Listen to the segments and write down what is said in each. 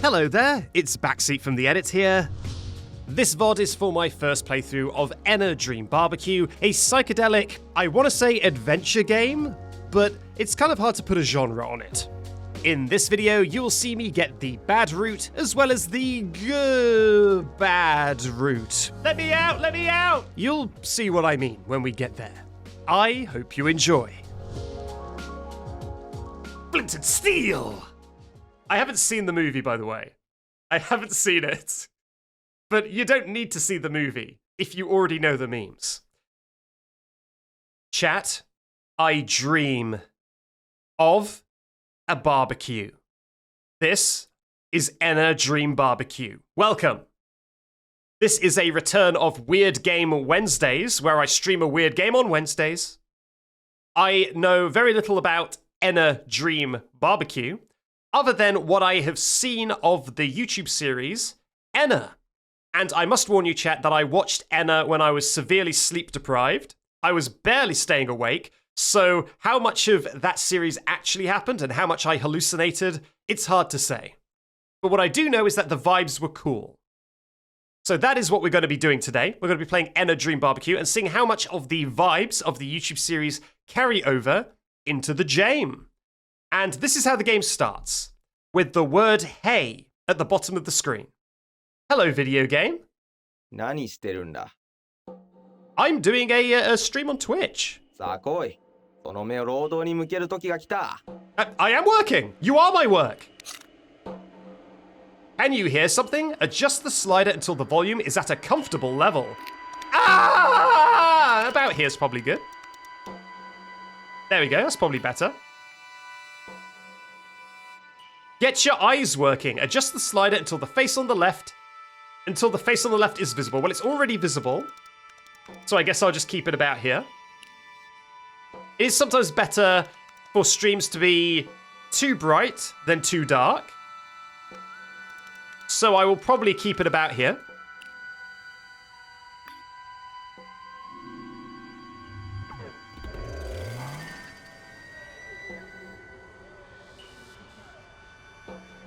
Hello there, it's Backseat from the Edit here. This VOD is for my first playthrough of ENA Dream BBQ, a psychedelic, I want to say adventure game, but it's kind of hard to put a genre on it. In this video, you'll see me get the bad route, as well as the bad route. Let me out, let me out! You'll see what I mean when we get there. I hope you enjoy. Splintered Steel! I haven't seen the movie, by the way. I haven't seen it. But you don't need to see the movie if you already know the memes. Chat, I dream of a barbecue. This is ENA Dream BBQ. Welcome. This is a return of Weird Game Wednesdays, where I stream a weird game on Wednesdays. I know very little about ENA Dream BBQ, other than what I have seen of the YouTube series, ENA. And I must warn you, chat, that I watched ENA when I was severely sleep deprived. I was barely staying awake, so how much of that series actually happened and how much I hallucinated, it's hard to say. But what I do know is that the vibes were cool. So that is what we're going to be doing today. We're going to be playing ENA Dream BBQ and seeing how much of the vibes of the YouTube series carry over into the game. And this is how the game starts, with the word hey at the bottom of the screen. Hello, video game. 何してるんだ I'm doing a stream on Twitch. さあ来い。その目を労働に向ける時が来た。I am working. You are my work. Can you hear something? Adjust the slider until the volume is at a comfortable level. Ah! About here's probably good. There we go. That's probably better. Get your eyes working. Adjust the slider until the face on the left is visible. Well, it's already visible, so I guess I'll just keep it about here. It is sometimes better for streams to be too bright than too dark, so I will probably keep it about here.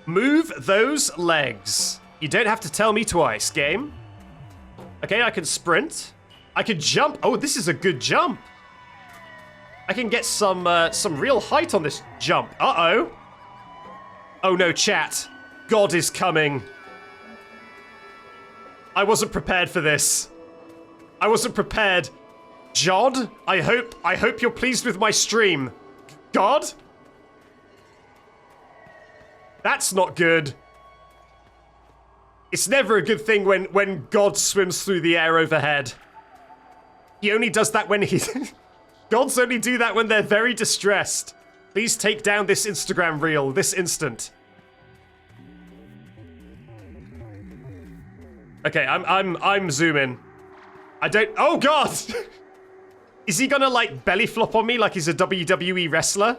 Move those legs. You don't have to tell me twice, game. Okay, I can sprint. I can jump. Oh, this is a good jump. I can get some real height on this jump. Uh-oh. Oh no, chat. God is coming. I wasn't prepared for this. I wasn't prepared. Jod, I hope you're pleased with my stream. God? That's not good. It's never a good thing when God swims through the air overhead. He only does that when he... Gods only do that when they're very distressed. Please take down this Instagram reel this instant. Okay, I'm zooming. I don't... Oh God! Is he gonna like belly flop on me like he's a WWE wrestler?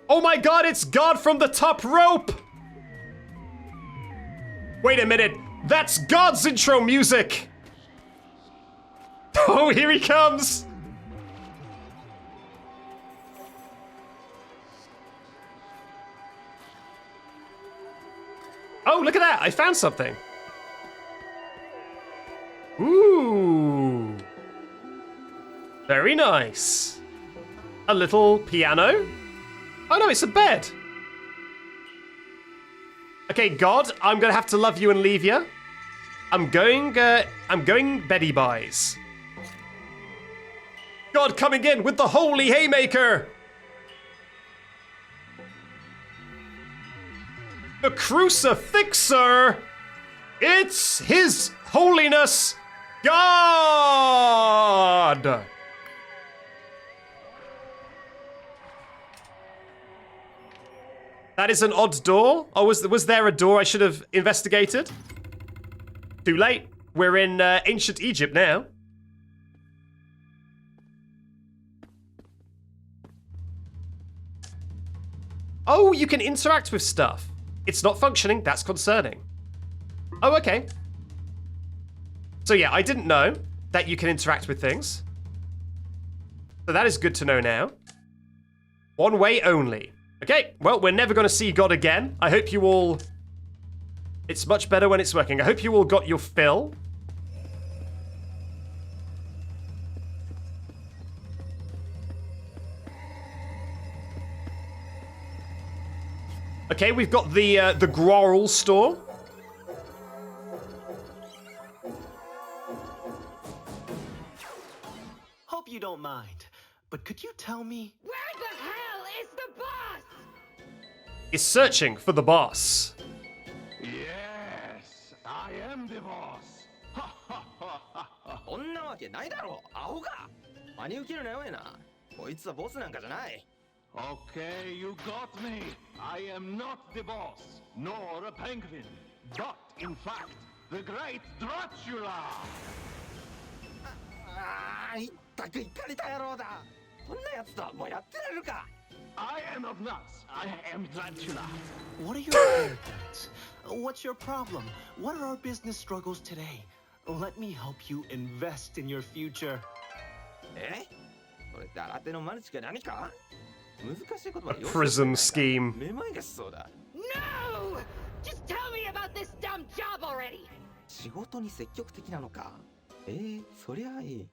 Oh my God, it's God from the top rope! Wait a minute, that's God's intro music! Oh, here he comes! Oh, look at that, I found something. Ooh. Very nice. A little piano. Oh no, it's a bed. Okay, God, I'm gonna have to love you and leave you. I'm going Betty buys. God coming in with the holy haymaker. The crucifixer. It's His Holiness God. That is an odd door. Oh, was there a door I should have investigated? Too late. We're in ancient Egypt now. Oh, you can interact with stuff. It's not functioning. That's concerning. Oh, okay. So yeah, I didn't know that you can interact with things. So that is good to know now. One way only. Okay, well, we're never going to see God again. I hope you all... It's much better when it's working. I hope you all got your fill. Okay, we've got the Groral store. Hope you don't mind, but could you tell me? Where the hell is the boss? Is searching for the boss. Yes, I am the boss. こんなわけないだろう、アホか。真に受けるなよえな。こいつはボスなんかじゃない。Okay, you got me. I am not the boss, nor a penguin, but in fact, the great Dracula. ああ、いったくいかれた野郎だ。こんなやつとはもうやってられるか。I am not nuts. I am Dracula. What are your irritants? What's your problem? What are our business struggles today? Let me help you invest in your future. え？これって新手のマルチか何か？難しい言葉 A prism scheme. めまいがしそうだ。No! Just tell me about this dumb job already! 仕事に積極的なのか。そりゃいい。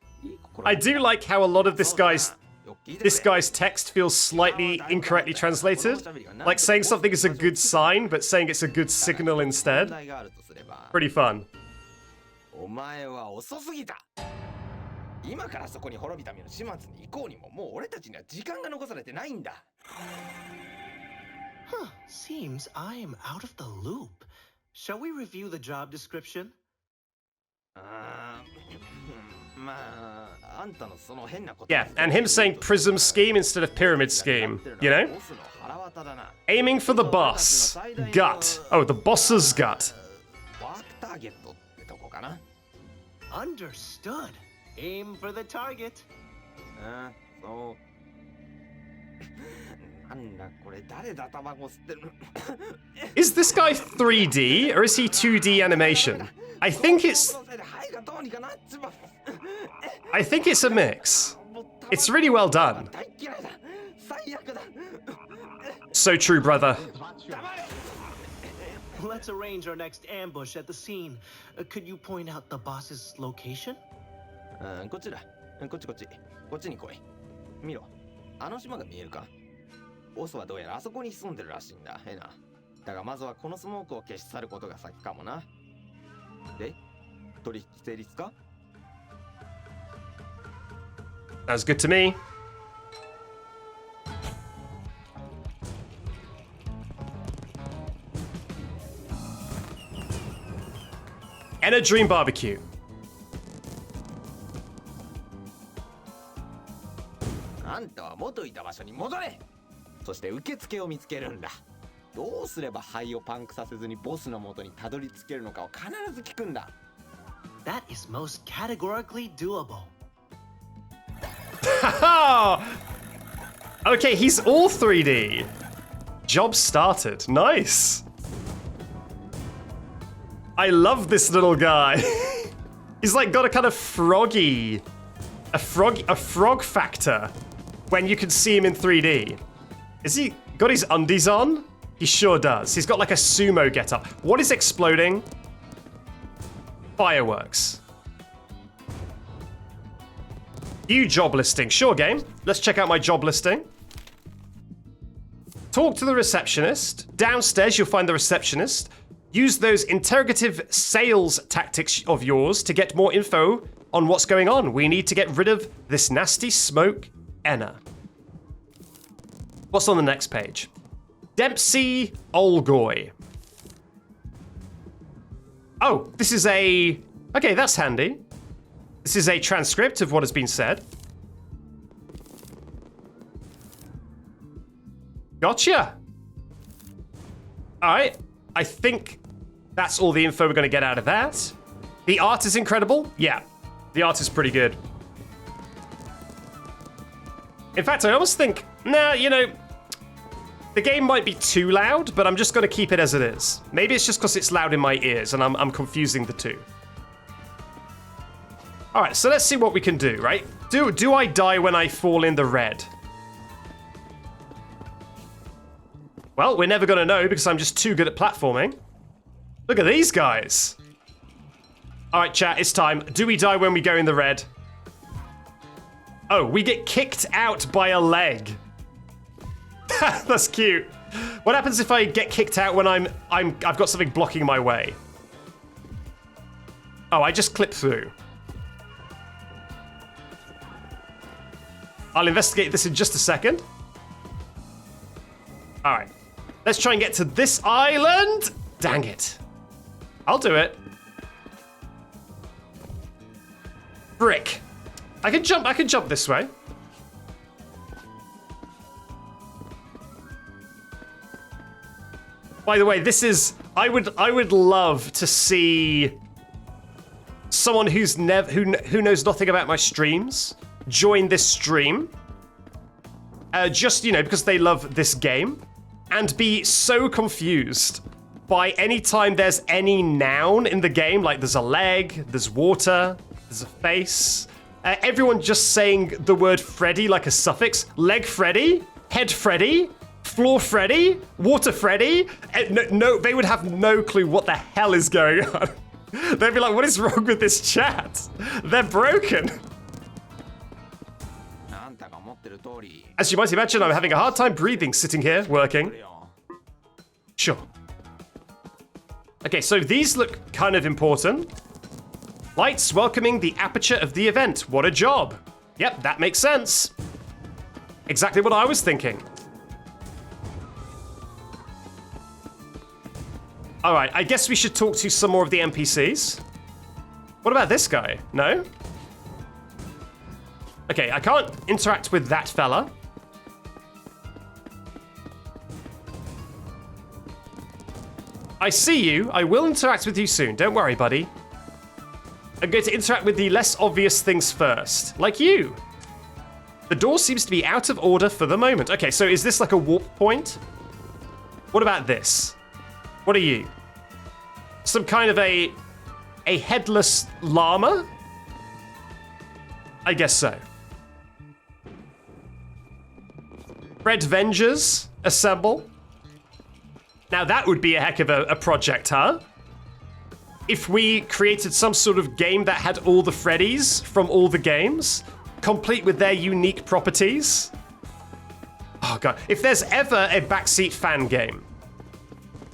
I do like how a lot of this guy's text feels slightly incorrectly translated. Like saying something is a good sign, but saying it's a good signal instead. Pretty fun. お前は遅すぎた。今からそこに滅びた身の始末に行こうにももう俺たちには時間が残されてないんだ。Huh, seems I am out of the loop. Shall we review the job description? まあ、あんたのその変なこと。Yeah, and him saying prism scheme instead of pyramid scheme, you know? Aiming for the boss. Gut. Oh, the boss's gut. ワークターゲットってとこかな。Understood. Aim for the target. そう。なんだこれ誰だタバコ吸ってるの。Is this guy 3D or is he 2D animation? I think it's a mix. It's really well done. So true, brother. Let's arrange our next ambush at the scene. Could you point out the boss's location? こっちだ。こっち。こっちに来い。見ろ。あの島が見えるか？ボスはどうやらあそこに潜んでるらしいんだ。な。だがまずはこのスモークを消し去ることが先かもな。で、取引成立か？ Sounds good to me. ENA Dream BBQ. あんたは元いた場所に戻れ。そして受付を見つけるんだ。どうすれば肺をパンクさせずにボスの元にたどり着けるのかを必ず聞くんだ。That is most categorically doable. Okay, he's all 3D. Job started. Nice. I love this little guy. He's like got a kind of a frog factor when you can see him in 3D. Is he got his undies on? He sure does. He's got like a sumo getup. What is exploding? Fireworks. New job listing. Sure, game. Let's check out my job listing. Talk to the receptionist. Downstairs, you'll find the receptionist. Use those interrogative sales tactics of yours to get more info on what's going on. We need to get rid of this nasty smoke, ENA. What's on the next page? Dempsey Olgoy. Oh, this is a... Okay, that's handy. This is a transcript of what has been said. Gotcha. All right. I think that's all the info we're going to get out of that. The art is incredible. Yeah, the art is pretty good. In fact, I almost think, nah, you know, the game might be too loud, but I'm just going to keep it as it is. Maybe it's just because it's loud in my ears and I'm confusing the two. All right, so let's see what we can do, right? Do I die when I fall in the red? Well, we're never gonna know because I'm just too good at platforming. Look at these guys. All right, chat, it's time. Do we die when we go in the red? Oh, we get kicked out by a leg. That's cute. What happens if I get kicked out when I've got something blocking my way? Oh, I just clip through. I'll investigate this in just a second. All right, let's try and get to this island. Dang it. I'll do it. Brick. I can jump this way. By the way, this is I would love to see someone who knows nothing about my streams join this stream. Just, because they love this game and be so confused by any time there's any noun in the game, like there's a leg, there's water, there's a face. Everyone just saying the word Freddy like a suffix. Leg Freddy, head Freddy, floor Freddy, water Freddy. No, they would have no clue what the hell is going on. They'd be like, what is wrong with this chat? They're broken. As you might imagine, I'm having a hard time breathing sitting here, working. Sure. Okay, so these look kind of important. Lights welcoming the aperture of the event. What a job. Yep, that makes sense. Exactly what I was thinking. All right, I guess we should talk to some more of the NPCs. What about this guy? No? Okay, I can't interact with that fella. I see you. I will interact with you soon. Don't worry, buddy. I'm going to interact with the less obvious things first, like you. The door seems to be out of order for the moment. Okay, so is this like a warp point? What about this? What are you? Some kind of a headless llama? I guess so. Red Vengers, assemble. Now that would be a heck of a project, huh? If we created some sort of game that had all the Freddys from all the games, complete with their unique properties. Oh god, if there's ever a Backseat fan game,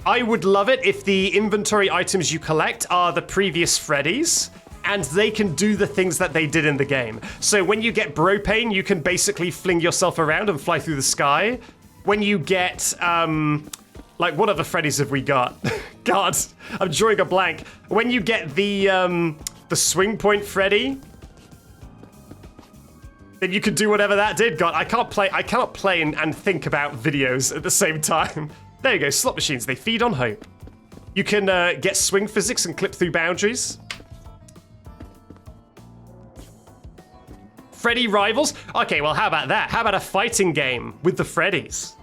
I would love it if the inventory items you collect are the previous Freddys, and they can do the things that they did in the game. So when you get Bropane, you can basically fling yourself around and fly through the sky. When you get, like, what other Freddys have we got? God, I'm drawing a blank. When you get the swing point Freddy, then you can do whatever that did. God, I cannot play and think about videos at the same time. There you go, slot machines, they feed on hope. You can get swing physics and clip through boundaries. Freddy rivals? Okay, well, how about that? How about a fighting game with the Freddys?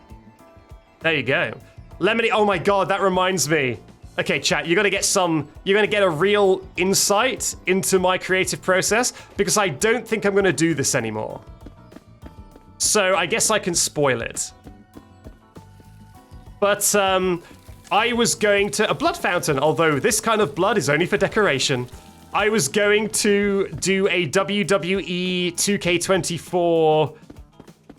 There you go. Lemony, oh my god, that reminds me. Okay, chat, you're gonna get a real insight into my creative process, because I don't think I'm gonna do this anymore. So I guess I can spoil it. But I was going to, a blood fountain, although this kind of blood is only for decoration. I was going to do a WWE 2K24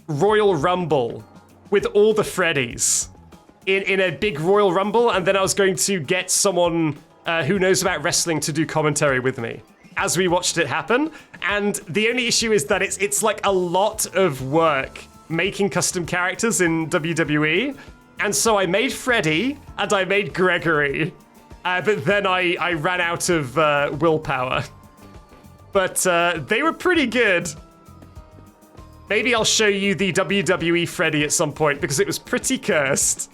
Royal Rumble with all the Freddys in a big Royal Rumble, and then I was going to get someone who knows about wrestling to do commentary with me as we watched it happen. And the only issue is that it's like a lot of work making custom characters in WWE. And so I made Freddy and I made Gregory. But then I ran out of willpower. But they were pretty good. Maybe I'll show you the WWE Freddy at some point, because it was pretty cursed.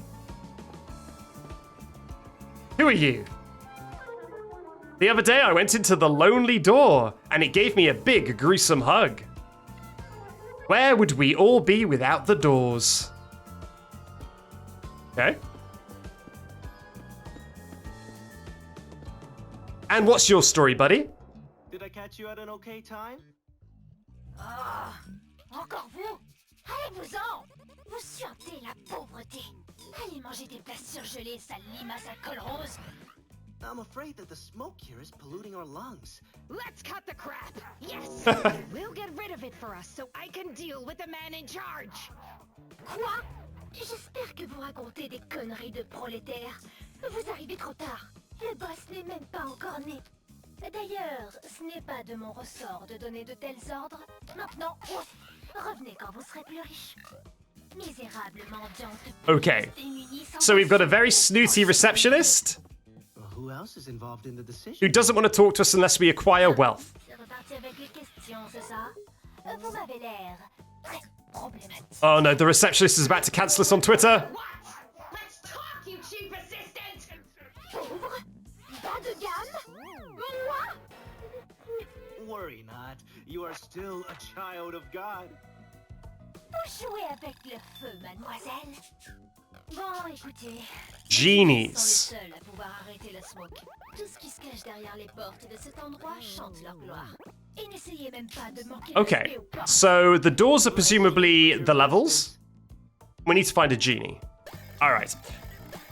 Who are you? The other day I went into the lonely door, and it gave me a big, gruesome hug. Where would we all be without the doors? Okay. And what's your story, buddy? Did I catch you at an okay time? Encore vous? Allez-vous-en! Vous sentez la pauvreté. Allez manger des places surgelées, sale limace à col rose. I'm afraid that the smoke here is polluting our lungs. Let's cut the crap. Yes. We'll get rid of it for us so I can deal with the man in charge. Quoi? J'espère que vous racontez des conneries de prolétaires. Vous arrivez trop tard. Le boss n'est même pas encore né. D'ailleurs, ce n'est pas de mon ressort de donner de tels ordres. Maintenant, revenez quand vous serez plus riche. Misérable mendiant. Okay. So we've got a very snooty receptionist Well, who else is involved in the decision? who doesn't want to talk to us unless we acquire wealth. C'est reparti avec les questions, c'est ça? Vous m'avez l'air très problématique. Oh no, the receptionist is about to cancel us on Twitter. What? Let's talk, you cheap assistant! Pauvre? Bas de gamme? Moi? Worry not. You are still a child of God. Vous jouez avec le feu, mademoiselle. Bon, écoutez. Genies. Ils sont les seuls à pouvoir arrêter le smoke. Tout ce qui se cache derrière les portes de cet endroit chante leur gloire. Et n'essayez même pas de manquer de Okay, respect aux portes. so the doors are presumably the levels. We need to find a genie. All right.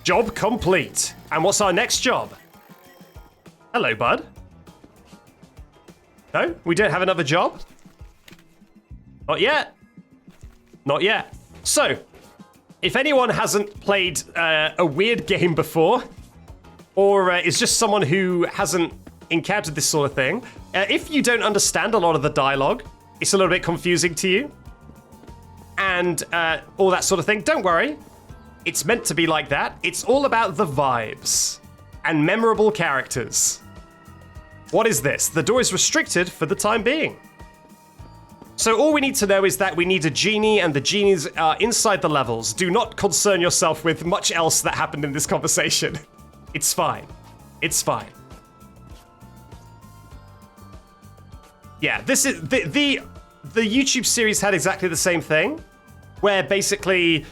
Job complete. And what's our next job? Hello, bud. No, we don't have another job? Not yet. Not yet. So, if anyone hasn't played a weird game before, or is just someone who hasn't encountered this sort of thing, if you don't understand a lot of the dialogue, it's a little bit confusing to you, and all that sort of thing, don't worry. It's meant to be like that. It's all about the vibes and memorable characters. What is this? The door is restricted for the time being. So all we need to know is that we need a genie, and the genies are inside the levels. Do not concern yourself with much else that happened in this conversation. It's fine. It's fine. Yeah, this is the YouTube series had exactly the same thing, where basically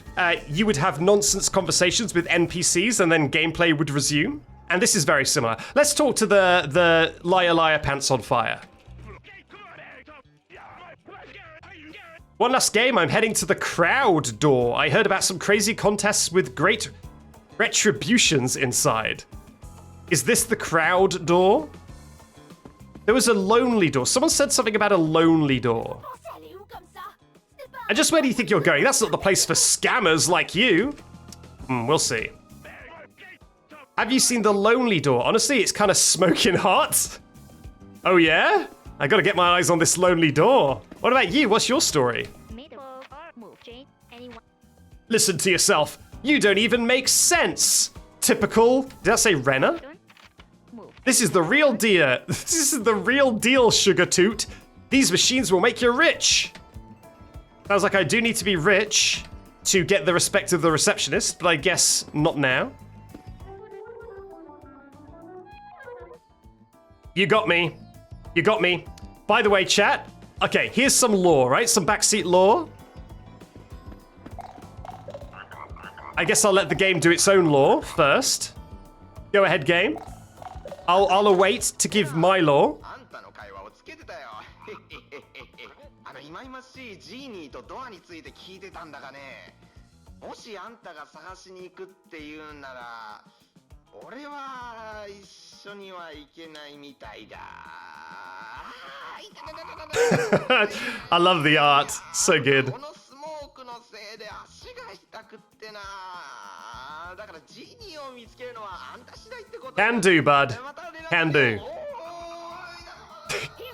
you would have nonsense conversations with NPCs and then gameplay would resume. And this is very similar. Let's talk to the liar pants on fire. One last game, I'm heading to the crowd door. I heard about some crazy contests with great retributions inside. Is this the crowd door? There was a lonely door. Someone said something about a lonely door. Pensez aller où comme ça? C'est pas And just where do you think you're going? That's not the place for scammers like you. We'll see. Have you seen the lonely door? Honestly, it's kind of smoking hot. Oh yeah? I gotta get my eyes on this lonely door. What about you? What's your story? Listen to yourself. You don't even make sense. Typical. Did I say Renner? This is the real deal. This is the real deal, Sugar Toot. These machines will make you rich. Sounds like I do need to be rich to get the respect of the receptionist, but I guess not now. You got me. You got me. By the way, chat. Okay, here's some lore, right? Some backseat lore. I guess I'll let the game do its own lore first. Go ahead, game. I'll await to give my lore. あんたの会話をつけてたよ。忌々しいジーニーとドアについて聞いてたんだがね。もしあんたが探しに行くっていうんなら、俺は一緒には行けないみたいだ。I love the art. So good. このスモークのせいで足が痛くってな。だからジーニーを見つけるのはあんた次第ってことだ。 Can do, bud. Can do. Heal,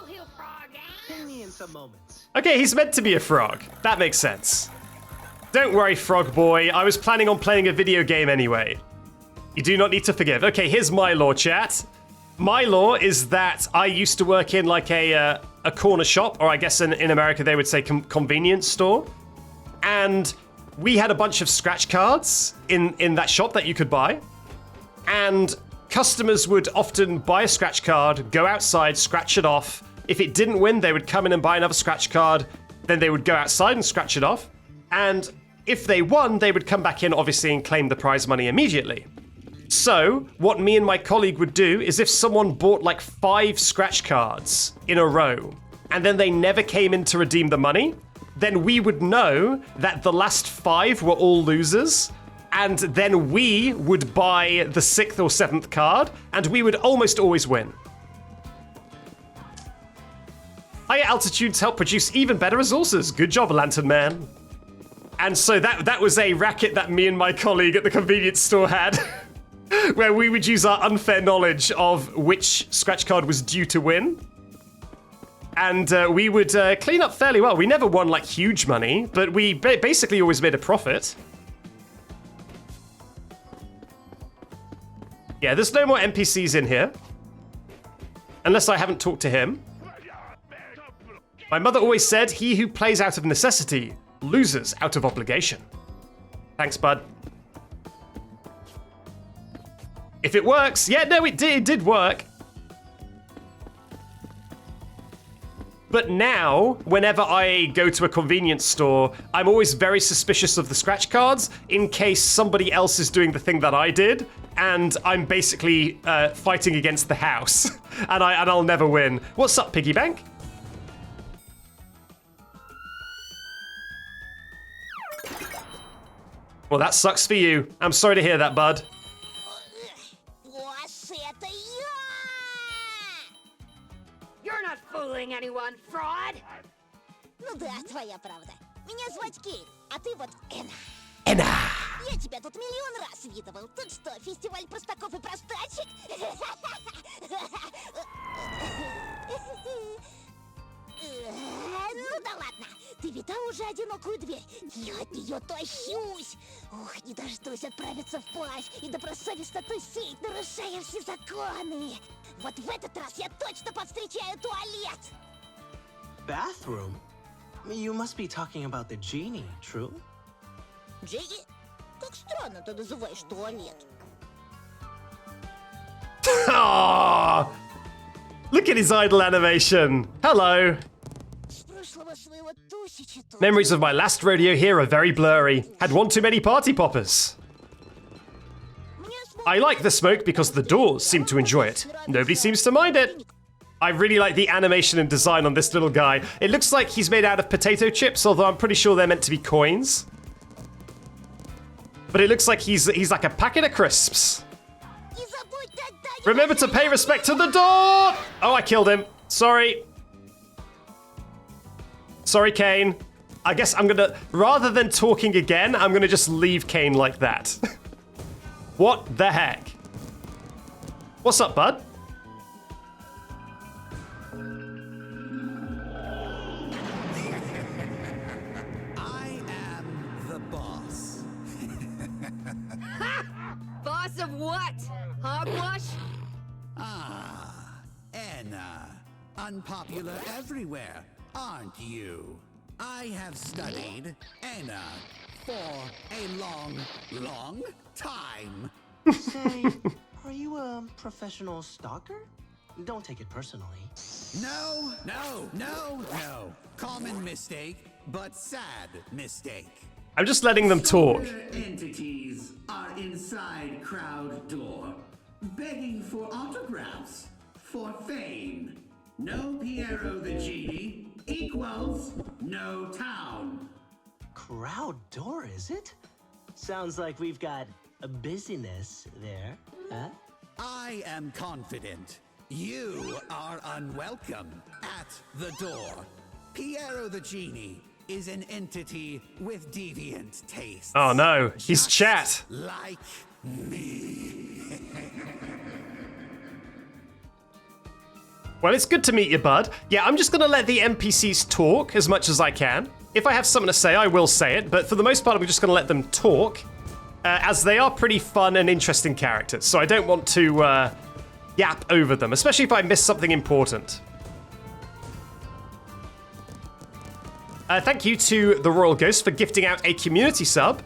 heal, frog. Ping me in some moments. Okay, he's meant to be a frog. That makes sense. Don't worry, frog boy. I was planning on playing a video game anyway. You do not need to forgive. Okay, here's my lore, chat. My lore is that I used to work in like a corner shop, or I guess in America they would say convenience store. And we had a bunch of scratch cards in that shop that you could buy. And customers would often buy a scratch card, go outside, scratch it off. If it didn't win, they would come in and buy another scratch card. Then they would go outside and scratch it off. And if they won, they would come back in, obviously, and claim the prize money immediately. So, what me and my colleague would do is if someone bought like 5 scratch cards in a row, and then they never came in to redeem the money, then we would know that the last 5 were all losers, and then we would buy the 6th or 7th card, and we would almost always win. Higher altitudes help produce even better resources. Good job, Lantern Man. And so that was a racket that me and my colleague at the convenience store had, where we would use our unfair knowledge of which scratch card was due to win. And we would clean up fairly well. We never won, like, huge money, but we basically always made a profit. Yeah, there's no more NPCs in here. Unless I haven't talked to him. My mother always said, he who plays out of necessity loses out of obligation. Thanks, bud. If it works, yeah, no, it did work. But now, whenever I go to a convenience store, I'm always very suspicious of the scratch cards in case somebody else is doing the thing that I did, and I'm basically fighting against the house, and I'll never win. What's up, Piggy Bank? Well, that sucks for you. I'm sorry to hear that, bud. You're not fooling anyone, fraud! Ну да, твоя правда. Меня звать Кейн, а ты вот Эна. Эна! Я тебя тут миллион раз видывал. Тут что, фестиваль простаков и простачек? Ну да ладно, ты видал уже одинокую дверь? Я от нее тащусь. Ух, не дождусь отправиться в плащ и добросовестно тусить, нарушая все законы. Вот в этот раз я точно повстречаю туалет. Bathroom? You must be talking about the genie, true? Джеги? Как странно ты называешь туалет. Aww. Look at his idle animation. Hello. Memories of my last rodeo here are very blurry. Had one too many party poppers. I like the smoke because the doors seem to enjoy it. Nobody seems to mind it. I really like the animation and design on this little guy. It looks like he's made out of potato chips, although I'm pretty sure they're meant to be coins. But it looks like he's like a packet of crisps. Remember to pay respect to the door! Oh, I killed him. Sorry. Sorry, Kane. I guess I'm gonna, rather than talking again, I'm gonna just leave Kane like that. What the heck? What's up, bud? I am the boss. Boss of what? Hogwash? Ah, ENA. Unpopular everywhere, aren't you? I have studied ENA for a long, long time. Say, are you a professional stalker? Don't take it personally. No. Common mistake, but sad mistake. I'm just letting them talk. Other entities are inside crowd door, begging for autographs, for fame. No Piero the Genie equals no town. Crowd door, is it? Sounds like we've got a busyness there, huh? I am confident. You are unwelcome at the door. Piero the Genie is an entity with deviant tastes. Oh no, he's Just chat. like me. Well, it's good to meet you, bud. Yeah, I'm just gonna let the NPCs talk as much as I can. If I have something to say, I will say it, but for the most part, I'm just gonna let them talk, as they are pretty fun and interesting characters, so I don't want to yap over them, especially if I miss something important. Thank you to the Royal Ghost for gifting out a community sub.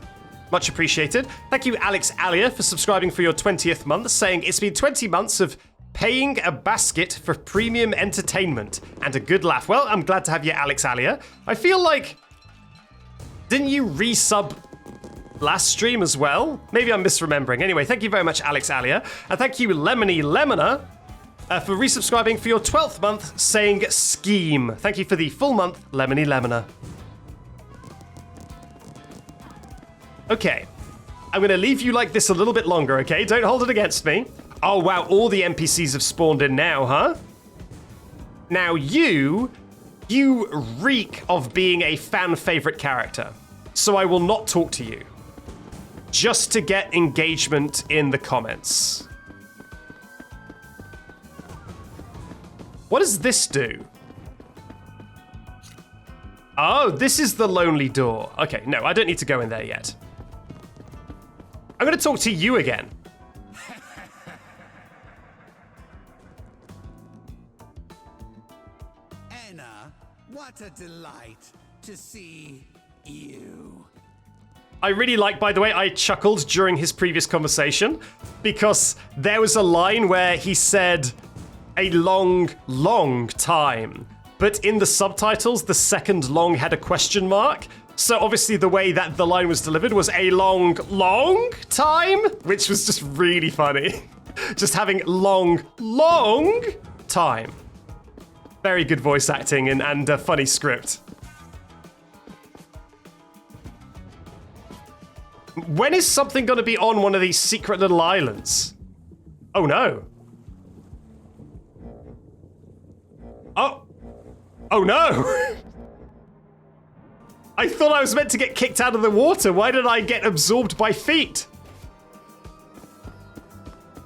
Much appreciated. Thank you, Alex Alia, for subscribing for your 20th month, saying it's been 20 months of paying a basket for premium entertainment and a good laugh. Well, I'm glad to have you, Alex Alia. I feel like... Didn't you resub last stream as well? Maybe I'm misremembering. Anyway, thank you very much, Alex Alia. And thank you, Lemony Lemona, for resubscribing for your 12th month, saying scheme. Thank you for the full month, Lemony Lemona. Okay. I'm going to leave you like this a little bit longer, okay? Don't hold it against me. Oh, wow, all the NPCs have spawned in now, huh? Now you reek of being a fan favorite character. So I will not talk to you. Just to get engagement in the comments. What does this do? Oh, this is the lonely door. Okay, no, I don't need to go in there yet. I'm going to talk to you again. ENA, what a delight to see you. I really like, by the way, I chuckled during his previous conversation because there was a line where he said a long, long time. But in the subtitles, the second long had a question mark. So obviously the way that the line was delivered was a long, long time, which was just really funny. Just having long, long time. Very good voice acting and a funny script. When is something going to be on one of these secret little islands? Oh no. Oh no! I thought I was meant to get kicked out of the water. Why did I get absorbed by feet?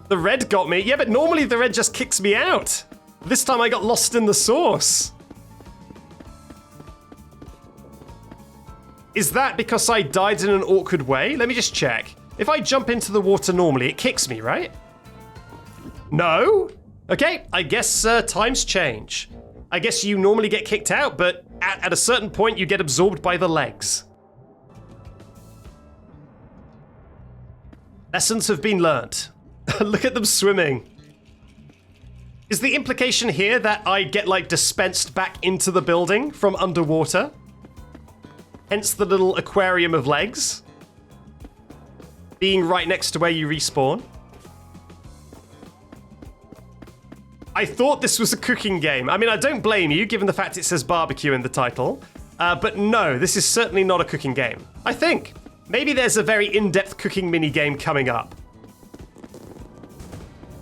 The red got me. Yeah, but normally the red just kicks me out. This time I got lost in the source. Is that because I died in an awkward way? Let me just check. If I jump into the water normally, it kicks me, right? No? Okay, I guess times change. I guess you normally get kicked out, but at a certain point you get absorbed by the legs. Lessons have been learnt. Look at them swimming. Is the implication here that I get like dispensed back into the building from underwater? Hence the little aquarium of legs being right next to where you respawn. I thought this was a cooking game. I mean, I don't blame you, given the fact it says barbecue in the title. But no, this is certainly not a cooking game. I think. Maybe there's a very in-depth cooking mini-game coming up.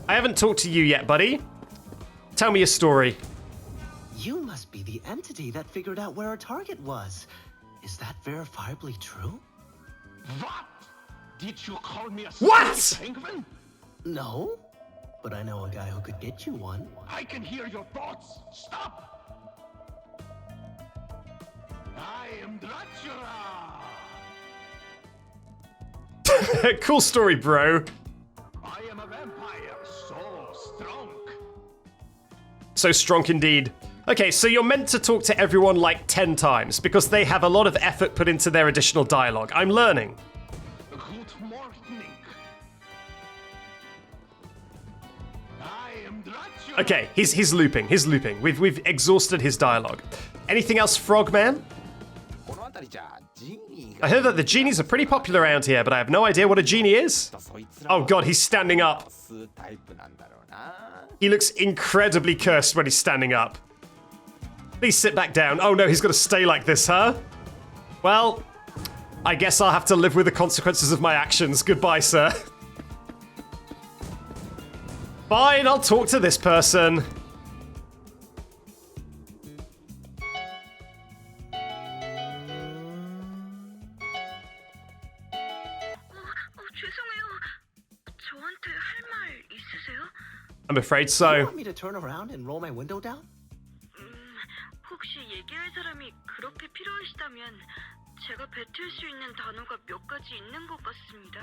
I haven't talked to you yet, buddy. Tell me a story. You must be the entity that figured out where our target was. Is that verifiably true? What? Did you call me a What? penguin? No, but I know a guy who could get you one. I can hear your thoughts. Stop! I am Dracula! Cool story, bro. I am a vampire, so strong. So strong indeed. Okay, so you're meant to talk to everyone like 10 times because they have a lot of effort put into their additional dialogue. I'm learning. Good morning. I am Dracula. Okay, he's looping. We've exhausted his dialogue. Anything else, Frogman? I heard that the genies are pretty popular around here, but I have no idea what a genie is. Oh god, he's standing up. He looks incredibly cursed when he's standing up. Please sit back down. Oh no, he's got to stay like this, huh? Well, I guess I'll have to live with the consequences of my actions. Goodbye, sir. Fine, I'll talk to this person. I'm afraid You so. want me to turn around and roll my window down? 혹시 얘기할 사람이 그렇게 필요하시다면 제가 뱉을 수 있는 단어가 몇 가지 있는 것 같습니다.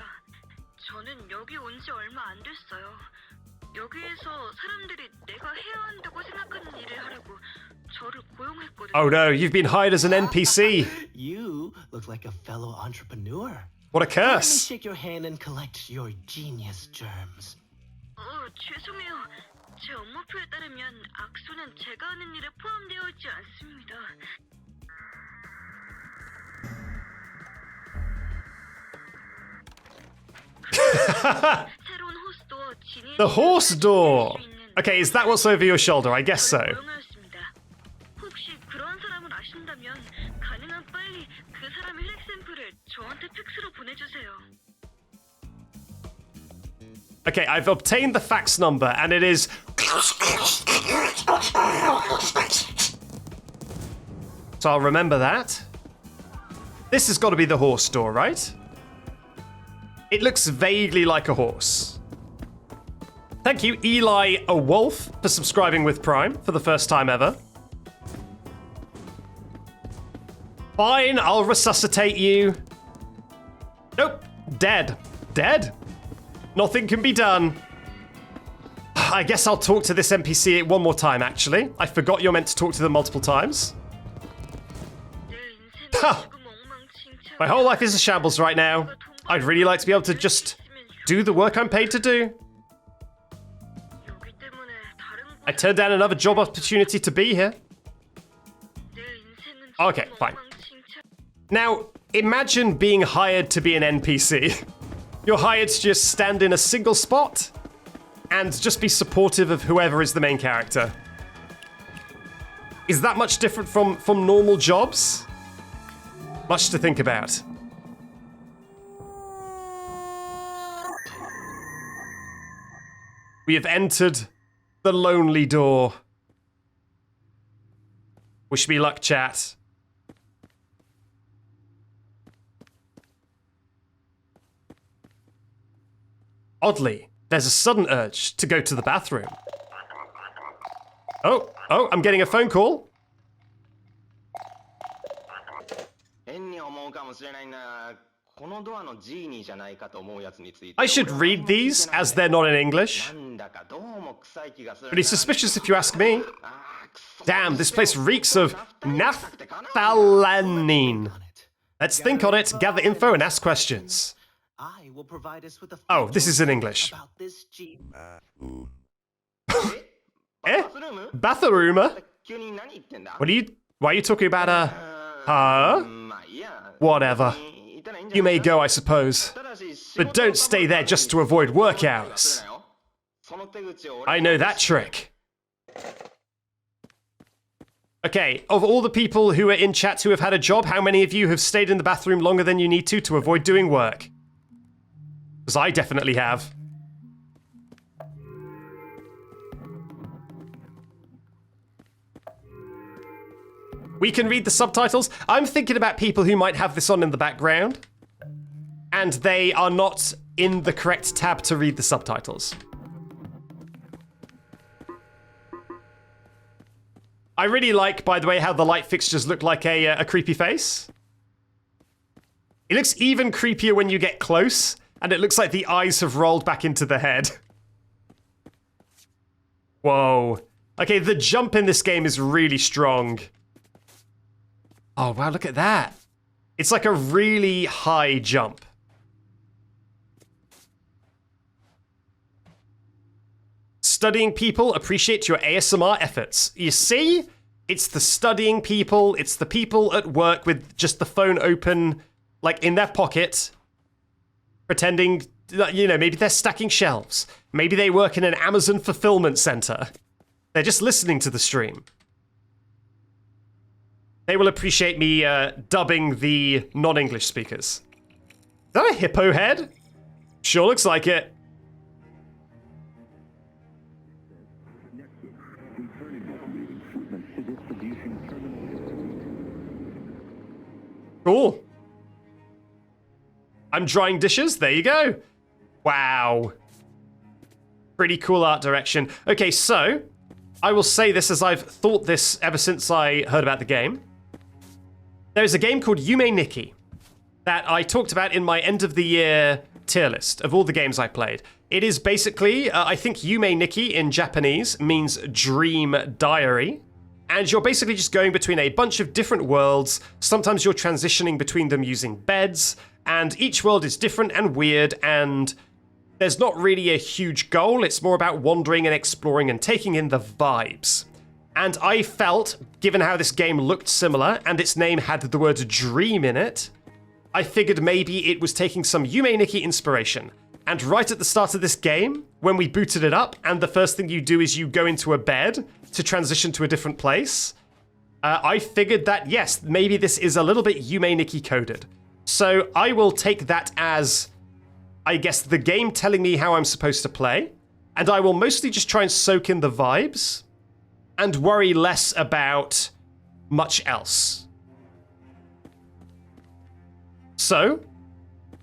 저는 여기 온 지 얼마 안 됐어요. 여기에서 사람들이 내가 해야 한다고 생각하는 일을 하라고 저를 고용했거든요. Oh no, you've been hired as an NPC. You look like a fellow entrepreneur. What a Let me curse. shake your hand and collect your genius germs. 죄송해요. 제 업무표에 따르면 악수는 제가 하는 일에 포함되어 있지 않습니다. 새로운 호스 도어 진입. The horse door. Okay, is that what's over your shoulder? I guess so. 혹시 그런 사람을 아신다면 가능한 빨리 그 사람의 혈액 샘플을 저한테 팩스로 보내주세요. Okay, I've obtained the fax number, and it is... So I'll remember that. This has got to be the horse door, right? It looks vaguely like a horse. Thank you, Eli a Wolf, for subscribing with Prime for the first time ever. Fine, I'll resuscitate you. Nope, dead. Dead? Nothing can be done. I guess I'll talk to this NPC one more time, actually. I forgot you're meant to talk to them multiple times. Ha! My whole life is a shambles right now. I'd really like to be able to just do the work I'm paid to do. I turned down another job opportunity to be here. Okay, fine. Now, imagine being hired to be an NPC. You're hired to just stand in a single spot and just be supportive of whoever is the main character. Is that much different from normal jobs? Much to think about. We have entered the lonely door. Wish me luck, chat. Oddly, there's a sudden urge to go to the bathroom. Oh, I'm getting a phone call. I should read these as they're not in English. Pretty suspicious if you ask me. Damn, this place reeks of naphthalene. Let's think on it, gather info, and ask questions. Oh, this is in English. Eh? Bathroom? Why are you talking about a... Huh? Whatever. You may go, I suppose. But don't stay there just to avoid work hours. I know that trick. Okay, of all the people who are in chat who have had a job, how many of you have stayed in the bathroom longer than you need to avoid doing work? Because I definitely have. We can read the subtitles. I'm thinking about people who might have this on in the background, and they are not in the correct tab to read the subtitles. I really like, by the way, how the light fixtures look like a creepy face. It looks even creepier when you get close, and it looks like the eyes have rolled back into the head. Whoa. Okay, the jump in this game is really strong. Oh, wow, look at that. It's like a really high jump. Studying people appreciate your ASMR efforts. You see? It's the studying people. It's the people at work with just the phone open, like in their pocket, pretending, you know, maybe they're stacking shelves. Maybe they work in an Amazon fulfillment center. They're just listening to the stream. They will appreciate me dubbing the non-English speakers. Is that a hippo head? Sure looks like it. Cool. I'm drying dishes. There you go. Wow. Pretty cool art direction. Okay, so I will say this as I've thought this ever since I heard about the game. There's a game called Yume Nikki that I talked about in my end of the year tier list of all the games I played. It is basically, I think Yume Nikki in Japanese means dream diary. And you're basically just going between a bunch of different worlds. Sometimes you're transitioning between them using beds, and each world is different and weird, and there's not really a huge goal. It's more about wandering and exploring and taking in the vibes. And I felt, given how this game looked similar, and its name had the word dream in it, I figured maybe it was taking some Yume Nikki inspiration. And right at the start of this game, when we booted it up, and the first thing you do is you go into a bed to transition to a different place, I figured that, yes, maybe this is a little bit Yume Nikki coded. So I will take that as I guess, the game telling me how I'm supposed to play, and I will mostly just try and soak in the vibes and worry less about much else. So,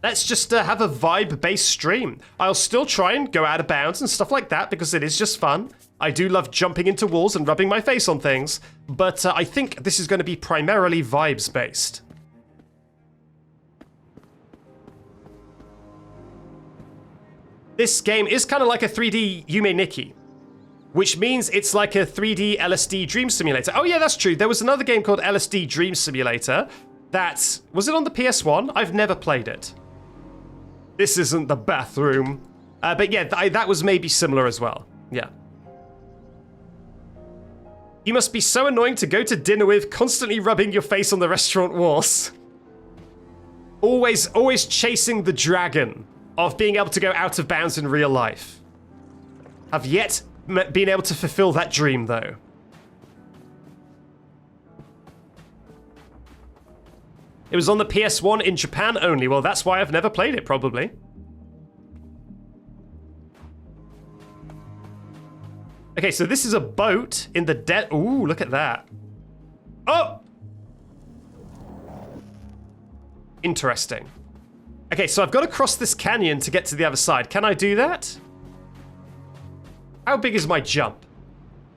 let's just have a vibe-based stream. I'll still try and go out of bounds and stuff like that because it is just fun. I do love jumping into walls and rubbing my face on things, but I think this is going to be primarily vibes-based. This game is kind of like a 3D Yume Nikki, which means it's like a 3D LSD Dream Simulator. Oh yeah, that's true. There was another game called LSD Dream Simulator that... Was it on the PS1? I've never played it. This isn't the bathroom. But yeah, that was maybe similar as well. Yeah. You must be so annoying to go to dinner with, constantly rubbing your face on the restaurant walls. Always chasing the dragon of being able to go out of bounds in real life. Have yet been able to fulfill that dream, though. It was on the PS1 in Japan only. Well, that's why I've never played it, probably. Okay, so this is a boat in the dead... Ooh, look at that. Oh! Interesting. Okay, so I've got to cross this canyon to get to the other side. Can I do that? How big is my jump?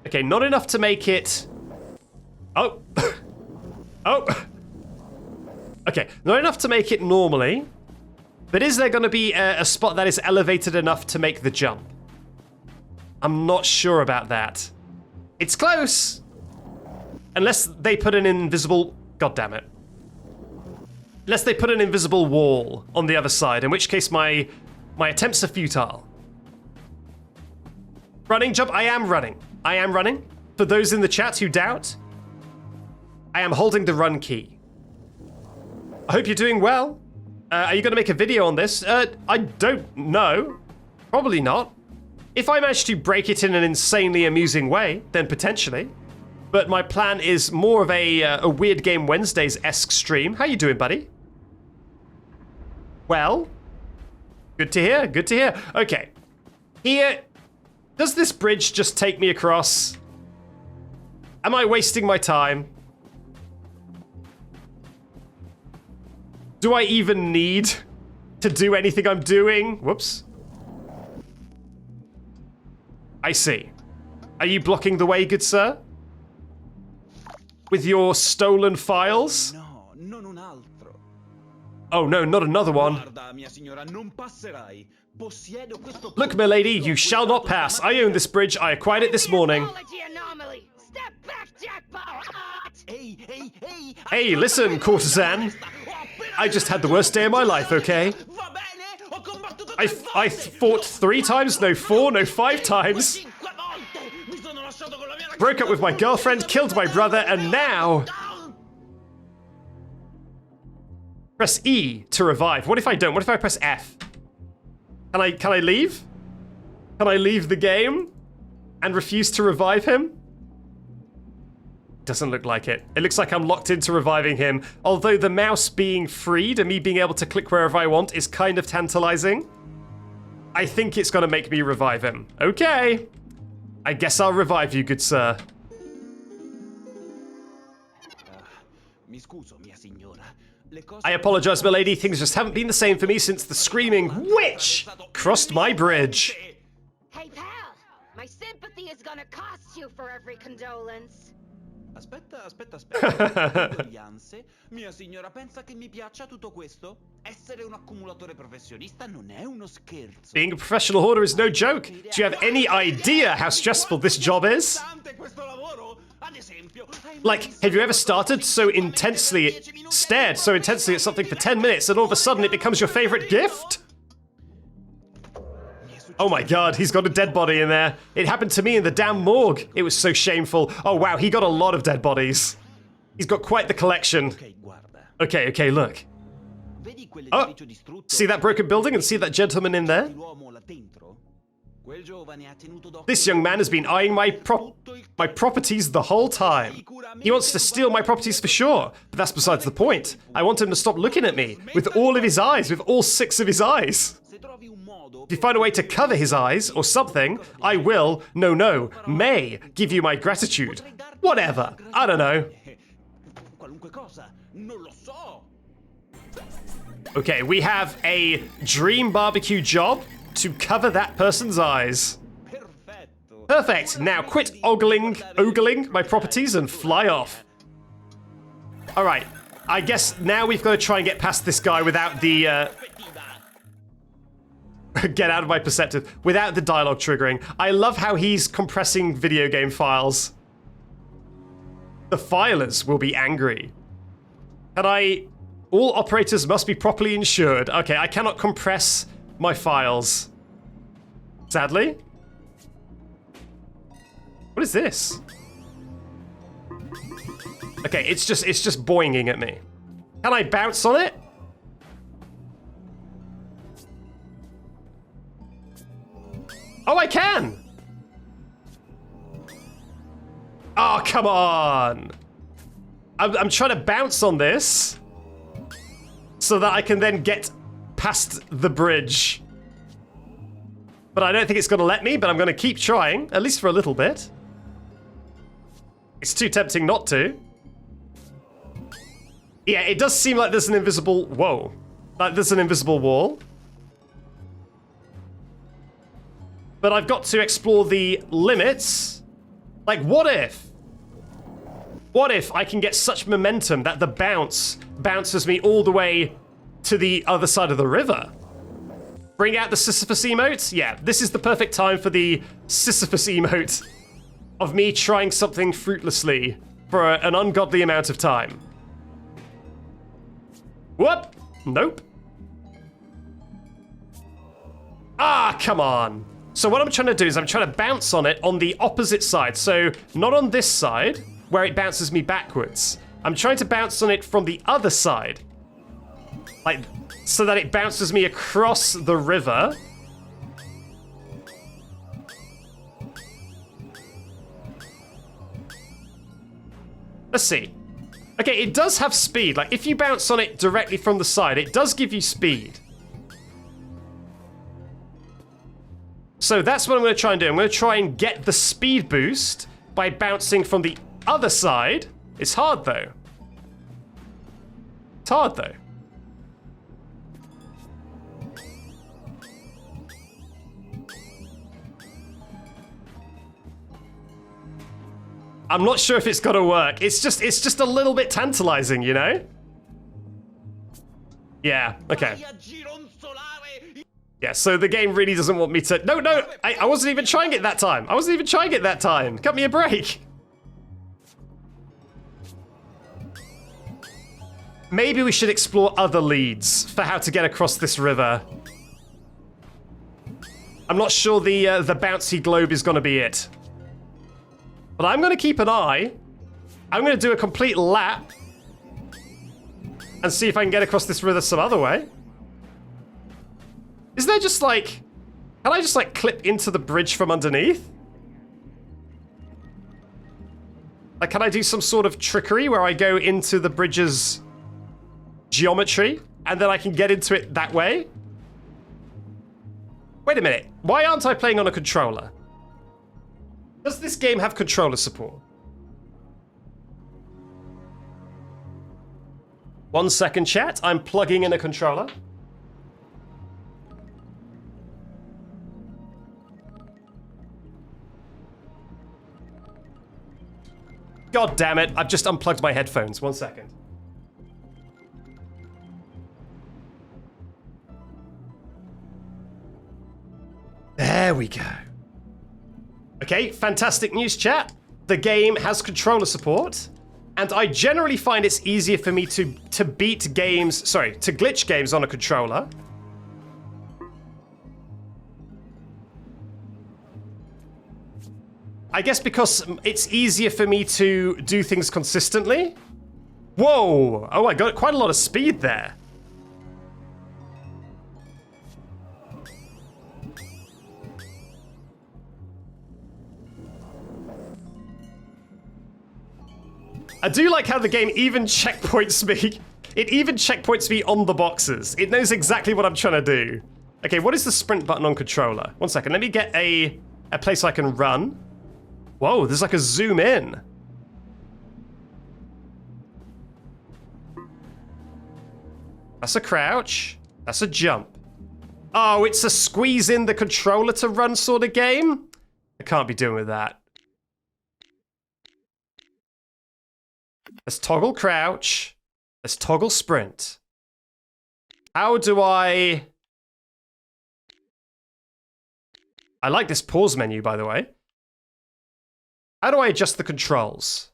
Okay, not enough to make it... Oh! Oh! Okay, not enough to make it normally. But is there going to be a spot that is elevated enough to make the jump? I'm not sure about that. It's close! Unless they put an invisible... God damn it. Unless they put an invisible wall on the other side, in which case my attempts are futile. Running jump? I am running. I am running. For those in the chat who doubt, I am holding the run key. I hope you're doing well. Are you going to make a video on this? I don't know. Probably not. If I manage to break it in an insanely amusing way, then potentially. But my plan is more of a Weird Game Wednesdays-esque stream. How you doing, buddy? Well, good to hear, good to hear. Okay, here, does this bridge just take me across? Am I wasting my time? Do I even need to do anything I'm doing? Whoops. I see. Are you blocking the way, good sir? With your stolen files? No, non un altro. Oh no, not another one. Guarda, mia signora, non passerai. Possiedo questo... Look, milady, you shall not pass. I own this bridge. I acquired it this morning. Step back, jackpot! Hey, listen, courtesan. I just had the worst day of my life, okay? I fought 3 times, no 4, no 5 times. Broke up with my girlfriend, killed my brother, and now... Press E to revive. What if I don't? What if I press F? Can I leave? Can I leave the game and refuse to revive him? Doesn't look like it. It looks like I'm locked into reviving him, although the mouse being freed and me being able to click wherever I want is kind of tantalizing. I think it's gonna make me revive him. Okay. I guess I'll revive you, good sir. I apologize, milady. Things just haven't been the same for me since the screaming witch crossed my bridge. Hey, pal. My sympathy is gonna cost you for every condolence. Aspetta. Condoglianze? Mia signora pensa che mi piaccia tutto questo? Essere un accumulatore professionista non è uno scherzo. Being a professional hoarder is no joke. Do you have any idea how stressful this job is? Like, have you ever stared so intensely at something for 10 minutes and all of a sudden it becomes your favorite gift? Oh my god, he's got a dead body in there. It happened to me in the damn morgue. It was so shameful. Oh wow, he got a lot of dead bodies. He's got quite the collection. Okay, look. Oh, see that broken building and see that gentleman in there? Quel giovane ha tenuto d'occhio This young man has been eyeing my properties the whole time. He wants to steal my properties for sure, but that's besides the point. I want him to stop looking at me with all of his eyes, with all 6 of his eyes. Se trovi un modo If you find a way to cover his eyes or something, I will, may give you my gratitude. Whatever. I don't know. qualunque cosa, non lo so. Okay, we have a Dream BBQ job to cover that person's eyes. Perfetto. Perfect. Now quit ogling my properties and fly off. All right. I guess now we've got to try and get past this guy without the get out of my perceptive without the dialogue triggering. I love how he's compressing video game files. The filers will be angry. All operators must be properly insured. Okay, I cannot compress my files. Sadly. What is this? Okay, it's just boinging at me. Can I bounce on it? Oh, I can! Oh, come on! I'm trying to bounce on this so that I can then get past the bridge. But I don't think it's going to let me, but I'm going to keep trying, at least for a little bit. It's too tempting not to. Yeah, it does seem like there's an invisible... Whoa. Like there's an invisible wall. But I've got to explore the limits. Like, what if? What if I can get such momentum that the bounce bounces me all the way to the other side of the river? Bring out the Sisyphus emote? Yeah, this is the perfect time for the Sisyphus emote of me trying something fruitlessly for an ungodly amount of time. Whoop! Nope. Ah, come on. So what I'm trying to do is I'm trying to bounce on it on the opposite side. So not on this side, where it bounces me backwards. I'm trying to bounce on it from the other side. Like, so that it bounces me across the river. Let's see. Okay, it does have speed. Like, if you bounce on it directly from the side, it does give you speed. So that's what I'm going to try and do. I'm going to try and get the speed boost by bouncing from the other side. It's hard, though. It's hard, though. I'm not sure if it's gonna work. It's just a little bit tantalizing, you know? Yeah, okay. Yeah, so the game really doesn't want me to... No, I wasn't even trying it that time. I wasn't even trying it that time. Cut me a break. Maybe we should explore other leads for how to get across this river. I'm not sure the bouncy globe is gonna be it. But I'm going to keep an eye. I'm going to do a complete lap. And see if I can get across this river some other way. Is there just like... Can I just like clip into the bridge from underneath? Like, can I do some sort of trickery where I go into the bridge's geometry and then I can get into it that way? Wait a minute. Why aren't I playing on a controller? Does this game have controller support? 1 second, chat. I'm plugging in a controller. God damn it. I've just unplugged my headphones. 1 second. There we go. Okay, fantastic news, chat. The game has controller support, and I generally find it's easier for me to beat games, sorry, to glitch games on a controller. I guess because it's easier for me to do things consistently. Whoa! Oh, I got quite a lot of speed there. I do like how the game even checkpoints me. It even checkpoints me on the boxes. It knows exactly what I'm trying to do. Okay, what is the sprint button on controller? 1 second, let me get a place I can run. Whoa, there's like a zoom in. That's a crouch. That's a jump. Oh, it's a squeeze in the controller to run sort of game? I can't be doing with that. Let's toggle crouch. Let's toggle sprint. How do I like this pause menu, by the way. How do I adjust the controls?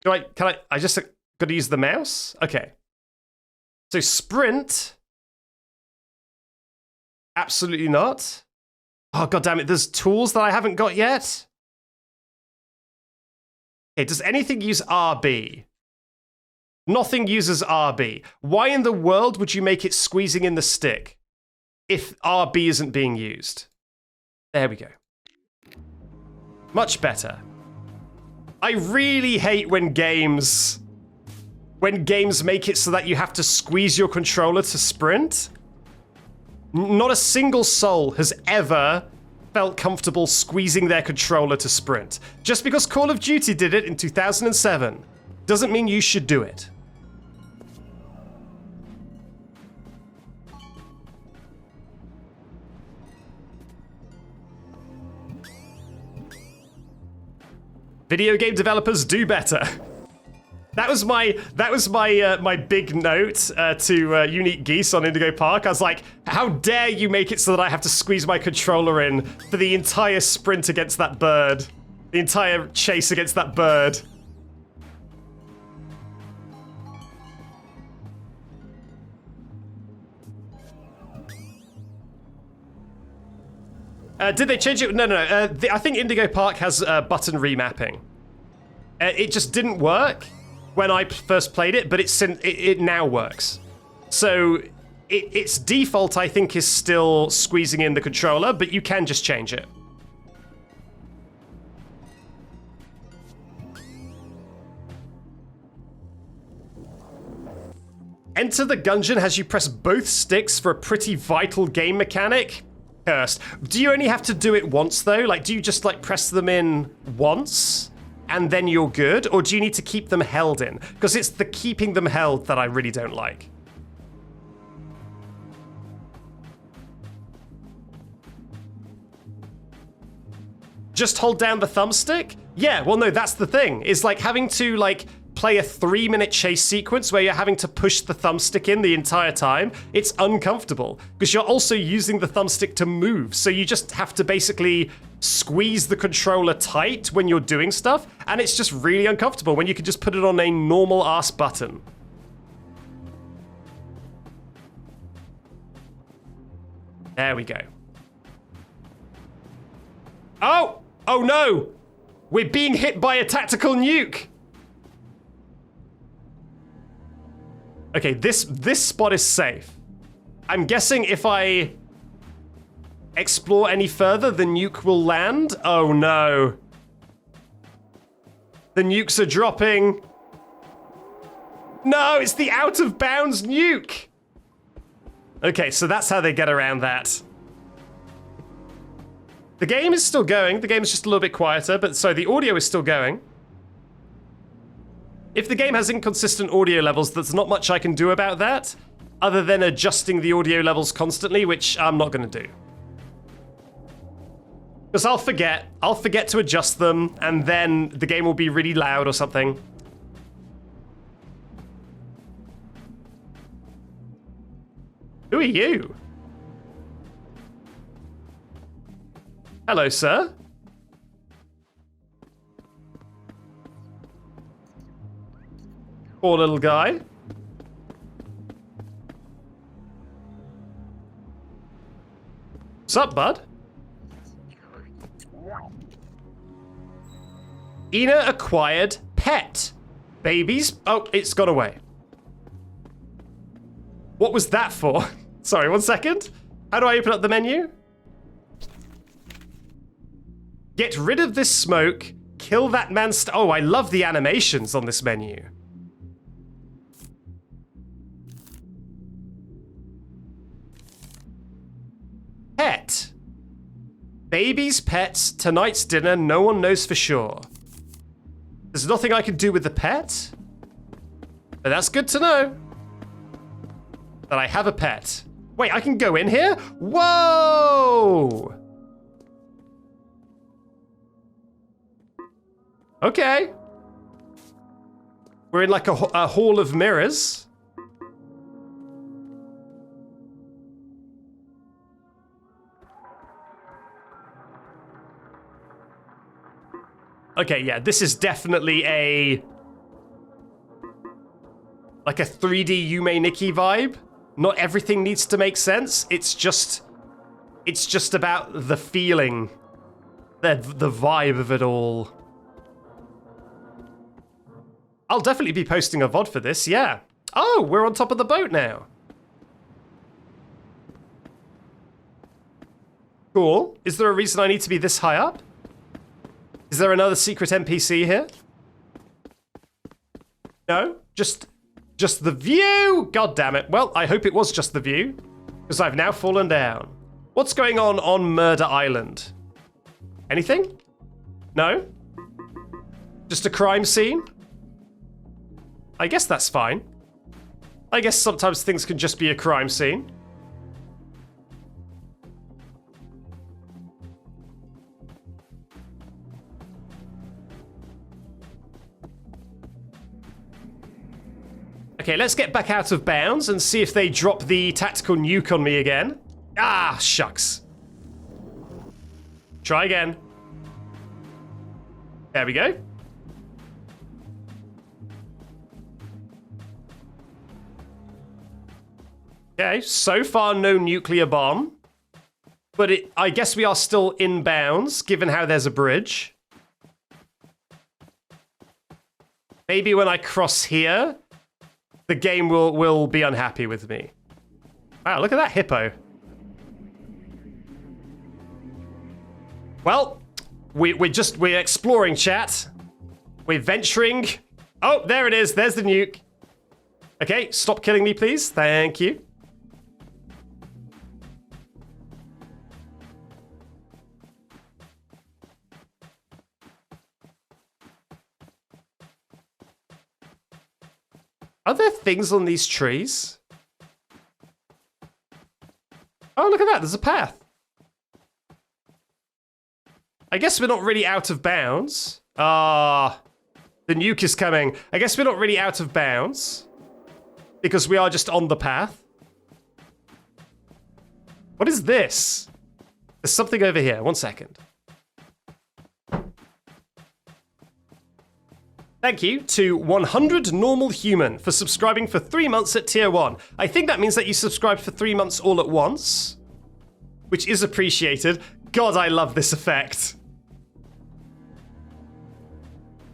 I just got to use the mouse? Okay. So sprint. Absolutely not. Oh, god damn it. There's tools that I haven't got yet. Okay, does anything use RB? Nothing uses RB. Why in the world would you make it squeezing in the stick if RB isn't being used? There we go. Much better. I really hate when games make it so that you have to squeeze your controller to sprint. Not a single soul has ever felt comfortable squeezing their controller to sprint. Just because Call of Duty did it in 2007 doesn't mean you should do it. Video game developers do better. That was my big note to Unique Geese on Indigo Park. I was like, how dare you make it so that I have to squeeze my controller in for the entire sprint against that bird. The entire chase against that bird. Did they change it? No. I think Indigo Park has button remapping. It just didn't work when I first played it, but it now works. So its default, I think, is still squeezing in the controller, but you can just change it. Enter the Gungeon has you press both sticks for a pretty vital game mechanic. Cursed. Do you only have to do it once, though? Like, do you just, like, press them in once and then you're good? Or do you need to keep them held in? Because it's the keeping them held that I really don't like. Just hold down the thumbstick? Yeah, well, no, that's the thing. It's like having to, like, play a 3-minute chase sequence where you're having to push the thumbstick in the entire time. It's uncomfortable because you're also using the thumbstick to move. So you just have to basically squeeze the controller tight when you're doing stuff. And it's just really uncomfortable when you can just put it on a normal ass button. There we go. Oh! Oh no! We're being hit by a tactical nuke! Okay, this spot is safe. I'm guessing if I explore any further, the nuke will land. Oh no. The nukes are dropping. No, it's the out of bounds nuke. Okay, so that's how they get around that. The game is still going. The game is just a little bit quieter, but so the audio is still going. If the game has inconsistent audio levels, there's not much I can do about that, other than adjusting the audio levels constantly, which I'm not going to do. Because I'll forget to adjust them, and then the game will be really loud or something. Who are you? Hello, sir. Poor little guy. What's up, bud? ENA acquired pet. Babies? Oh, it's gone away. What was that for? Sorry, 1 second. How do I open up the menu? Get rid of this smoke Kill that man. Oh, I love the animations on this menu. Pet. Babies, pets, tonight's dinner, no one knows for sure. There's nothing I can do with the pet? But that's good to know. That I have a pet. Wait, I can go in here? Whoa! Okay. We're in like a hall of mirrors. Okay, yeah, this is definitely like a 3D Yume Nikki vibe. Not everything needs to make sense. It's just about the feeling, the vibe of it all. I'll definitely be posting a VOD for this, yeah. Oh, we're on top of the boat now. Cool. Is there a reason I need to be this high up? Is there another secret NPC here? No? Just the view! God damn it. Well, I hope it was just the view, because I've now fallen down. What's going on Murder Island? Anything? No? Just a crime scene? I guess that's fine. I guess sometimes things can just be a crime scene. Okay, let's get back out of bounds and see if they drop the tactical nuke on me again. Ah, shucks. Try again. There we go. Okay, so far no nuclear bomb. But I guess we are still in bounds, given how there's a bridge. Maybe when I cross here, the game will be unhappy with me. Wow, look at that hippo. Well, we're exploring, chat. We're venturing. Oh, there it is. There's the nuke. Okay, stop killing me, please. Thank you. Are there things on these trees? Oh, look at that. There's a path. I guess we're not really out of bounds. Ah, the nuke is coming. I guess we're not really out of bounds because we are just on the path. What is this? There's something over here. 1 second. Thank you to 100 Normal Human for subscribing for 3 months at tier 1. I think that means that you subscribed for 3 months all at once, which is appreciated. God, I love this effect.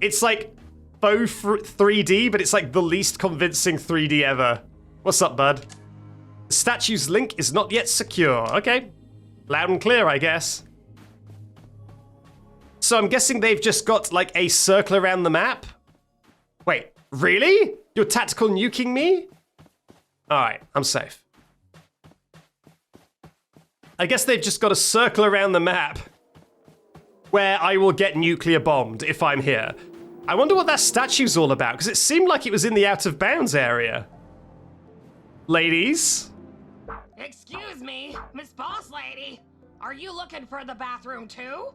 It's like faux 3D, but it's like the least convincing 3D ever. What's up, bud? The statue's link is not yet secure. Okay, loud and clear, I guess. So I'm guessing they've just got like a circle around the map. Wait, really? You're tactical nuking me? Alright, I'm safe. I guess they've just got a circle around the map where I will get nuclear bombed if I'm here. I wonder what that statue's all about, because it seemed like it was in the out of bounds area. Ladies? Excuse me, Miss Boss Lady. Are you looking for the bathroom too?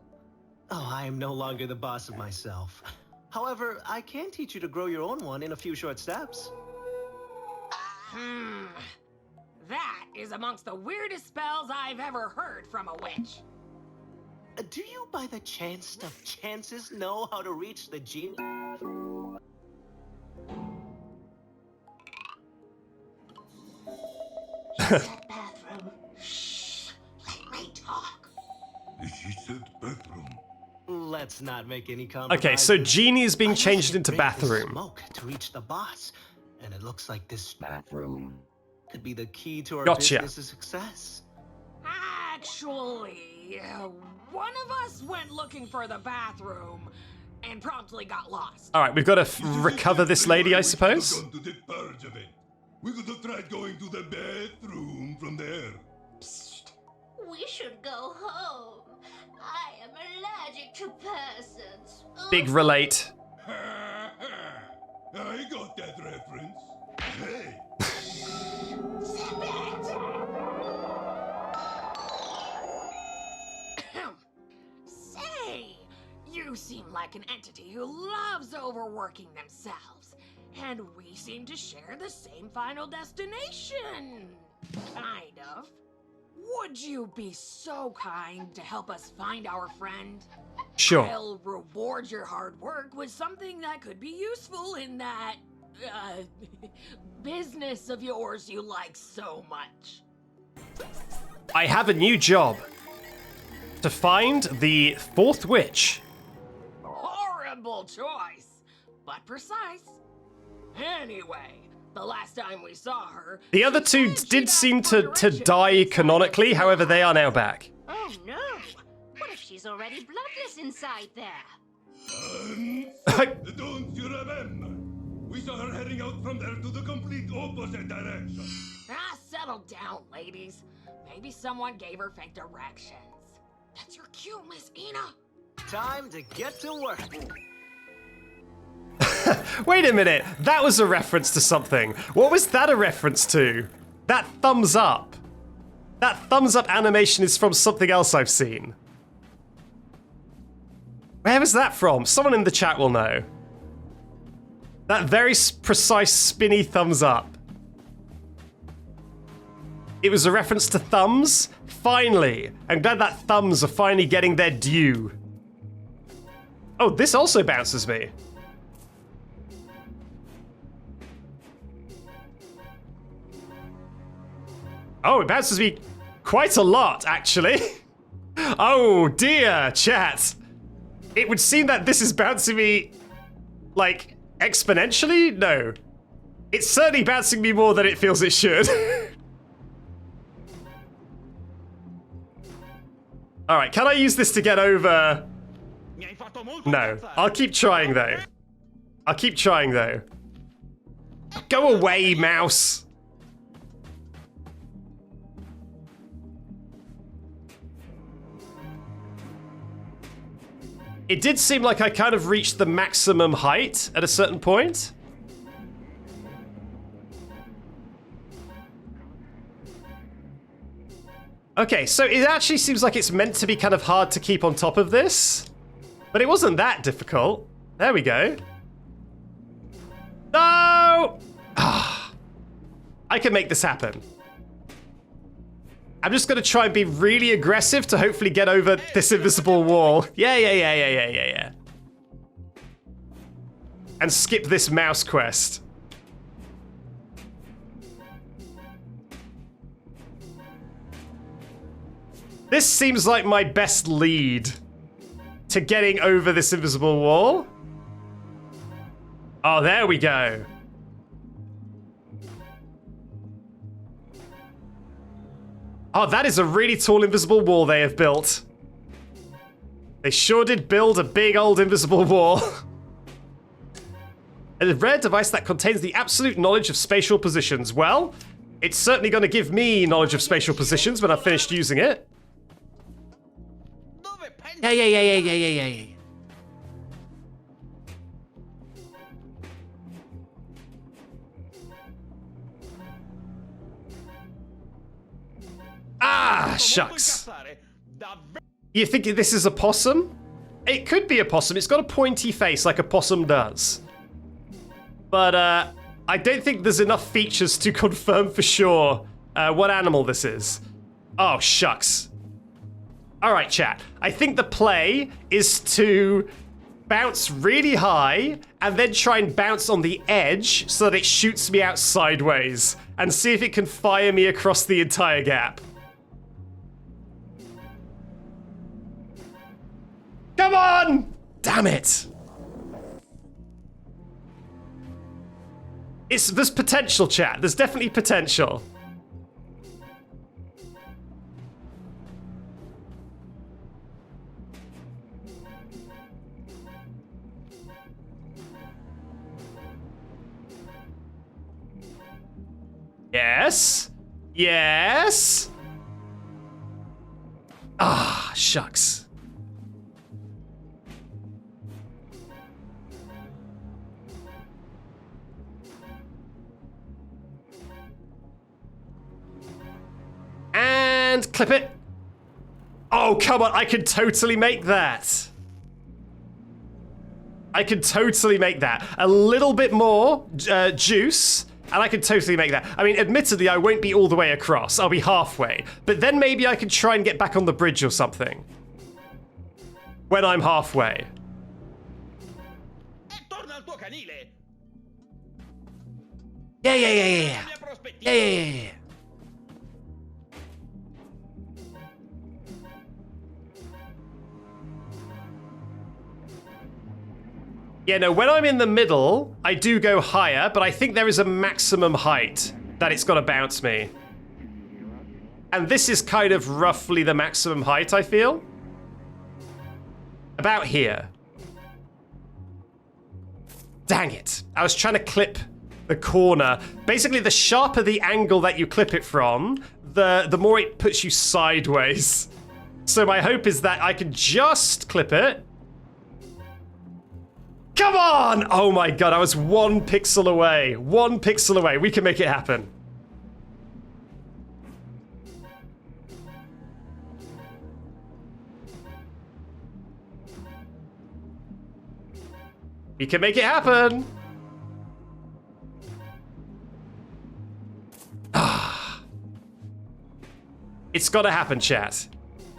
Oh, I am no longer the boss of myself. However, I can teach you to grow your own one in a few short steps. That is amongst the weirdest spells I've ever heard from a witch. Do you, by the chance of chances, know how to reach the genie? Bathroom. Shh, let me talk. She said bathroom. Let's not make any compromises. Okay, so Genie is being changed into bathroom. Smoke to reach the boss, and it looks like this bathroom could be the key to our Gotcha. business' success. Actually, one of us went looking for the bathroom, and promptly got lost. All right, we've got to recover this lady, I suppose. Welcome to the Purge event. We could have tried going to the bathroom from there. Psst. We should go home. I am allergic to persons. Big relate. I got that reference. Hey. Say, you seem like an entity who loves overworking themselves. And we seem to share the same final destination. Kind of. Would you be so kind to help us find our friend? Sure. I'll reward your hard work with something that could be useful in that, business of yours you like so much. I have a new job. To find the fourth witch. Horrible choice, but precise. Anyway, the last time we saw her... The other two did seem to die canonically, however, they are now back. Oh no! What if she's already bloodless inside there? Don't you remember? We saw her heading out from there to the complete opposite direction. Settle down, ladies. Maybe someone gave her fake directions. That's your cue, Miss ENA. Time to get to work. Wait a minute, that was a reference to something. What was that a reference to? That thumbs up. That thumbs up animation is from something else I've seen. Where was that from? Someone in the chat will know. That very precise spinny thumbs up. It was a reference to thumbs? Finally! I'm glad that thumbs are finally getting their due. Oh, this also bounces me. Oh, it bounces me quite a lot, actually. Oh dear, chat. It would seem that this is bouncing me, like, exponentially? No. It's certainly bouncing me more than it feels it should. Alright, can I use this to get over? No. I'll keep trying, though. I'll keep trying, though. Go away, mouse. It did seem like I kind of reached the maximum height at a certain point. Okay, so it actually seems like it's meant to be kind of hard to keep on top of this. But it wasn't that difficult. There we go. No! Ah, I can make this happen. I'm just gonna try and be really aggressive to hopefully get over this invisible wall. Yeah. And skip this mouse quest. This seems like my best lead to getting over this invisible wall. Oh, there we go. Oh, that is a really tall invisible wall they have built. They sure did build a big old invisible wall. A rare device that contains the absolute knowledge of spatial positions. Well, it's certainly going to give me knowledge of spatial positions when I've finished using it. Yeah. Ah, shucks. You think this is a possum? It could be a possum. It's got a pointy face like a possum does. But I don't think there's enough features to confirm for sure what animal this is. Oh, shucks. All right, chat. I think the play is to bounce really high and then try and bounce on the edge so that it shoots me out sideways and see if it can fire me across the entire gap. Come on! Damn it! There's potential, chat. There's definitely potential. Yes. Yes. Ah, shucks. And clip it. Oh, come on. I could totally make that. I could totally make that. A little bit more juice, and I could totally make that. I mean, admittedly, I won't be all the way across. I'll be halfway. But then maybe I could try and get back on the bridge or something. When I'm halfway. Yeah. Yeah. Yeah, no, when I'm in the middle, I do go higher, but I think there is a maximum height that it's got to bounce me. And this is kind of roughly the maximum height, I feel. About here. Dang it. I was trying to clip the corner. Basically, the sharper the angle that you clip it from, the more it puts you sideways. So my hope is that I can just clip it. Come on! Oh my god, I was 1 pixel away. 1 pixel away. We can make it happen. We can make it happen. Ah. It's gotta happen, chat.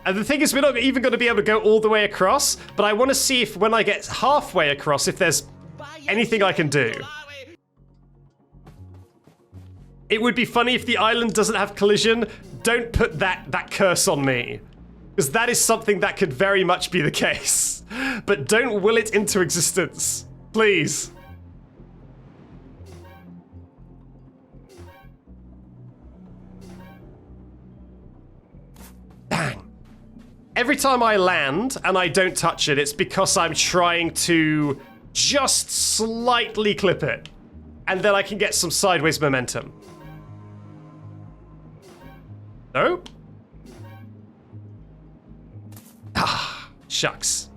And the thing is, we're not even going to be able to go all the way across, but I want to see if when I get halfway across, if there's anything I can do. It would be funny if the island doesn't have collision. Don't put that curse on me. Because that is something that could very much be the case. But don't will it into existence. Please. Bang. Every time I land and I don't touch it, it's because I'm trying to just slightly clip it. And then I can get some sideways momentum. Nope. Ah, shucks.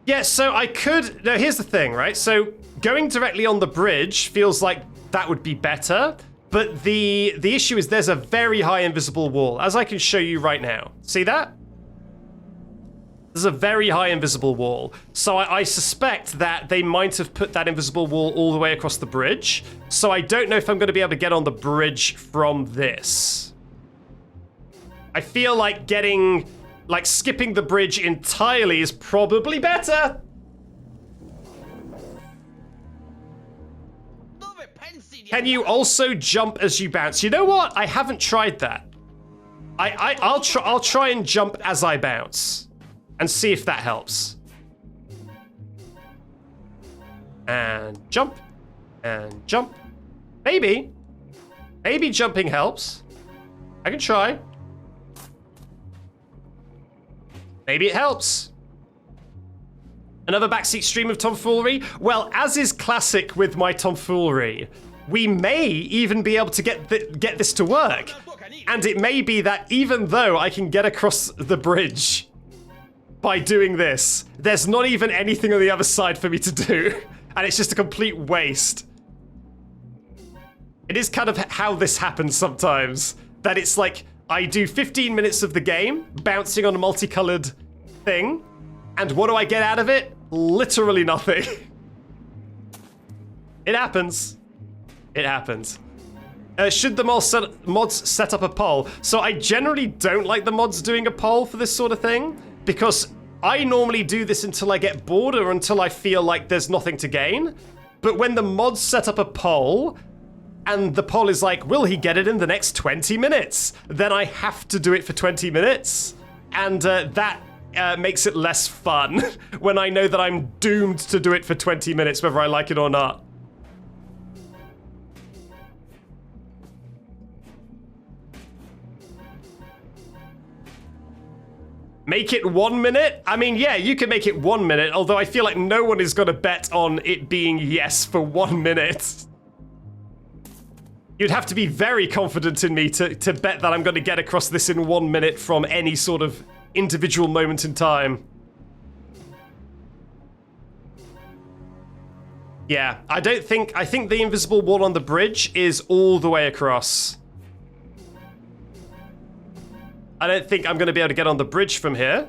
Yeah, so I could... No, here's the thing, right? So going directly on the bridge feels like that would be better. But the issue is there's a very high invisible wall, as I can show you right now. See that? There's a very high invisible wall. So I suspect that they might have put that invisible wall all the way across the bridge. So I don't know if I'm going to be able to get on the bridge from this. I feel like skipping the bridge entirely is probably better. Can you also jump as you bounce? You know what? I haven't tried that. I'll try and jump as I bounce and see if that helps. And jump. And jump. Maybe jumping helps. I can try. Maybe it helps. Another backseat stream of tomfoolery? Well, as is classic with my tomfoolery, we may even be able to get this to work. And it may be that even though I can get across the bridge by doing this, there's not even anything on the other side for me to do. And it's just a complete waste. It is kind of how this happens sometimes. That it's like, I do 15 minutes of the game, bouncing on a multicolored thing, and what do I get out of it? Literally nothing. It happens. It happens. Should the mods set up a poll? So I generally don't like the mods doing a poll for this sort of thing, because I normally do this until I get bored or until I feel like there's nothing to gain. But when the mods set up a poll, and the poll is like, will he get it in the next 20 minutes? Then I have to do it for 20 minutes. And that makes it less fun when I know that I'm doomed to do it for 20 minutes, whether I like it or not. Make it 1 minute? I mean, yeah, you can make it 1 minute, although I feel like no one is going to bet on it being yes for 1 minute. You'd have to be very confident in me to bet that I'm going to get across this in 1 minute from any sort of individual moment in time. Yeah, I think the invisible wall on the bridge is all the way across. I don't think I'm going to be able to get on the bridge from here.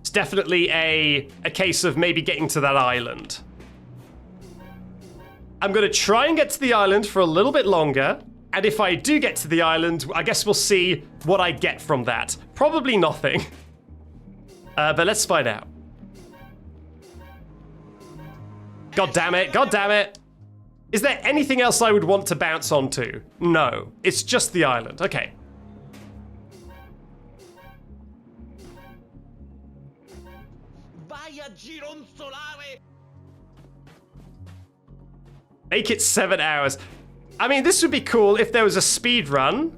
It's definitely a case of maybe getting to that island. I'm going to try and get to the island for a little bit longer. And if I do get to the island, I guess we'll see what I get from that. Probably nothing. But let's find out. God damn it, god damn it. Is there anything else I would want to bounce onto? No, it's just the island. Okay. Make it 7 hours. I mean, this would be cool if there was a speed run.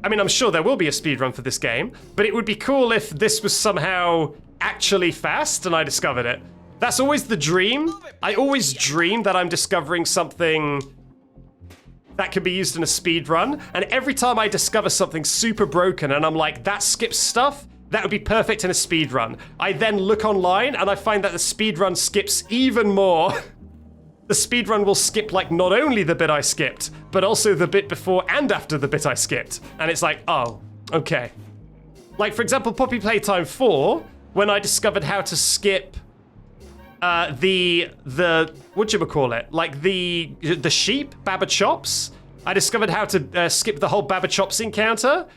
I mean, I'm sure there will be a speed run for this game, but it would be cool if this was somehow actually fast and I discovered it. That's always the dream. I always dream that I'm discovering something that can be used in a speed run, and every time I discover something super broken and I'm like, that skips stuff, that would be perfect in a speed run. I then look online and I find that the speed run skips even more. The speedrun will skip like not only the bit I skipped, but also the bit before and after the bit I skipped. And it's like, oh, okay. Like, for example, Poppy Playtime 4, when I discovered how to skip the whatchamacallit? Like the sheep, Baba Chops. I discovered how to skip the whole Baba Chops encounter.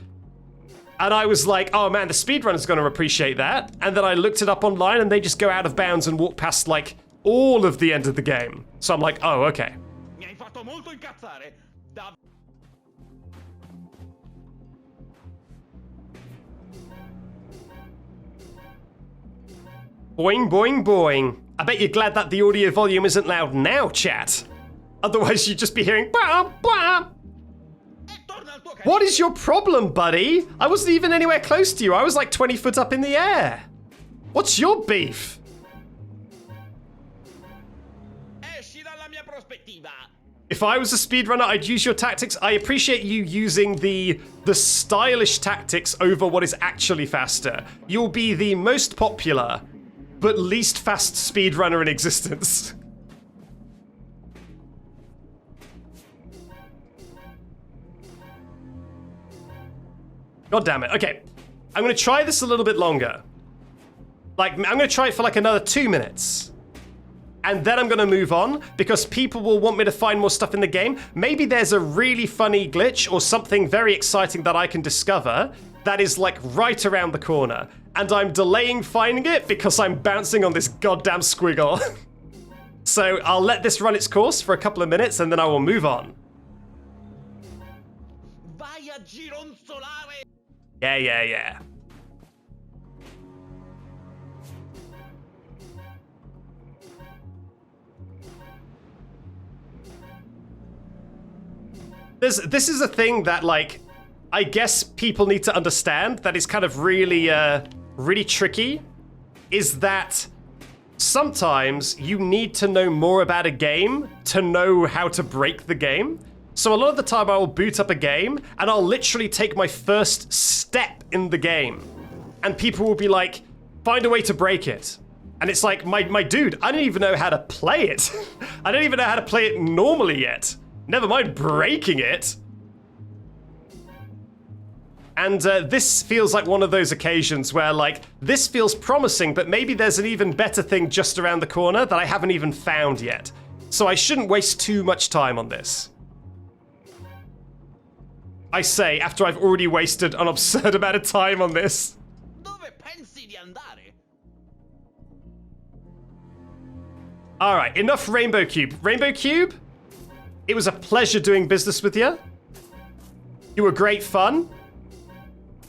And I was like, oh man, the speedrunner's gonna appreciate that. And then I looked it up online and they just go out of bounds and walk past like all of the end of the game. So I'm like, oh, okay. Boing, boing, boing. I bet you're glad that the audio volume isn't loud now, chat. Otherwise you'd just be hearing blah, blah. What is your problem, buddy? I wasn't even anywhere close to you. I was like 20 foot up in the air. What's your beef? If I was a speedrunner, I'd use your tactics. I appreciate you using the stylish tactics over what is actually faster. You'll be the most popular, but least fast speedrunner in existence. God damn it. Okay, I'm gonna try this a little bit longer. Like, I'm gonna try it for like another 2 minutes. And then I'm gonna move on, because people will want me to find more stuff in the game. Maybe there's a really funny glitch or something very exciting that I can discover that is like right around the corner. And I'm delaying finding it because I'm bouncing on this goddamn squiggle. So I'll let this run its course for a couple of minutes and then I will move on. Yeah. This is a thing that, like, I guess people need to understand that is kind of really, really tricky, is that sometimes you need to know more about a game to know how to break the game. So a lot of the time I will boot up a game and I'll literally take my first step in the game and people will be like, find a way to break it. And it's like, my dude, I don't even know how to play it. I don't even know how to play it normally yet. Never mind breaking it. And this feels like one of those occasions where, like, this feels promising, but maybe there's an even better thing just around the corner that I haven't even found yet. So I shouldn't waste too much time on this. I say, after I've already wasted an absurd amount of time on this. Alright, enough Rainbow Cube. Rainbow Cube? It was a pleasure doing business with you. You were great fun.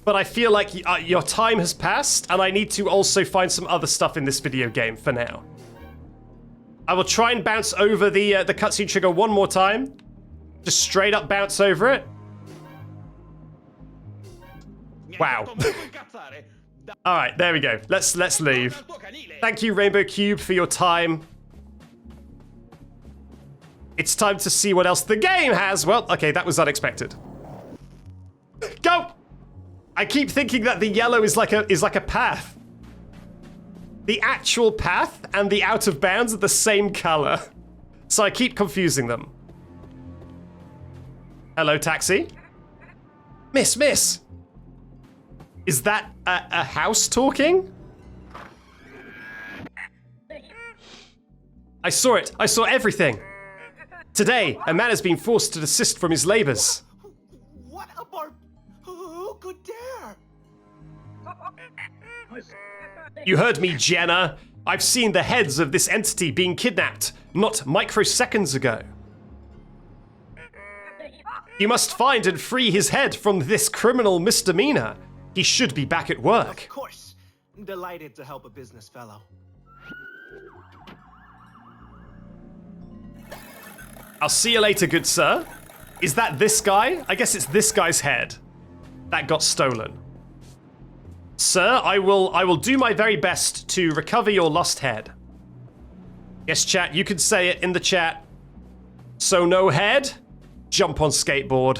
But I feel like your time has passed, and I need to also find some other stuff in this video game for now. I will try and bounce over the cutscene trigger one more time. Just straight up bounce over it. Wow. All right, there we go. Let's leave. Thank you, Rainbow Cube, for your time. It's time to see what else the game has. Well, okay, that was unexpected. Go! I keep thinking that the yellow is like a path. The actual path and the out of bounds are the same color. So I keep confusing them. Hello, taxi. Miss. Is that a house talking? I saw it. I saw everything. Today, a man has been forced to desist from his labors. What a who could dare? You heard me, Jenna. I've seen the heads of this entity being kidnapped, not microseconds ago. You must find and free his head from this criminal misdemeanor. He should be back at work. Of course. Delighted to help a business fellow. I'll see you later, good sir. Is that this guy? I guess it's this guy's head that got stolen. Sir, I will do my very best to recover your lost head. Yes, chat, you can say it in the chat. So no head? Jump on skateboard.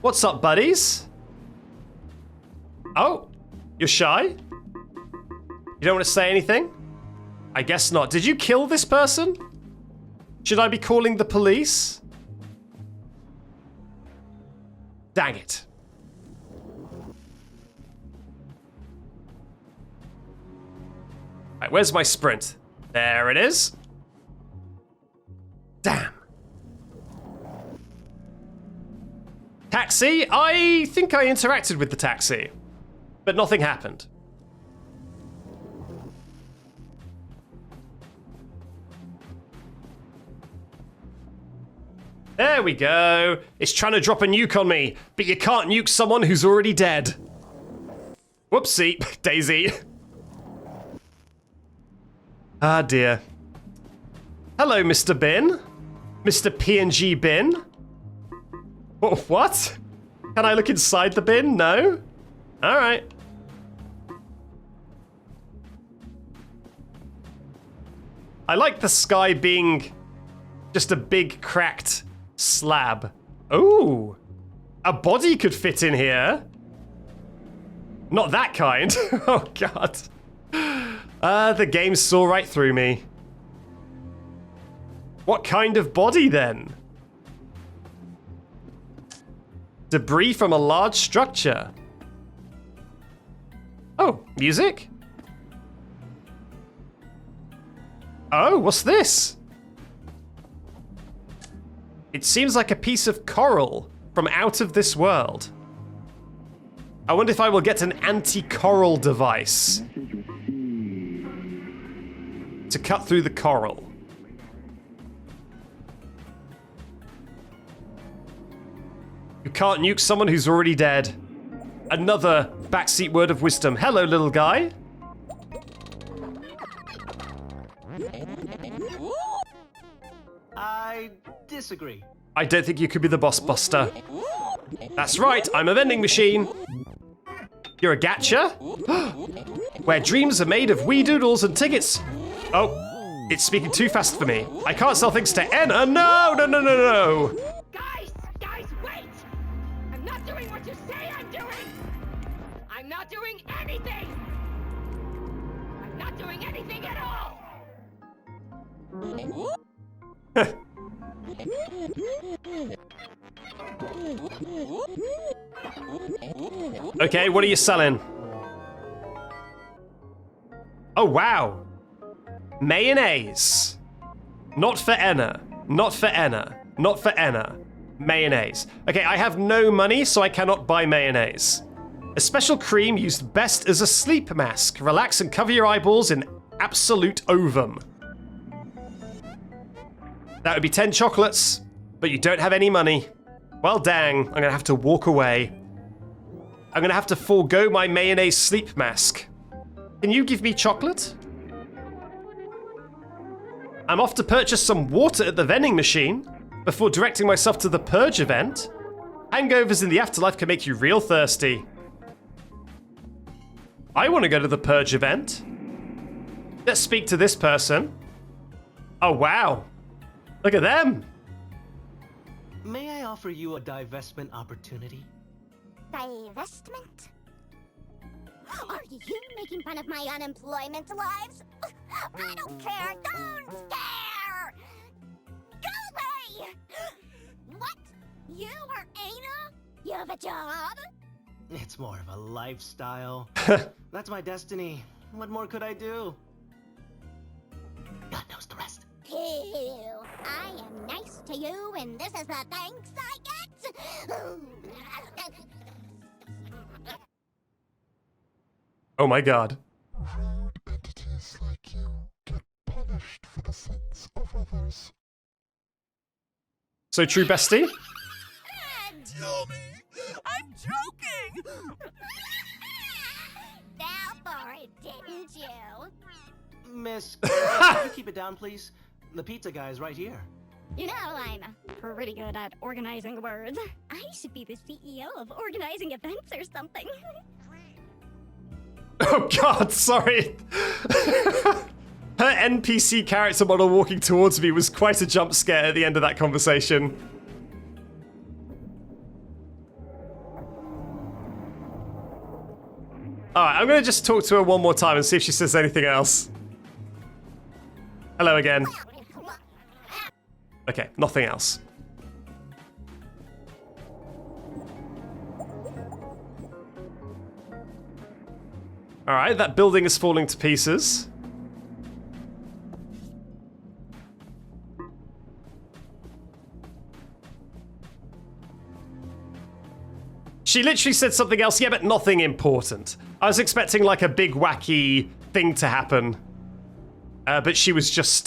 What's up, buddies? Oh, you're shy? You don't want to say anything? I guess not. Did you kill this person? Should I be calling the police? Dang it. Right, where's my sprint? There it is. Damn. Taxi? I think I interacted with the taxi, but nothing happened. There we go. It's trying to drop a nuke on me, but you can't nuke someone who's already dead. Whoopsie, Daisy. Ah dear. Hello, Mr. Bin. Mr. PNG Bin. Oh, what? Can I look inside the bin? No? Alright. I like the sky being just a big cracked slab. Ooh. A body could fit in here. Not that kind. Oh, God. The game saw right through me. What kind of body, then? Debris from a large structure. Oh, music? Oh, what's this? It seems like a piece of coral from out of this world. I wonder if I will get an anti-coral device to cut through the coral. You can't nuke someone who's already dead. Another backseat word of wisdom. Hello, little guy. I disagree. I don't think you could be the boss buster. That's right, I'm a vending machine. You're a gacha? Where dreams are made of wee doodles and tickets. Oh, it's speaking too fast for me. I can't sell things to ENA. No, no, no, no, no. Guys, wait! I'm not doing what you say I'm doing! I'm not doing anything! I'm not doing anything at all! Okay, what are you selling? Oh, wow. Mayonnaise. Not for ENA. Not for ENA. Not for ENA. Mayonnaise. Okay, I have no money, so I cannot buy mayonnaise. A special cream used best as a sleep mask. Relax and cover your eyeballs in absolute ovum. That would be 10 chocolates, but you don't have any money. Well, dang, I'm gonna have to walk away. I'm gonna have to forego my mayonnaise sleep mask. Can you give me chocolate? I'm off to purchase some water at the vending machine before directing myself to the Purge event. Hangovers in the afterlife can make you real thirsty. I want to go to the Purge event. Let's speak to this person. Oh, wow. Look at them. May I offer you a divestment opportunity? Divestment? Are you making fun of my unemployment lives? I don't care! Don't care! Go away! What? You are ENA? You have a job? It's more of a lifestyle. That's my destiny. What more could I do? God knows the rest. Ew, I am nice to you, and this is the thanks I get? Oh my god. Rude entities like you get punished for the sins of others. So true, bestie? Tell me! I'm joking! Fell for it, didn't you? Miss, can you keep it down, please? The pizza guy is right here. You know, I'm pretty good at organizing words. I should be the CEO of organizing events or something. Oh god, sorry. Her NPC character model walking towards me was quite a jump scare at the end of that conversation. Alright, I'm gonna just talk to her one more time and see if she says anything else. Hello again. Okay, nothing else. Alright, that building is falling to pieces. She literally said something else, yeah, but nothing important. I was expecting like a big wacky thing to happen. But she was just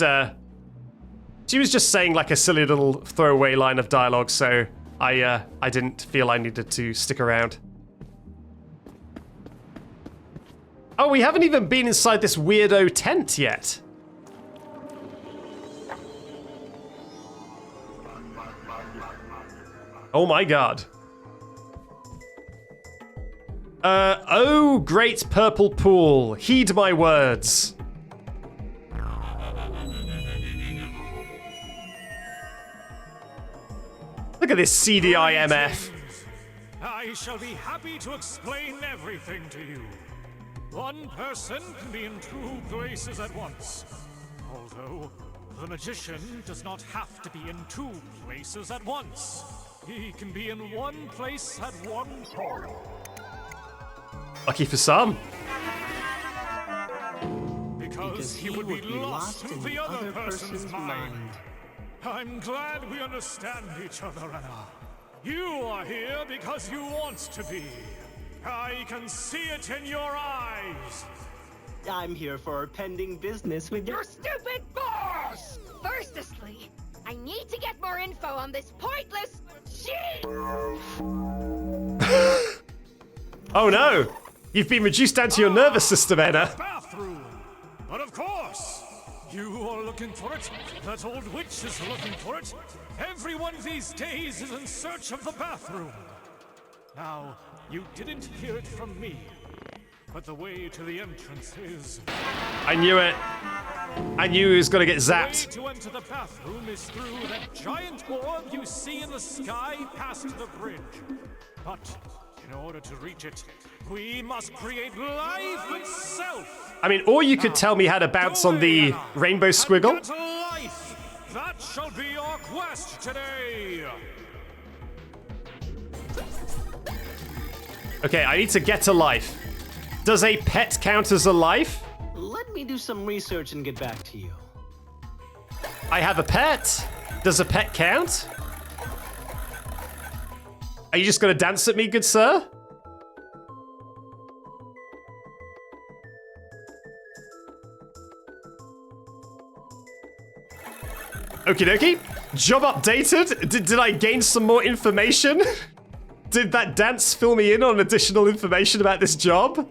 saying like a silly little throwaway line of dialogue, so I didn't feel I needed to stick around. Oh, we haven't even been inside this weirdo tent yet. Oh my god. Oh, great purple pool. Heed my words. Look at this CDI MF. I shall be happy to explain everything to you. One person can be in two places at once. Although, the magician does not have to be in two places at once. He can be in one place at one time. Lucky for some. Because he would be lost in the other person's mind. I'm glad we understand each other, Anna. You are here because you want to be. I can see it in your eyes. I'm here for pending business with Your stupid boss! Firstly, I need to get more info on this pointless shit! Oh no! You've been reduced down to your nervous system, Anna. Bathroom! But of course! You are looking for it. That old witch is looking for it. Everyone these days is in search of the bathroom. Now, you didn't hear it from me, but the way to the entrance is... I knew it. I knew he was gonna get zapped. The way to enter the bathroom is through that giant orb you see in the sky past the bridge. But in order to reach it, we must create life itself. I mean, or you could tell me how to bounce on the rainbow squiggle. Get to life. That shall be your quest today. Okay, I need to get to life. Does a pet count as a life? Let me do some research and get back to you. I have a pet. Does a pet count? Are you just gonna dance at me, good sir? Okie dokie. Job updated. Did I gain some more information? Did that dance fill me in on additional information about this job?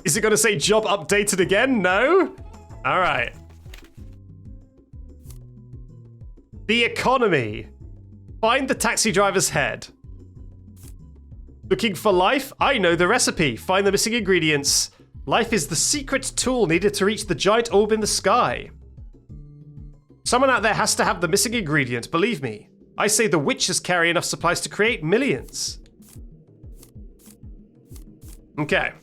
Is it going to say job updated again? No? All right. The economy. Find the taxi driver's head. Looking for life? I know the recipe. Find the missing ingredients. Life is the secret tool needed to reach the giant orb in the sky. Someone out there has to have the missing ingredient, believe me. I say the witches carry enough supplies to create millions. Okay.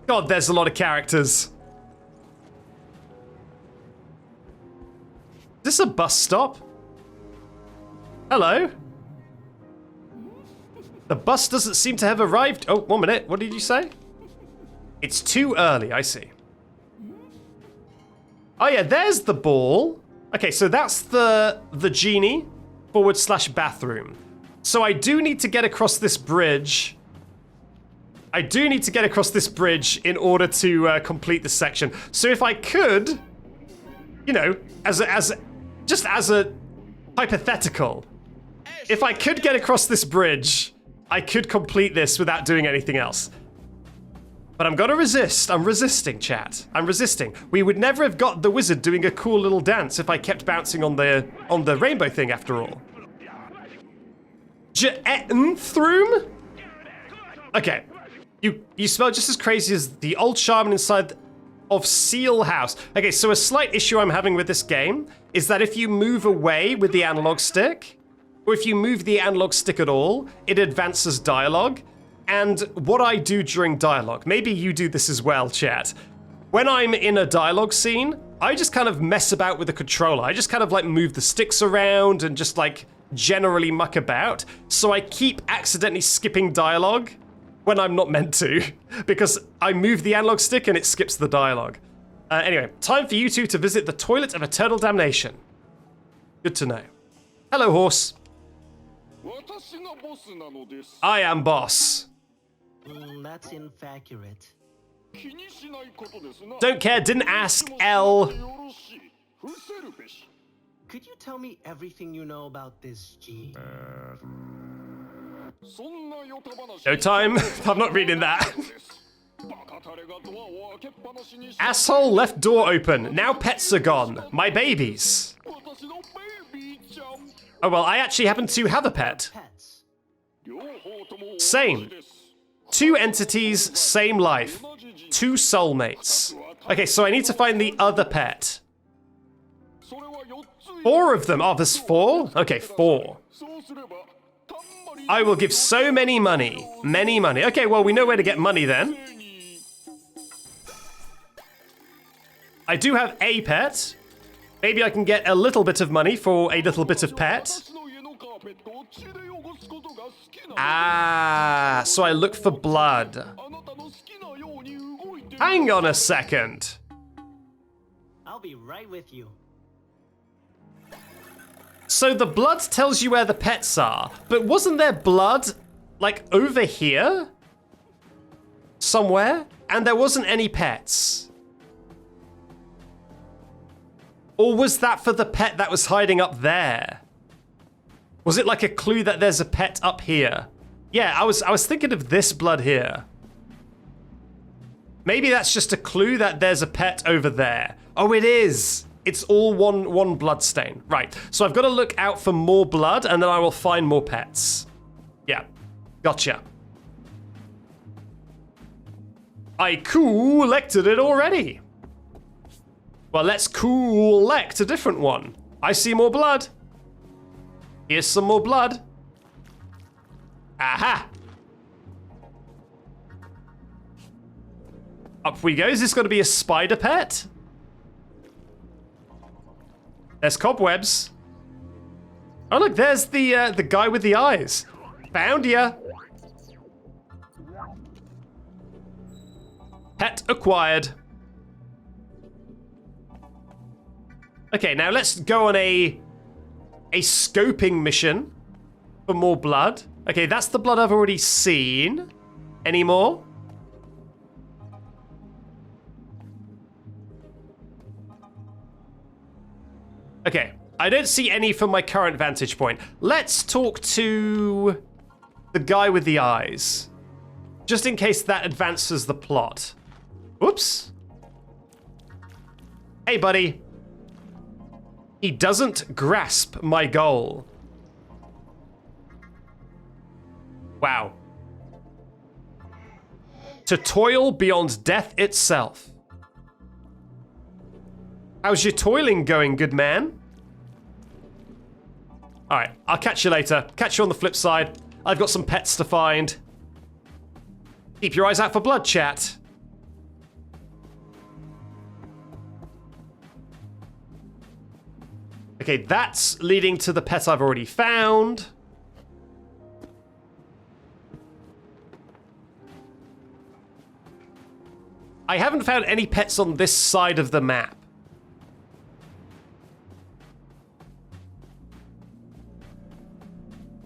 God, there's a lot of characters. Is this a bus stop? Hello? The bus doesn't seem to have arrived. Oh, 1 minute. What did you say? It's too early, I see. Oh yeah, there's the ball. Okay, so that's the genie / bathroom. So I do need to get across this bridge. I do need to get across this bridge in order to complete this section. So if I could, you know, as a hypothetical, if I could get across this bridge, I could complete this without doing anything else. But I'm gonna resist. I'm resisting, chat. I'm resisting. We would never have got the wizard doing a cool little dance if I kept bouncing on the rainbow thing after all. Throom? Okay. You smell just as crazy as the old shaman inside of Seal House. Okay, so a slight issue I'm having with this game is that if you move away with the analog stick, or if you move the analog stick at all, it advances dialogue. And what I do during dialogue, maybe you do this as well, chat. When I'm in a dialogue scene, I just kind of mess about with the controller. I just kind of like move the sticks around and just like generally muck about. So I keep accidentally skipping dialogue when I'm not meant to, because I move the analog stick and it skips the dialogue. Anyway, time for you two to visit the Toilet of Eternal Damnation. Good to know. Hello, horse. I am boss. That's inaccurate. Don't care, didn't ask, L. Could you tell me everything you know about this G? No time. I'm not reading that. Asshole left door open. Now pets are gone. My babies. Oh well, I actually happen to have a pet. Same. 2 entities, same life. 2 soulmates. Okay, so I need to find the other pet. 4 of them. Oh, there's 4? Okay, 4. I will give so many money. Many money. Okay, well, we know where to get money then. I do have a pet. Maybe I can get a little bit of money for a little bit of pet. Ah, so I look for blood. Hang on a second. I'll be right with you. So the blood tells you where the pets are, but wasn't there blood, like, over here? Somewhere? And there wasn't any pets. Or was that for the pet that was hiding up there? Was it like a clue that there's a pet up here? Yeah, I was thinking of this blood here. Maybe that's just a clue that there's a pet over there. Oh, it is. It's all one blood stain. Right, so I've got to look out for more blood and then I will find more pets. Yeah, gotcha. I collected it already. Well, let's collect a different one. I see more blood. Here's some more blood. Aha! Up we go. Is this going to be a spider pet? There's cobwebs. Oh look, there's the guy with the eyes. Found ya. Pet acquired. Okay, now let's go on a scoping mission for more blood. Okay, that's the blood I've already seen. Any more? Okay, I don't see any from my current vantage point. Let's talk to the guy with the eyes. Just in case that advances the plot. Oops. Hey, buddy. He doesn't grasp my goal. Wow. To toil beyond death itself. How's your toiling going, good man? Alright, I'll catch you later. Catch you on the flip side. I've got some pets to find. Keep your eyes out for blood, chat. Okay, that's leading to the pet I've already found. I haven't found any pets on this side of the map.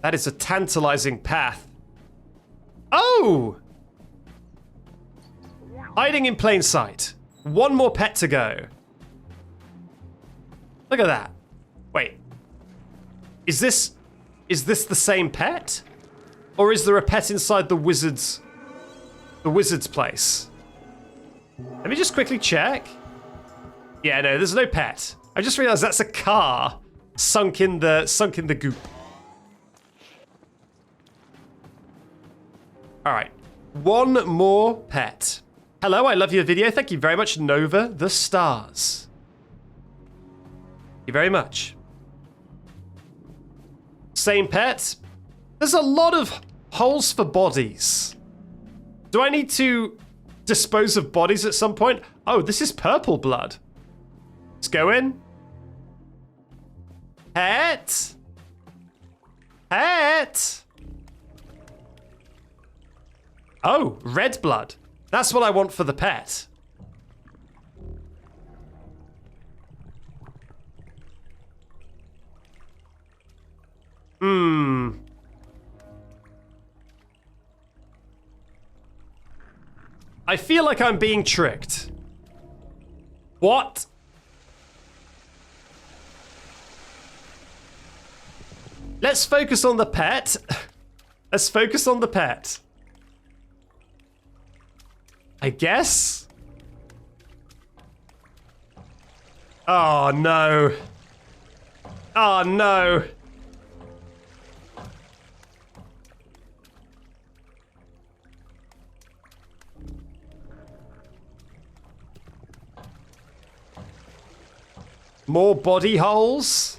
That is a tantalizing path. Oh! Hiding in plain sight. One more pet to go. Look at that. Wait. Is this the same pet? Or is there a pet inside the wizard's place? Let me just quickly check. Yeah, no, there's no pet. I just realized that's a car sunk in the goop. All right, one more pet. Hello, I love your video. Thank you very much, Nova the Stars. Thank you very much. Same pet. There's a lot of holes for bodies. Do I need to dispose of bodies at some point? Oh, this is purple blood. Let's go in. Pet. Pet. Oh, red blood. That's what I want for the pet. I feel like I'm being tricked. What? Let's focus on the pet. Let's focus on the pet. I guess? Oh no. Oh no. More body holes?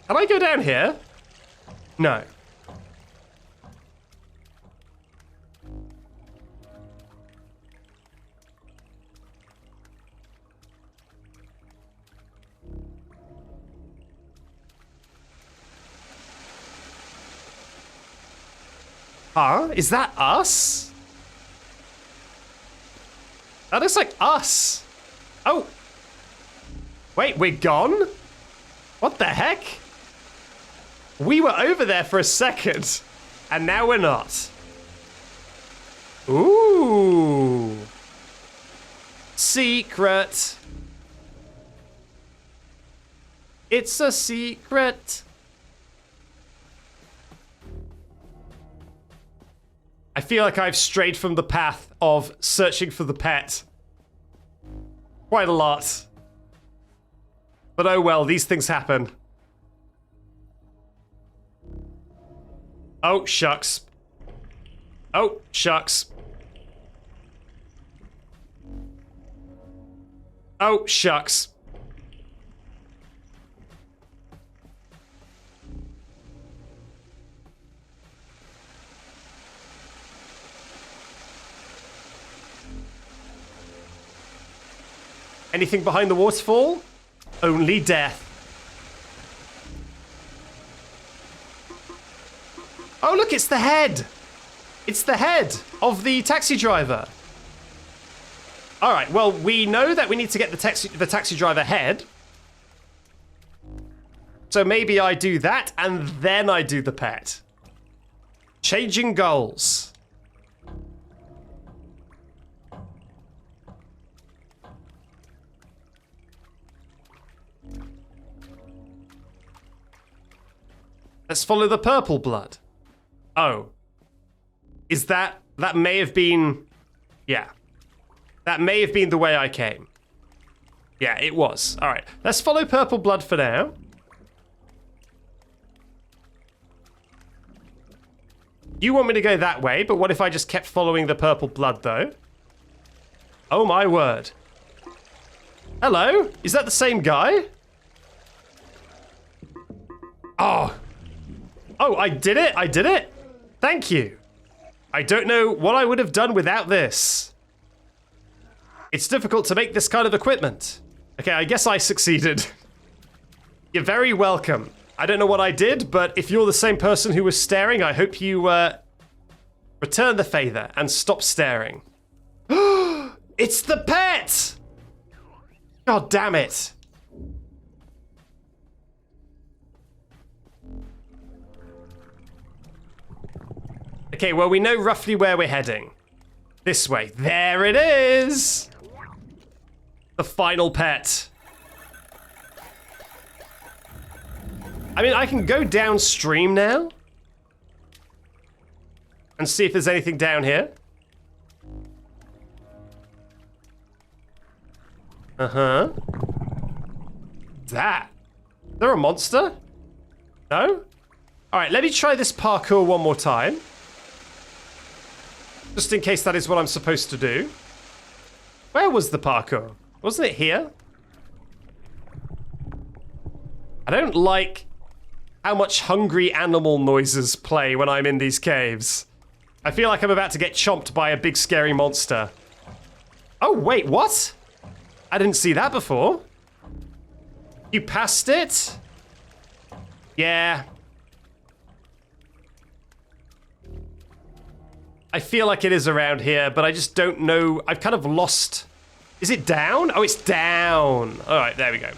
Can I go down here? No. Huh? Is that us? That looks like us. Oh. Wait, we're gone? What the heck? We were over there for a second, and now we're not. Ooh. Secret. It's a secret. I feel like I've strayed from the path of searching for the pet. Quite a lot. But oh well, these things happen. Oh, shucks. Oh, shucks. Oh, shucks. Anything behind the waterfall? Only death. Oh look, it's the head. It's the head of the taxi driver. All right, well, we know that we need to get the taxi driver head. So maybe I do that and then I do the pet. Changing goals. Let's follow the purple blood. Oh. Is that may have been... Yeah. That may have been the way I came. Yeah, it was. All right, let's follow purple blood for now. You want me to go that way, but what if I just kept following the purple blood, though? Oh, my word. Hello? Is that the same guy? Oh. Oh, I did it. I did it. Thank you. I don't know what I would have done without this. It's difficult to make this kind of equipment. Okay, I guess I succeeded. You're very welcome. I don't know what I did, but if you're the same person who was staring, I hope you return the favor and stop staring. It's the pet! God damn it. Okay, well, we know roughly where we're heading. This way. There it is! The final pet. I mean, I can go downstream now and see if there's anything down here. Uh-huh. What's that? Is there a monster? No? Alright, let me try this parkour one more time. Just in case that is what I'm supposed to do. Where was the parkour? Wasn't it here? I don't like how much hungry animal noises play when I'm in these caves. I feel like I'm about to get chomped by a big scary monster. Oh, wait, what? I didn't see that before. You passed it? Yeah. I feel like it is around here, but I just don't know. I've kind of lost. Is it down? Oh, it's down. All right, there we go.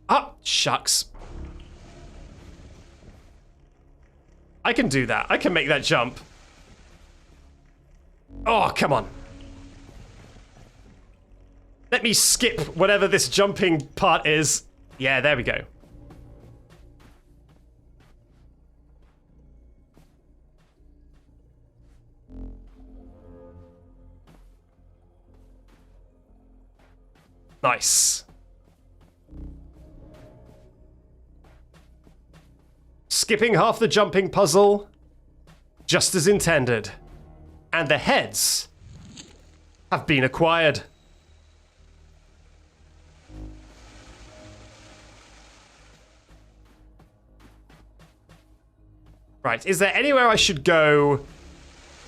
Oh, shucks. I can do that. I can make that jump. Oh, come on. Let me skip whatever this jumping part is. Yeah, there we go. Nice. Skipping half the jumping puzzle, just as intended. And the heads have been acquired. Right, is there anywhere I should go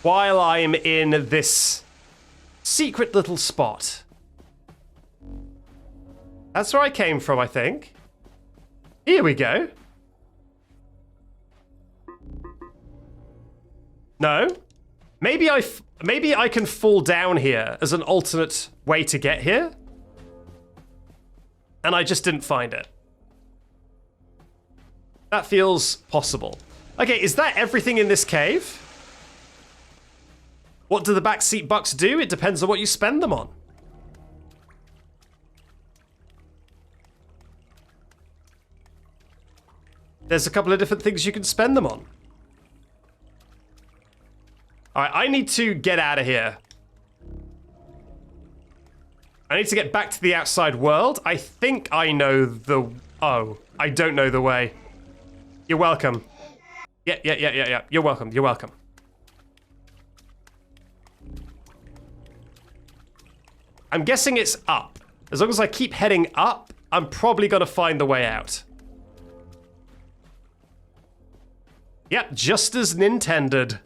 while I'm in this secret little spot? That's where I came from, I think. Here we go. No? Maybe I can fall down here as an alternate way to get here. And I just didn't find it. That feels possible. Okay, is that everything in this cave? What do the backseat bucks do? It depends on what you spend them on. There's a couple of different things you can spend them on. Alright, I need to get out of here. I need to get back to the outside world. I think I know the... Oh, I don't know the way. You're welcome. Yeah. You're welcome. You're welcome. I'm guessing it's up. As long as I keep heading up, I'm probably gonna find the way out. Yep, just as intended.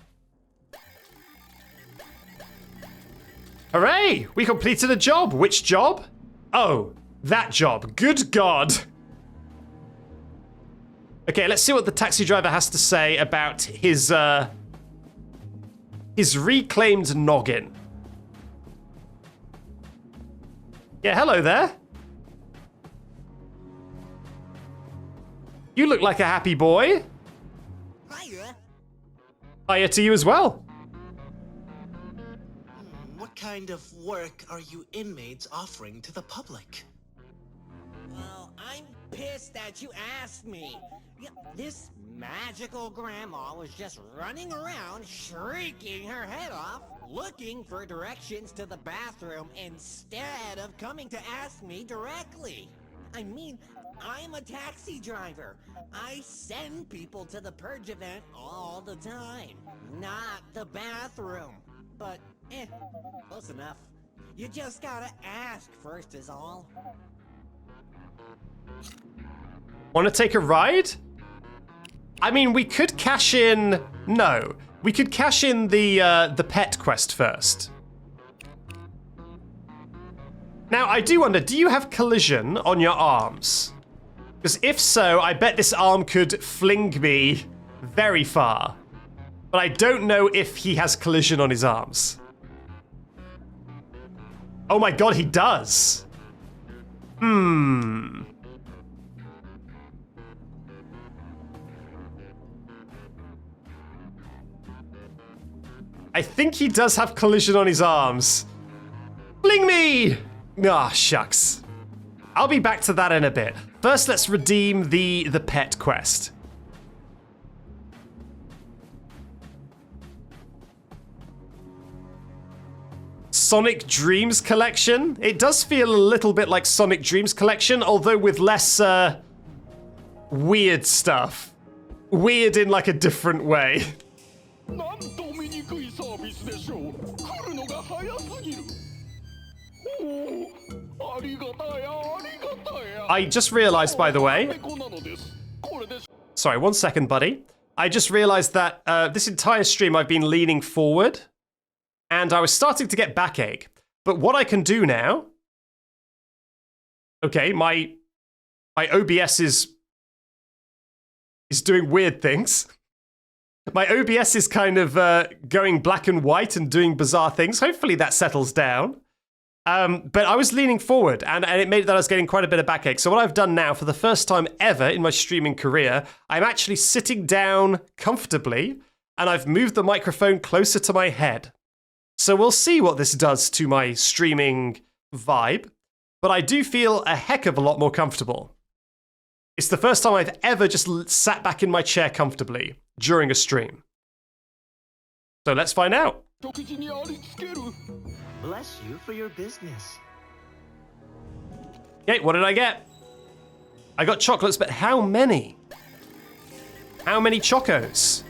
Hooray! We completed a job. Which job? Oh, that job. Good God. Okay, let's see what the taxi driver has to say about his reclaimed noggin. Yeah, hello there. You look like a happy boy. Hiya. Hiya to you as well. What kind of work are you inmates offering to the public? Well, I'm pissed that you asked me. Yeah, this magical grandma was just running around shrieking her head off, looking for directions to the bathroom instead of coming to ask me directly. I mean, I'm a taxi driver. I send people to the Purge event all the time, not the bathroom. But, close enough. You just gotta ask first is all. Want to take a ride? I mean, we could cash in... No. We could cash in the pet quest first. Now, I do wonder, do you have collision on your arms? Because if so, I bet this arm could fling me very far. But I don't know if he has collision on his arms. Oh my god, he does. I think he does have collision on his arms. Fling me! Ah, shucks. I'll be back to that in a bit. First, let's redeem the pet quest. Sonic Dreams Collection. It does feel a little bit like Sonic Dreams Collection, although with less weird stuff. Weird in like a different way. I just realized, by the way... Sorry, 1 second, buddy. I just realized that this entire stream I've been leaning forward, and I was starting to get backache. But what I can do now... Okay, my OBS is doing weird things. My OBS is kind of going black and white and doing bizarre things. Hopefully that settles down. But I was leaning forward, and it made that I was getting quite a bit of backache. So what I've done now, for the first time ever in my streaming career, I'm actually sitting down comfortably, and I've moved the microphone closer to my head. So we'll see what this does to my streaming vibe, but I do feel a heck of a lot more comfortable. It's the first time I've ever just sat back in my chair comfortably during a stream. So let's find out. Bless you for your business. Okay, what did I get? I got chocolates, but how many? How many chocos?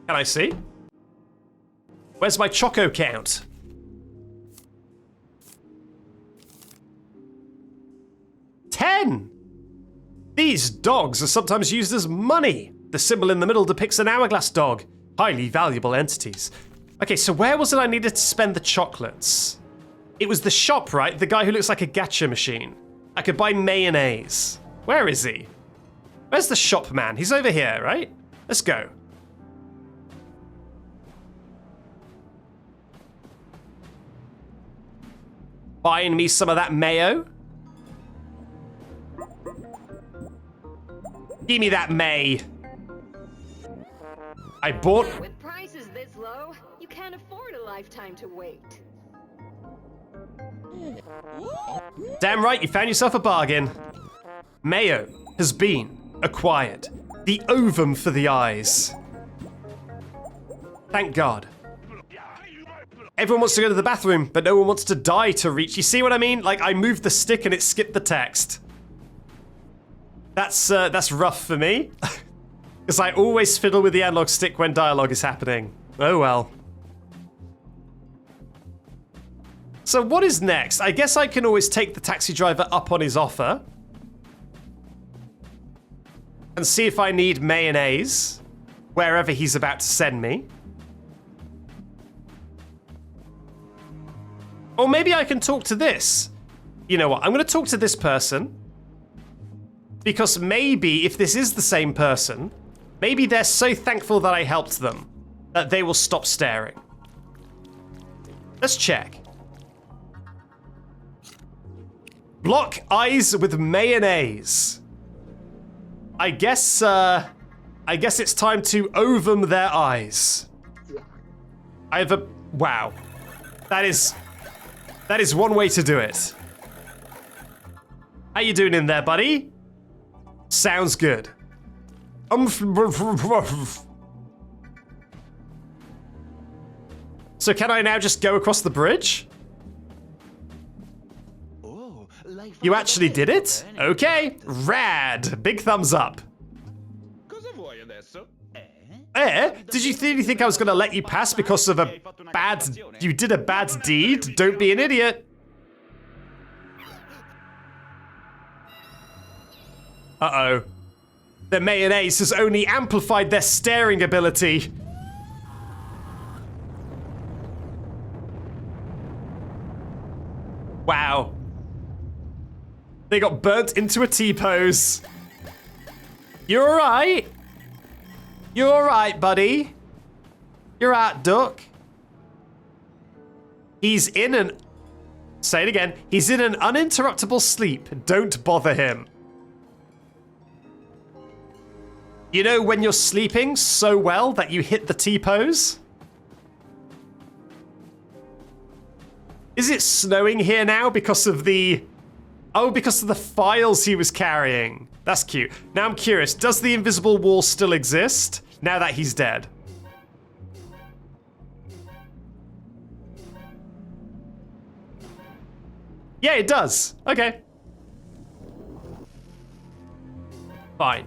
Can I see? Where's my choco count? $10! These dogs are sometimes used as money. The symbol in the middle depicts an hourglass dog. Highly valuable entities. Okay, so where was it I needed to spend the chocolates? It was the shop, right? The guy who looks like a gacha machine. I could buy mayonnaise. Where is he? Where's the shop man? He's over here, right? Let's go. Buying me some of that mayo. Give me that May. I bought... With prices this low, you can't afford a lifetime to wait. Damn right, you found yourself a bargain. Mayo has been acquired. The ovum for the eyes. Thank God. Everyone wants to go to the bathroom, but no one wants to die to reach. You see what I mean? Like, I moved the stick and it skipped the text. That's rough for me. Because I always fiddle with the analog stick when dialogue is happening. Oh well. So what is next? I guess I can always take the taxi driver up on his offer. And see if I need mayonnaise. Wherever he's about to send me. Or maybe I can talk to this. You know what? I'm going to talk to this person. Because maybe if this is the same person, maybe they're so thankful that I helped them that they will stop staring. Let's check. Block eyes with mayonnaise. I guess it's time to ovum their eyes. I have a... Wow. That is one way to do it. How you doing in there, buddy? Sounds good. So can I now just go across the bridge? You actually did it? Okay, rad. Big thumbs up. Did you really think I was gonna let you pass because of you did a bad deed? Don't be an idiot. Uh-oh. The mayonnaise has only amplified their staring ability. Wow. They got burnt into a T-pose. You alright? You alright, buddy? You're right, duck. He's in an... Say it again. He's in an uninterruptible sleep. Don't bother him. You know when you're sleeping so well that you hit the T-pose? Is it snowing here now because of the... Oh, because of the files he was carrying. That's cute. Now I'm curious, does the invisible wall still exist now that he's dead? Yeah, it does. Okay. Fine.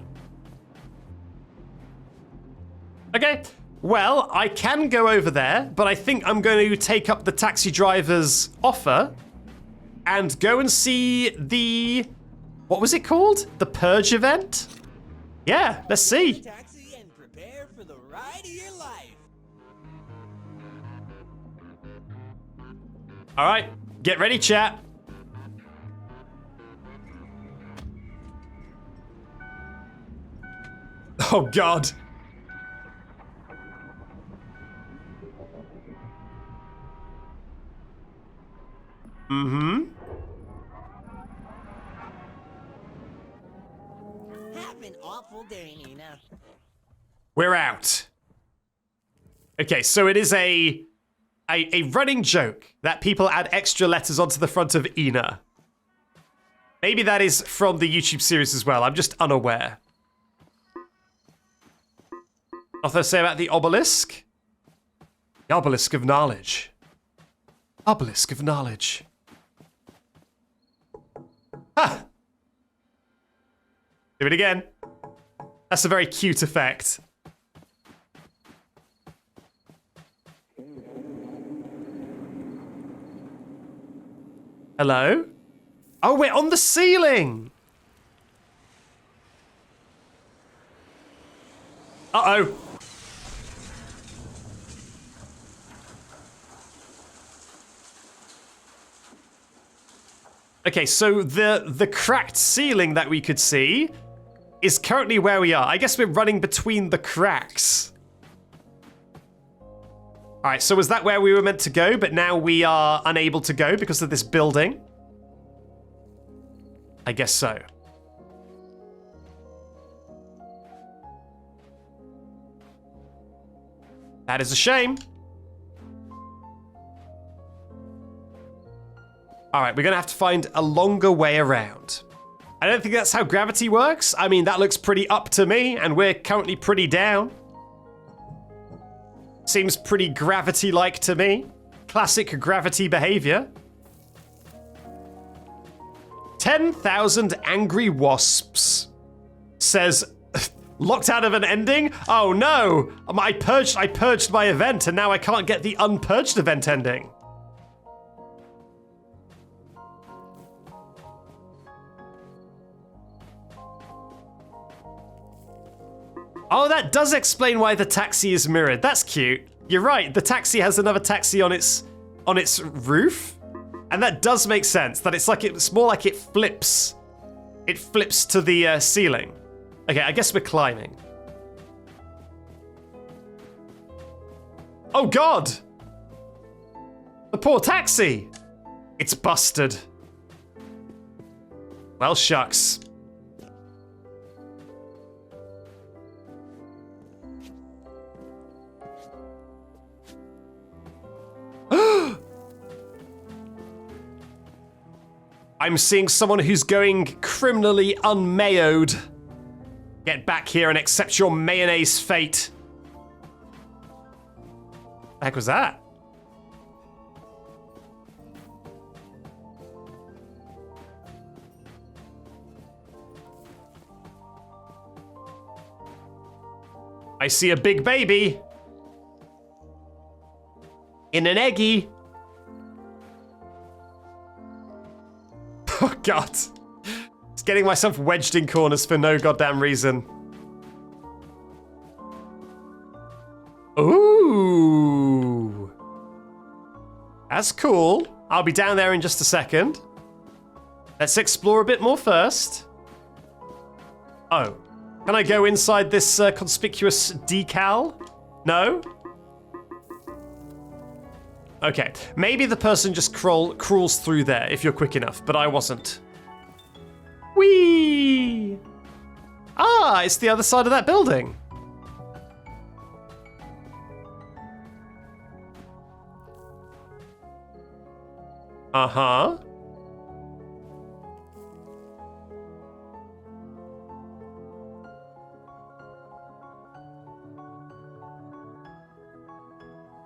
Okay. Well, I can go over there, but I think I'm going to take up the taxi driver's offer and go and see the... What was it called? The Purge event? Yeah, let's see. Taxi and prepare for the ride of your life. All right, get ready, chat. Oh, God. Mm-hmm. Have an awful day, ENA. We're out. Okay, so it is a running joke that people add extra letters onto the front of ENA. Maybe that is from the YouTube series as well. I'm just unaware. Nothing to say about the obelisk? The obelisk of knowledge. Obelisk of knowledge. Ha! Do it again. That's a very cute effect. Hello? Oh, we're on the ceiling! Uh-oh. Okay, so the cracked ceiling that we could see is currently where we are. I guess we're running between the cracks. All right, so was that where we were meant to go, but now we are unable to go because of this building? I guess so. That is a shame. All right, we're gonna have to find a longer way around. I don't think that's how gravity works. I mean, that looks pretty up to me, and we're currently pretty down. Seems pretty gravity-like to me. Classic gravity behavior. 10,000 angry wasps. Says, locked out of an ending? Oh no! I purged my event, and now I can't get the unpurged event ending. Oh, that does explain why the taxi is mirrored. That's cute. You're right. The taxi has another taxi on its roof, and that does make sense. That it's more like it flips. It flips to the ceiling. Okay, I guess we're climbing. Oh God! The poor taxi. It's busted. Well, shucks. I'm seeing someone who's going criminally unmayoed. Get back here and accept your mayonnaise fate. What the heck was that? I see a big baby. In an eggie. Oh, God. Just getting myself wedged in corners for no goddamn reason. Ooh. That's cool. I'll be down there in just a second. Let's explore a bit more first. Oh. Can I go inside this conspicuous decal? No? Okay. Maybe the person just crawls through there if you're quick enough, but I wasn't. Whee! Ah, it's the other side of that building. Uh-huh.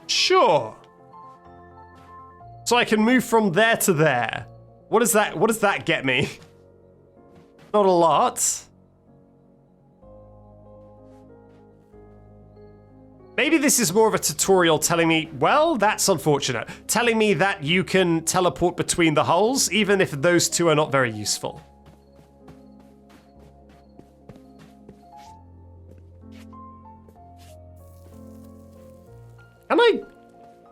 Sure. So I can move from there to there. What does that get me? Not a lot. Maybe this is more of a tutorial telling me, well, that's unfortunate. Telling me that you can teleport between the holes, even if those two are not very useful.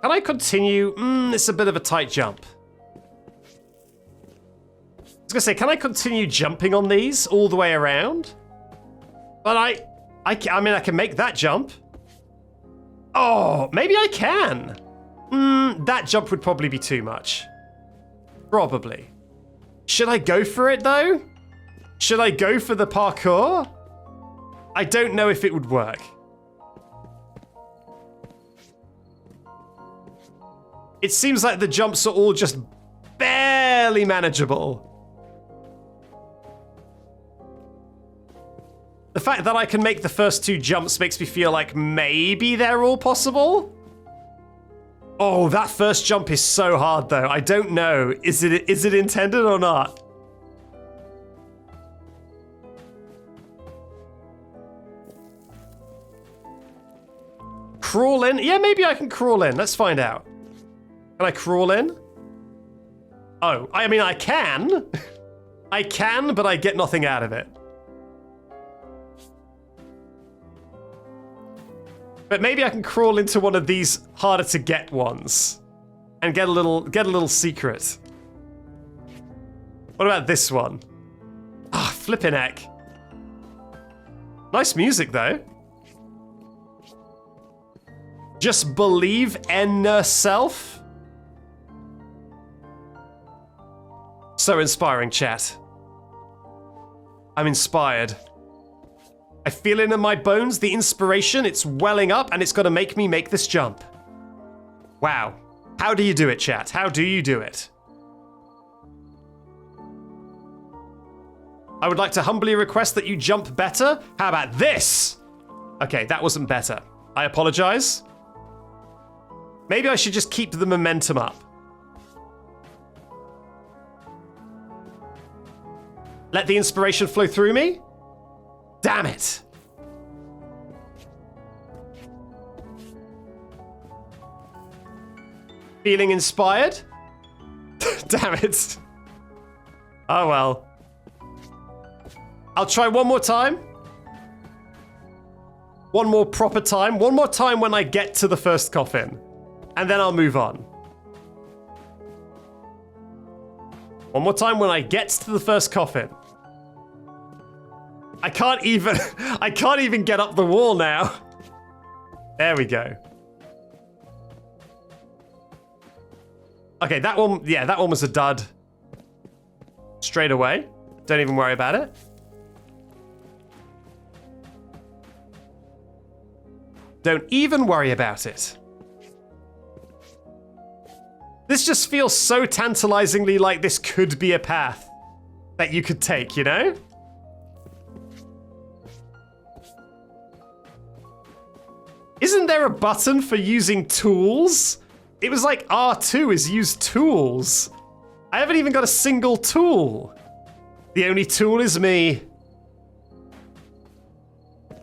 Can I continue? It's a bit of a tight jump. I was gonna say, can I continue jumping on these all the way around? But I mean, I can make that jump. Oh, maybe I can. That jump would probably be too much. Probably. Should I go for it, though? Should I go for the parkour? I don't know if it would work. It seems like the jumps are all just barely manageable. The fact that I can make the first two jumps makes me feel like maybe they're all possible. Oh, that first jump is so hard though. I don't know. Is it intended or not? Crawl in? Yeah, maybe I can crawl in. Let's find out. Can I crawl in? Oh, I mean, I can. I can, but I get nothing out of it. But maybe I can crawl into one of these harder to get ones and get a little secret. What about this one? Ah, flippin' heck. Nice music though. Just believe in self. So inspiring, chat. I'm inspired. I feel it in my bones, the inspiration, it's welling up, and it's gonna make me make this jump. Wow. How do you do it, chat? How do you do it? I would like to humbly request that you jump better. How about this? Okay, that wasn't better. I apologize. Maybe I should just keep the momentum up. Let the inspiration flow through me? Damn it! Feeling inspired? Damn it. Oh well. I'll try one more time. One more proper time. One more time when I get to the first coffin. And then I'll move on. One more time when I get to the first coffin. I can't even get up the wall now. There we go. Okay, that one was a dud. Straight away. Don't even worry about it. Don't even worry about it. This just feels so tantalizingly like this could be a path that you could take, you know? Isn't there a button for using tools? It was like R2 is use tools. I haven't even got a single tool. The only tool is me.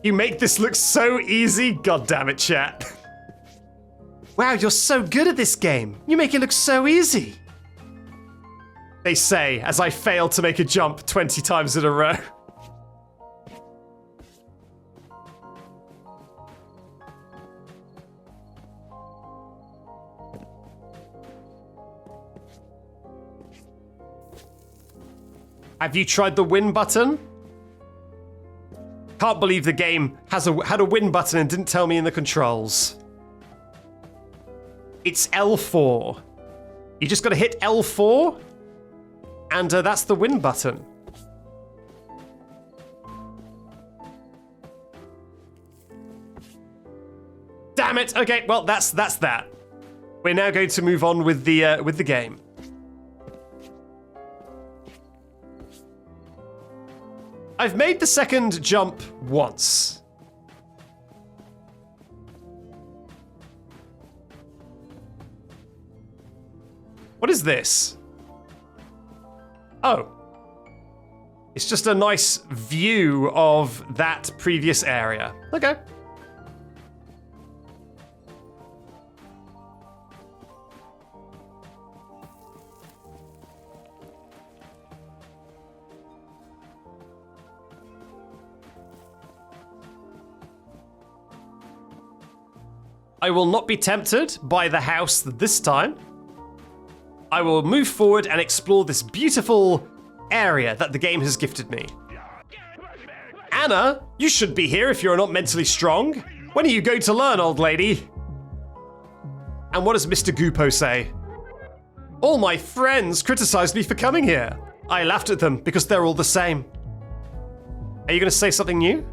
You make this look so easy. God damn it, chat. Wow, you're so good at this game. You make it look so easy. They say as I fail to make a jump 20 times in a row. Have you tried the win button? Can't believe the game had a win button and didn't tell me in the controls. It's L4. You just gotta hit L4, and that's the win button. Damn it! Okay, well that's that. We're now going to move on with the game. I've made the second jump once. What is this? Oh. It's just a nice view of that previous area. Okay. I will not be tempted by the house this time. I will move forward and explore this beautiful area that the game has gifted me. Anna, you should be here if you're not mentally strong. When are you going to learn, old lady? And what does Mr. Goopo say? All my friends criticized me for coming here. I laughed at them because they're all the same. Are you going to say something new?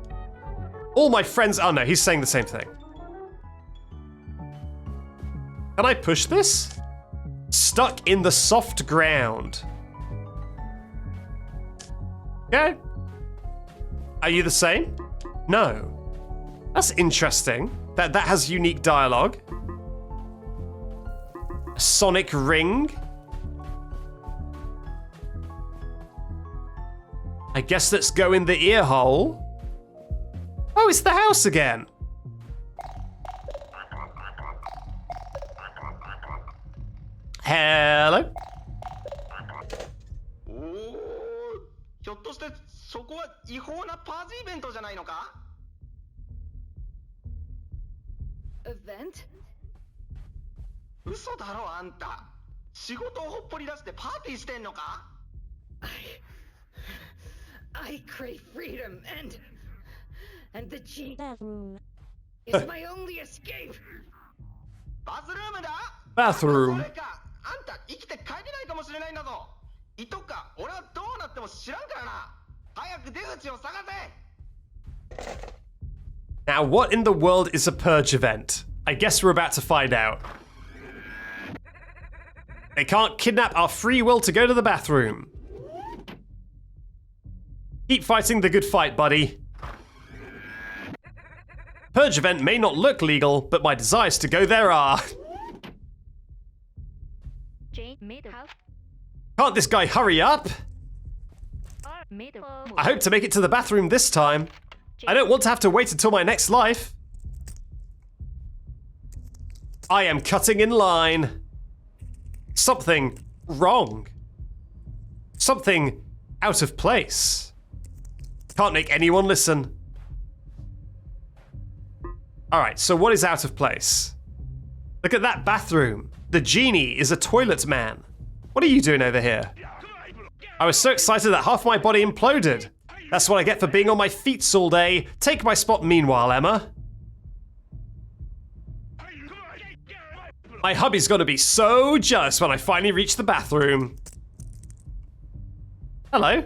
All my friends... Oh no, he's saying the same thing. Can I push this? Stuck in the soft ground. Okay. Are you the same? No. That's interesting. That has unique dialogue. A sonic ring. I guess let's go in the ear hole. Oh, it's the house again. Hello? ひょっとしてそこは違法なパージイベントじゃないのか? Event? 嘘だろあんた。仕事をほっぽり出してパーティーしてんのか? I crave freedom and the bathroom is my only escape. バスルームだ? Bathroom. それか。あんた生きて帰れないかもしれないんだぞ。いとか俺はどうなっても知らんからな。早く出口を探せ。 Now, what in the world is a Purge event? I guess we're about to find out. They can't kidnap our free will to go to the bathroom. Keep fighting the good fight, buddy. Purge event may not look legal, but my desires to go there are. Can't this guy hurry up? I hope to make it to the bathroom this time. I don't want to have to wait until my next life. I am cutting in line. Something wrong. Something out of place. Can't make anyone listen. Alright, so what is out of place? Look at that bathroom. The genie is a toilet man. What are you doing over here? I was so excited that half my body imploded. That's what I get for being on my feet all day. Take my spot meanwhile, Emma. My hubby's gonna be so jealous when I finally reach the bathroom. Hello.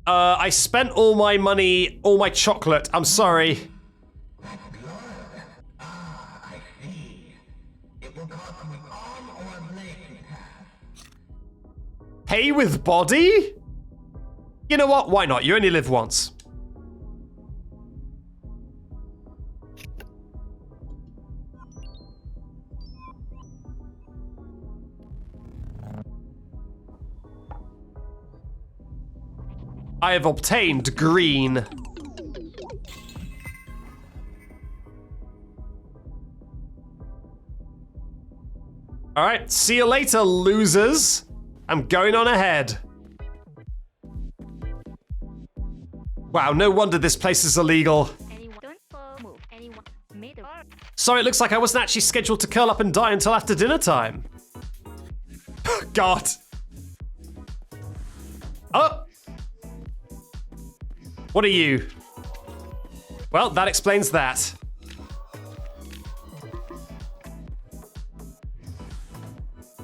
I spent all my money, all my chocolate. I'm sorry. Pay with body? You know what? Why not? You only live once. I have obtained green. All right, see you later, losers. I'm going on ahead. Wow, no wonder this place is illegal. Sorry, it looks like I wasn't actually scheduled to curl up and die until after dinner time. God. Oh. What are you? Well, that explains that.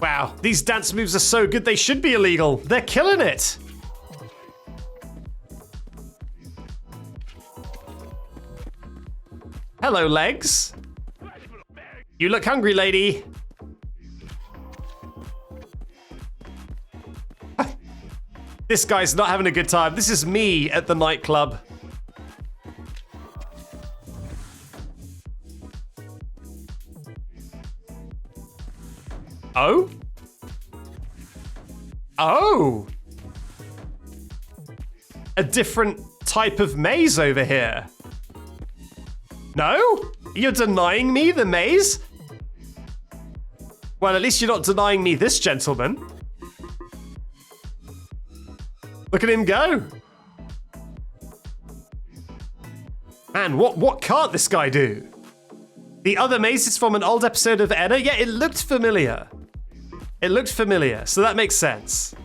Wow, these dance moves are so good they should be illegal. They're killing it. Hello, legs. You look hungry, lady. This guy's not having a good time. This is me at the nightclub. Oh? Oh! A different type of maze over here. No? You're denying me the maze? Well, at least you're not denying me this gentleman. Look at him go. Man, what can't this guy do? The other maze is from an old episode of ENA. Yeah, it looked familiar. It looked familiar, so that makes sense.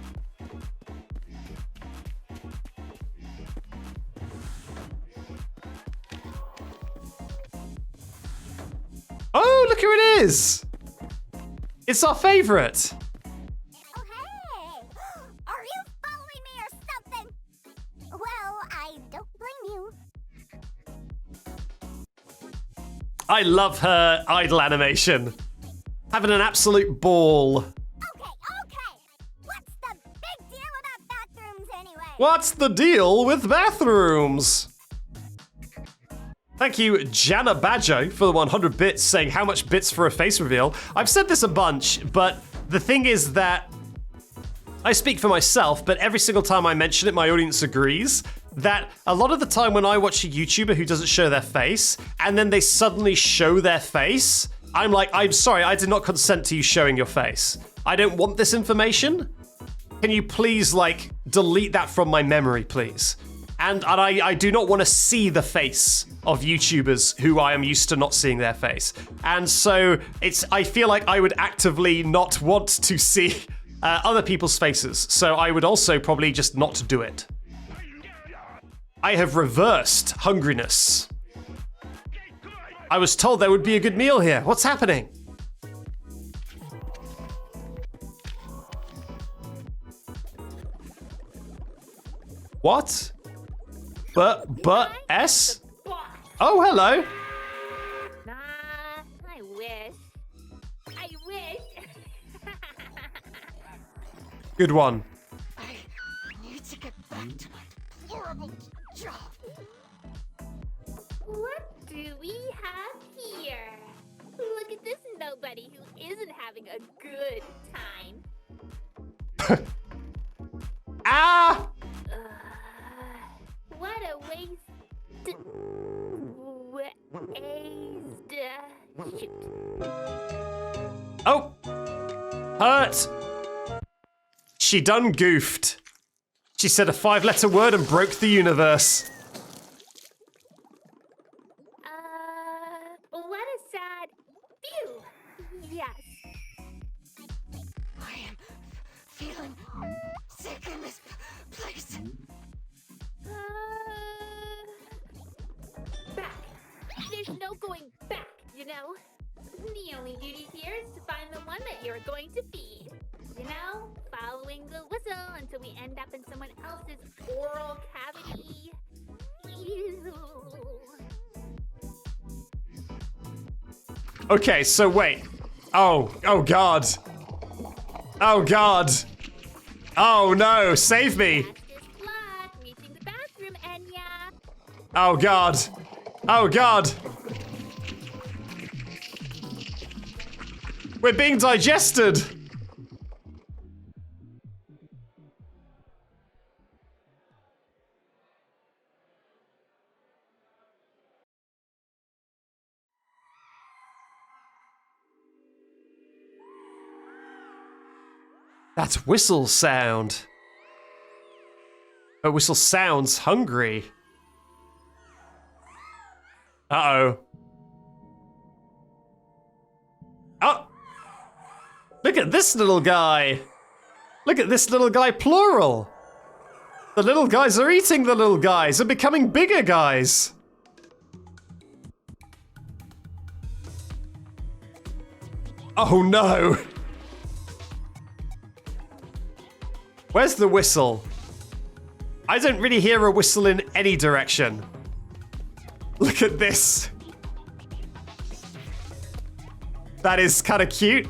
Oh, look who it is! It's our favorite. Oh, hey! Are you following me or something? Well, I don't blame you. I love her idle animation. Having an absolute ball. Okay. What's the big deal about bathrooms anyway? What's the deal with bathrooms? Thank you, Jana Badjo, for the 100 bits, saying how much bits for a face reveal. I've said this a bunch, but the thing is that I speak for myself, but every single time I mention it, my audience agrees that a lot of the time when I watch a YouTuber who doesn't show their face, and then they suddenly show their face, I'm like, I'm sorry, I did not consent to you showing your face. I don't want this information. Can you please, like, delete that from my memory, please? And I do not want to see the face of YouTubers who I am used to not seeing their face. And so I feel like I would actively not want to see other people's faces. So I would also probably just not do it. I have reversed hungriness. I was told there would be a good meal here. What's happening? What? But S? Oh, hello. I wish. Good one. I need to get back to my deplorable job. What do we have here? Look at this nobody who isn't having a good time. Ah! What a waste. Shoot. Oh! Hurt! She done goofed. She said a 5-letter word and broke the universe. What a sad view. Yes. I am feeling sick in this place. Back. There's no going back, you know? The only duty here is to find the one that you're going to feed. You know, following the whistle until we end up in someone else's oral cavity. Ew. Okay, so wait. Oh God. Oh God. Oh no, save me. Oh god. Oh god. We're being digested. That's Whistle sound. But Whistle sounds hungry. Uh-oh. Oh! Look at this little guy! Look at this little guy, plural! The little guys are eating the little guys and becoming bigger guys! Oh no! Where's the whistle? I don't really hear a whistle in any direction. Look at this. That is kind of cute.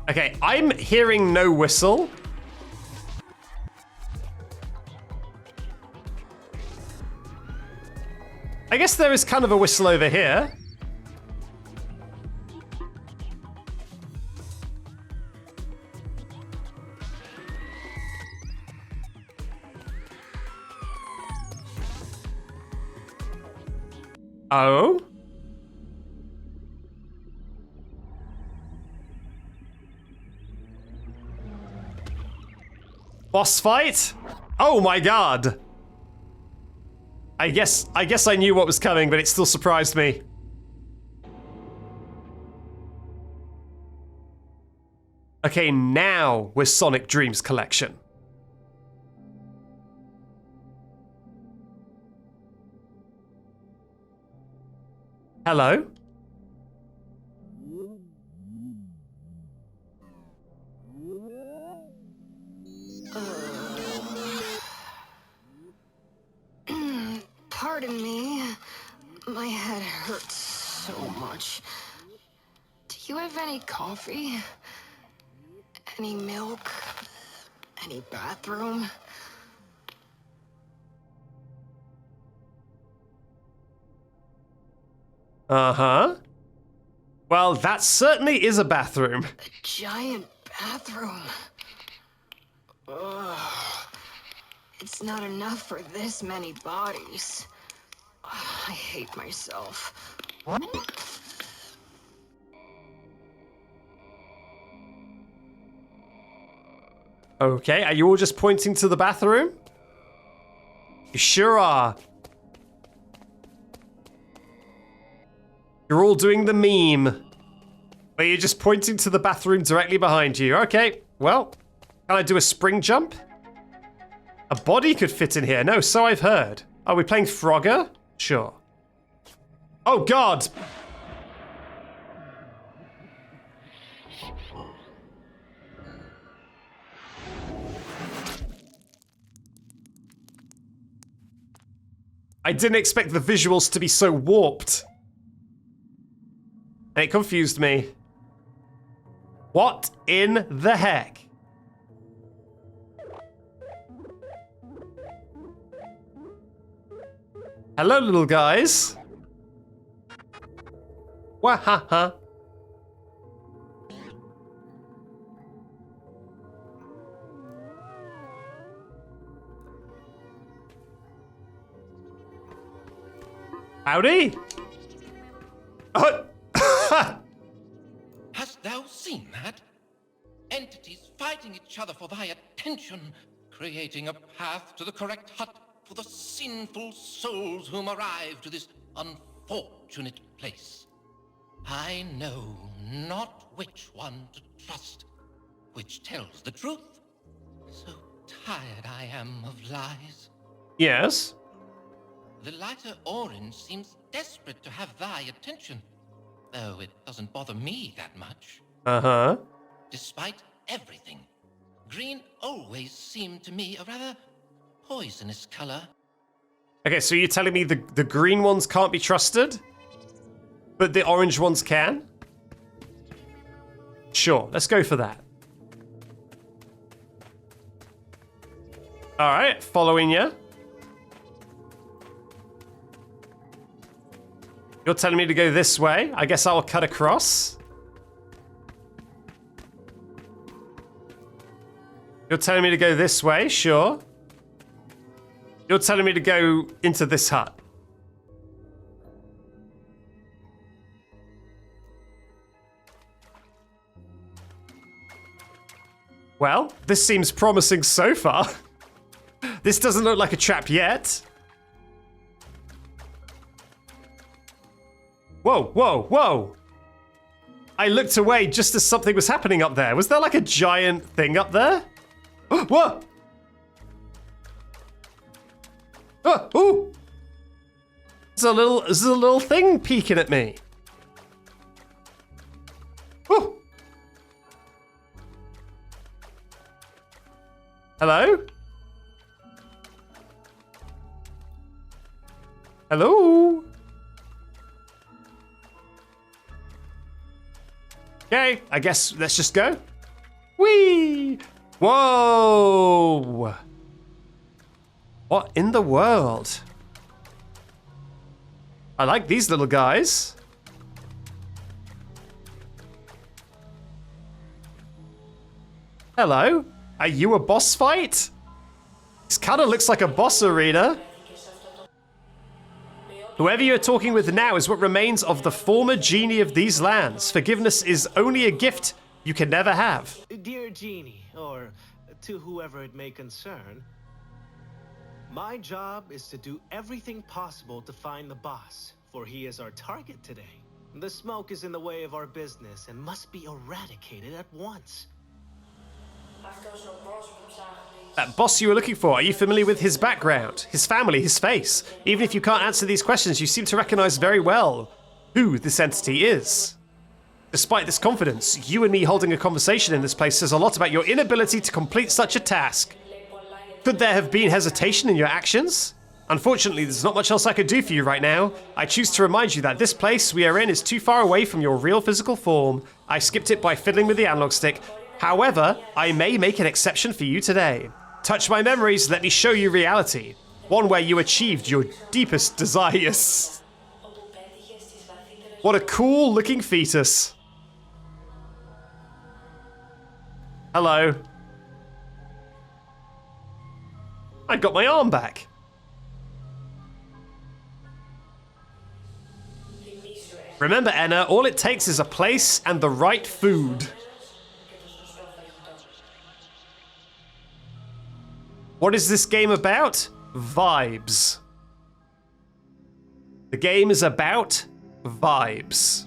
Okay, I'm hearing no whistle. I guess there is kind of a whistle over here. Oh? Boss fight? Oh my god. I guess I knew what was coming, but it still surprised me. Okay, now we're Sonic Dreams Collection. Hello? Pardon me. My head hurts so much. Do you have any coffee? Any milk? Any bathroom? Uh-huh. Well, that certainly is a bathroom. A giant bathroom. Ugh. It's not enough for this many bodies. I hate myself. Okay, are you all just pointing to the bathroom? You sure are. You're all doing the meme. But you're just pointing to the bathroom directly behind you. Okay, well, can I do a spring jump? A body could fit in here. No, so I've heard. Are we playing Frogger? Sure. Oh, God! I didn't expect the visuals to be so warped. And it confused me. What in the heck? Hello, little guys. Wahaha. Howdy. Hast thou seen that? Entities fighting each other for thy attention, creating a path to the correct hut for the sinful souls whom arrive to this unfortunate place. I know not which one to trust, which tells the truth. So tired I am of lies. Yes. The lighter orange seems desperate to have thy attention, though it doesn't bother me that much. Uh-huh. Despite everything, green always seemed to me a rather poisonous color. Okay, so you're telling me the green ones can't be trusted? But the orange ones can? Sure, let's go for that. Alright, following you. You're telling me to go this way. I guess I'll cut across. You're telling me to go this way, sure. You're telling me to go into this hut. Well, this seems promising so far. This doesn't look like a trap yet. Whoa, whoa, whoa! I looked away just as something was happening up there. Was there like a giant thing up there? Whoa! Oh, ooh! There's a little thing peeking at me. Oh! Hello? Hello? Okay, I guess let's just go. Whee! Whoa! What in the world? I like these little guys. Hello? Are you a boss fight? This kind of looks like a boss arena. Whoever you're talking with now is what remains of the former genie of these lands. Forgiveness is only a gift you can never have. Dear genie, or to whoever it may concern, my job is to do everything possible to find the boss, for he is our target today. The smoke is in the way of our business and must be eradicated at once. That boss you were looking for, are you familiar with his background, his family, his face? Even if you can't answer these questions, you seem to recognize very well who this entity is. Despite this confidence, you and me holding a conversation in this place says a lot about your inability to complete such a task. Could there have been hesitation in your actions? Unfortunately, there's not much else I could do for you right now. I choose to remind you that this place we are in is too far away from your real physical form. I skipped it by fiddling with the analog stick. However, I may make an exception for you today. Touch my memories, let me show you reality. One where you achieved your deepest desires. What a cool looking fetus. Hello. I got my arm back. Remember, ENA, all it takes is a place and the right food. What is this game about? Vibes. The game is about vibes.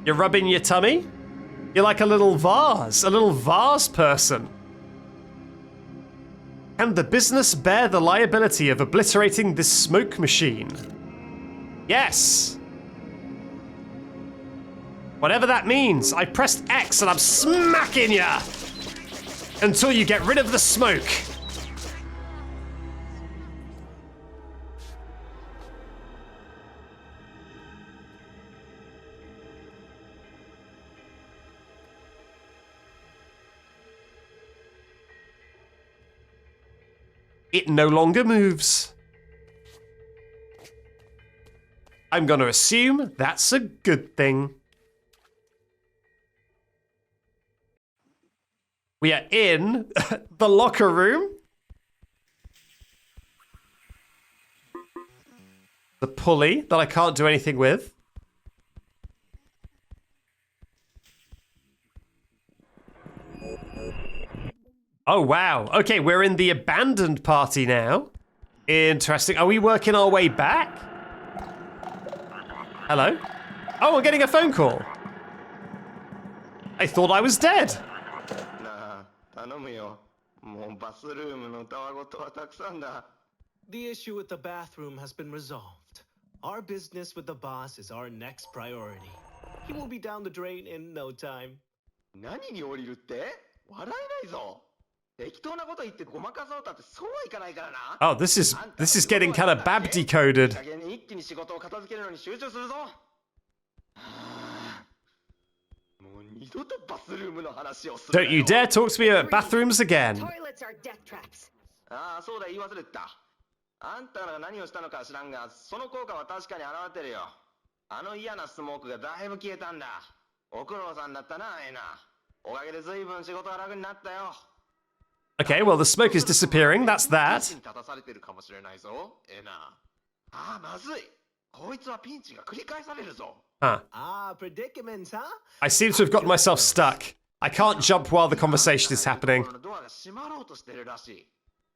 You're rubbing your tummy? You're like a little vase person. Can the business bear the liability of obliterating this smoke machine? Yes. Whatever that means, I pressed X and I'm smacking ya! Until you get rid of the smoke. It no longer moves. I'm gonna assume that's a good thing. We are in the locker room. The pulley that I can't do anything with. Oh, wow. Okay, we're in the abandoned party now. Interesting. Are we working our way back? Hello? Oh, I'm getting a phone call. I thought I was dead. 頼むよ。もうバスルームのたわごとはたくさんだ。The issue with the bathroom has been resolved. Our business with the boss is our next priority. He will be down the drain in no time. 何に降りるって？笑えないぞ。適当なこと言ってごまかそうたってそうはいかないからな。Oh, this is getting kind of bab decoded. 加減に一気に仕事を片付けるのに集中するぞ。もう二度とバスルームの話をするな Don't よ。 you dare talk to me about bathrooms again. Toilets are death traps. ああ、そうだ、言い忘れてた。あんたが何をしたのか知らんが、その効果は確かに現れてるよ。あの嫌なスモークがだいぶ消えたんだ。ご苦労さんだったな、エナ。おかげで随分仕事が楽になったよ。Okay, well, the smoke is disappearing. That's that. ピンチに立たされてるかもしれないぞ、エナ。ああ、まずい。こいつはピンチが繰り返されるぞ。Huh. Ah, predicaments, huh? I seem to have gotten myself stuck. I can't jump while the conversation is happening. ドアが閉まろうとしてるらしい。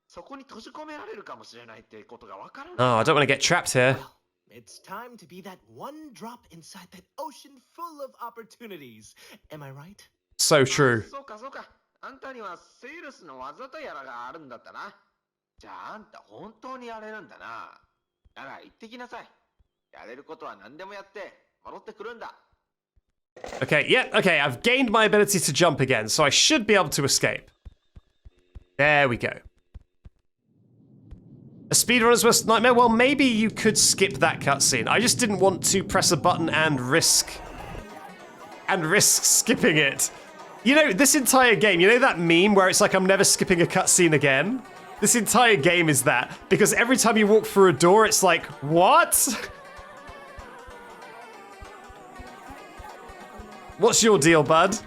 そこに閉じ込められるかもしれないってことがわからない。 Oh, I don't want to get trapped here. It's time to be that one drop inside that ocean full of opportunities. Am I right? So true. そうかそうか。あんたにはセールスの技とやらがあるんだったな。じゃああんた本当にやれるんだな。だが行ってきなさい。やれることは何でもやって戻ってくるんだ。Okay, yeah, okay, I've gained my ability to jump again, so I should be able to escape. There we go. A speedrunner's worst nightmare? Well, maybe you could skip that cutscene. I just didn't want to press a button and risk skipping it. You know, this entire game, you know that meme where it's like, I'm never skipping a cutscene again? This entire game is that, because every time you walk through a door, it's like, what? What's your deal, bud?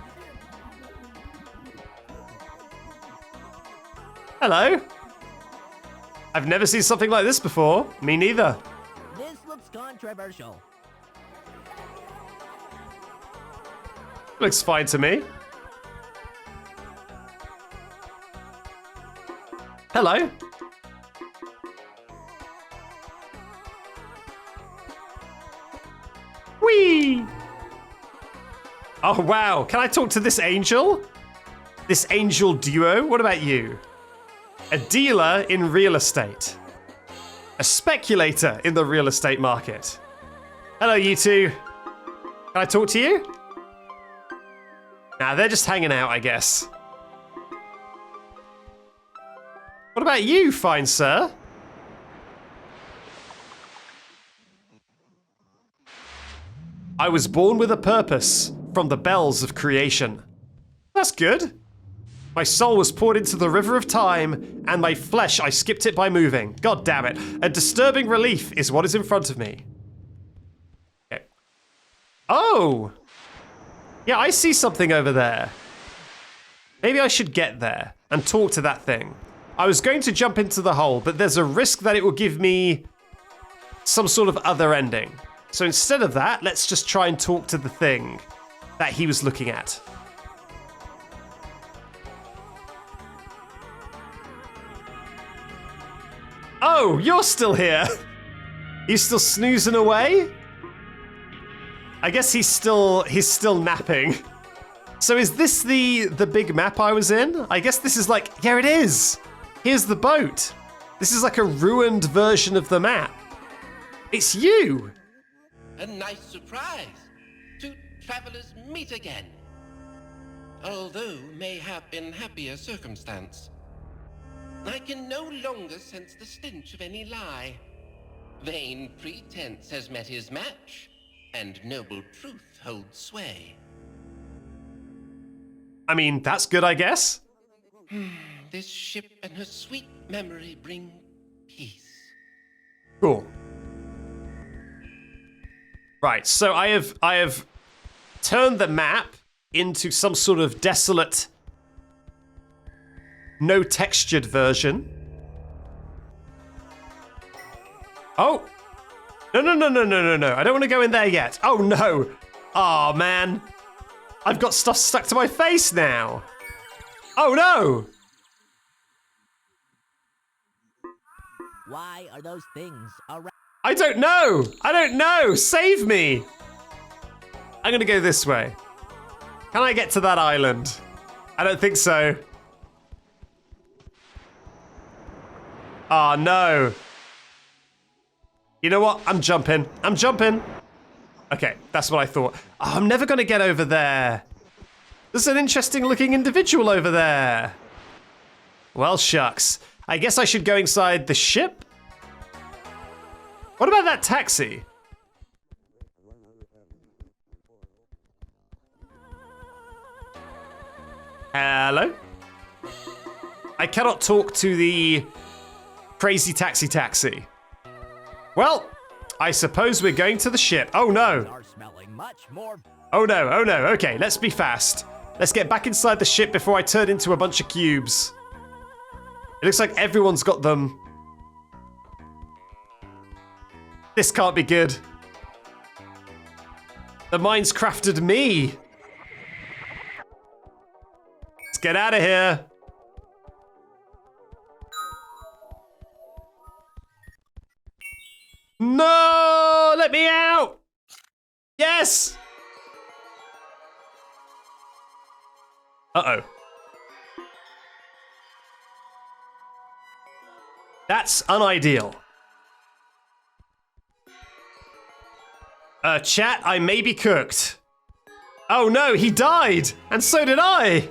Hello? I've never seen something like this before. Me neither. This looks controversial. Looks fine to me. Hello. Whee! Oh, wow. Can I talk to this angel? This angel duo? What about you? A dealer in real estate. A speculator in the real estate market. Hello, you two. Can I talk to you? Nah, they're just hanging out, I guess. What about you, fine sir? I was born with a purpose from the bells of creation. That's good. My soul was poured into the river of time, and my flesh, I skipped it by moving. God damn it. A disturbing relief is what is in front of me. Okay. Oh! Yeah, I see something over there. Maybe I should get there and talk to that thing. I was going to jump into the hole, but there's a risk that it will give me some sort of other ending. So instead of that, let's just try and talk to the thing that he was looking at. Oh, you're still here. He's still snoozing away? I guess he's still napping. So is this the big map I was in? I guess this is like, yeah, it is. Here's the boat. This is like a ruined version of the map. It's you. A nice surprise. Two travelers meet again. Although mayhap in happier circumstance. I can no longer sense the stench of any lie. Vain pretense has met his match, and noble truth holds sway. I mean, that's good, I guess. This ship and her sweet memory bring peace. Cool. Right, so I have turned the map into some sort of desolate, no textured version. Oh! No. I don't want to go in there yet. Oh no! Oh man! I've got stuff stuck to my face now! Oh no! Why are those things around? I don't know! Save me! I'm gonna go this way. Can I get to that island? I don't think so. Oh, no. You know what? I'm jumping. I'm jumping. Okay, that's what I thought. Oh, I'm never going to get over there. There's an interesting looking individual over there. Well, shucks. I guess I should go inside the ship? What about that taxi? Hello? I cannot talk to the crazy taxi. Well, I suppose we're going to the ship. Oh no. Oh no, oh no. Okay, let's be fast. Let's get back inside the ship before I turn into a bunch of cubes. It looks like everyone's got them. This can't be good. The mind's crafted me. Let's get out of here. No! Let me out! Yes! Uh-oh. That's unideal. Chat, I may be cooked. Oh no, he died! And so did I!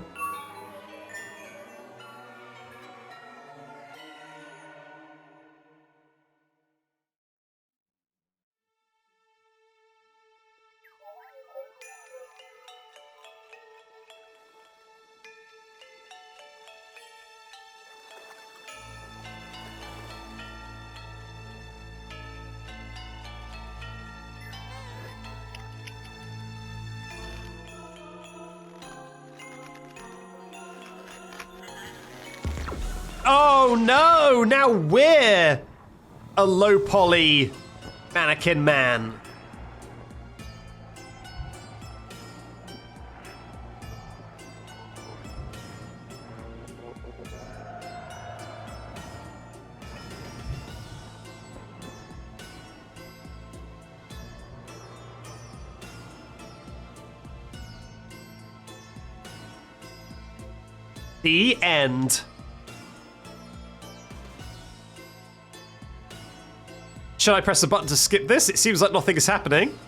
Oh no! Now we're a low poly mannequin man. The end. Should I press a button to skip this? It seems like nothing is happening.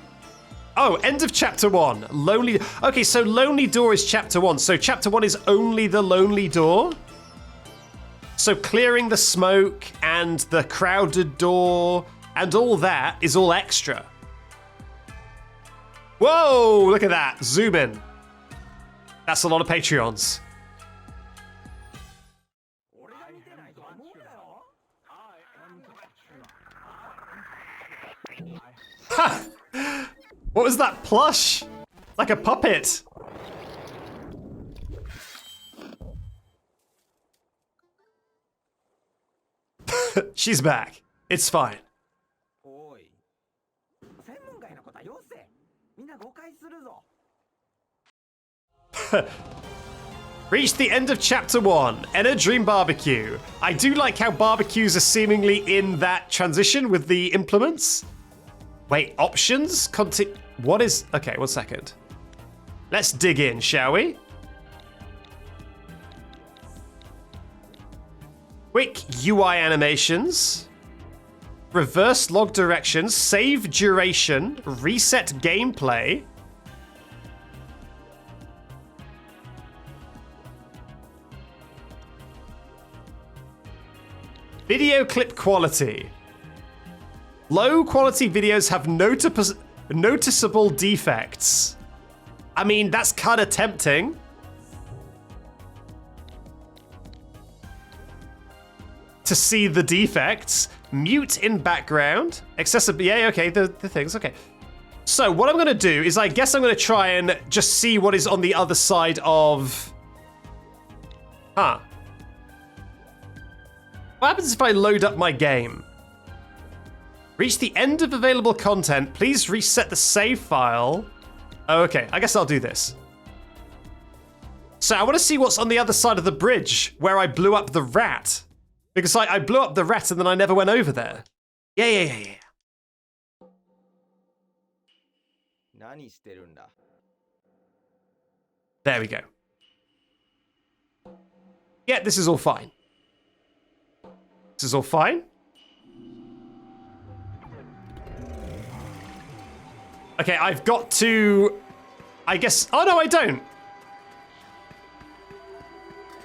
Oh, end of chapter 1. Lonely. Okay, so Lonely Door is chapter 1. So chapter 1 is only the Lonely Door. So clearing the smoke and the crowded door and all that is all extra. Whoa, look at that. Zoom in. That's a lot of Patreons. Ha! What was that plush? Like a puppet. She's back. It's fine. Reached the end of chapter 1, ENA Dream BBQ. I do like how barbecues are seemingly in that transition with the implements. Wait, options? What is... Okay, 1 second. Let's dig in, shall we? Quick UI animations. Reverse log directions. Save duration. Reset gameplay. Video clip quality. Low quality videos have noticeable defects. I mean, that's kind of tempting. To see the defects. Mute in background. Accessible. Yeah, okay, the things. Okay. So what I'm going to do is I guess I'm going to try and just see what is on the other side of... Huh. What happens if I load up my game? Reach the end of available content. Please reset the save file. Oh, okay, I guess I'll do this. So I want to see what's on the other side of the bridge where I blew up the rat. Because I blew up the rat and then I never went over there. Yeah. There we go. Yeah, this is all fine. This is all fine. Okay, I've got to... I guess... Oh, no, I don't.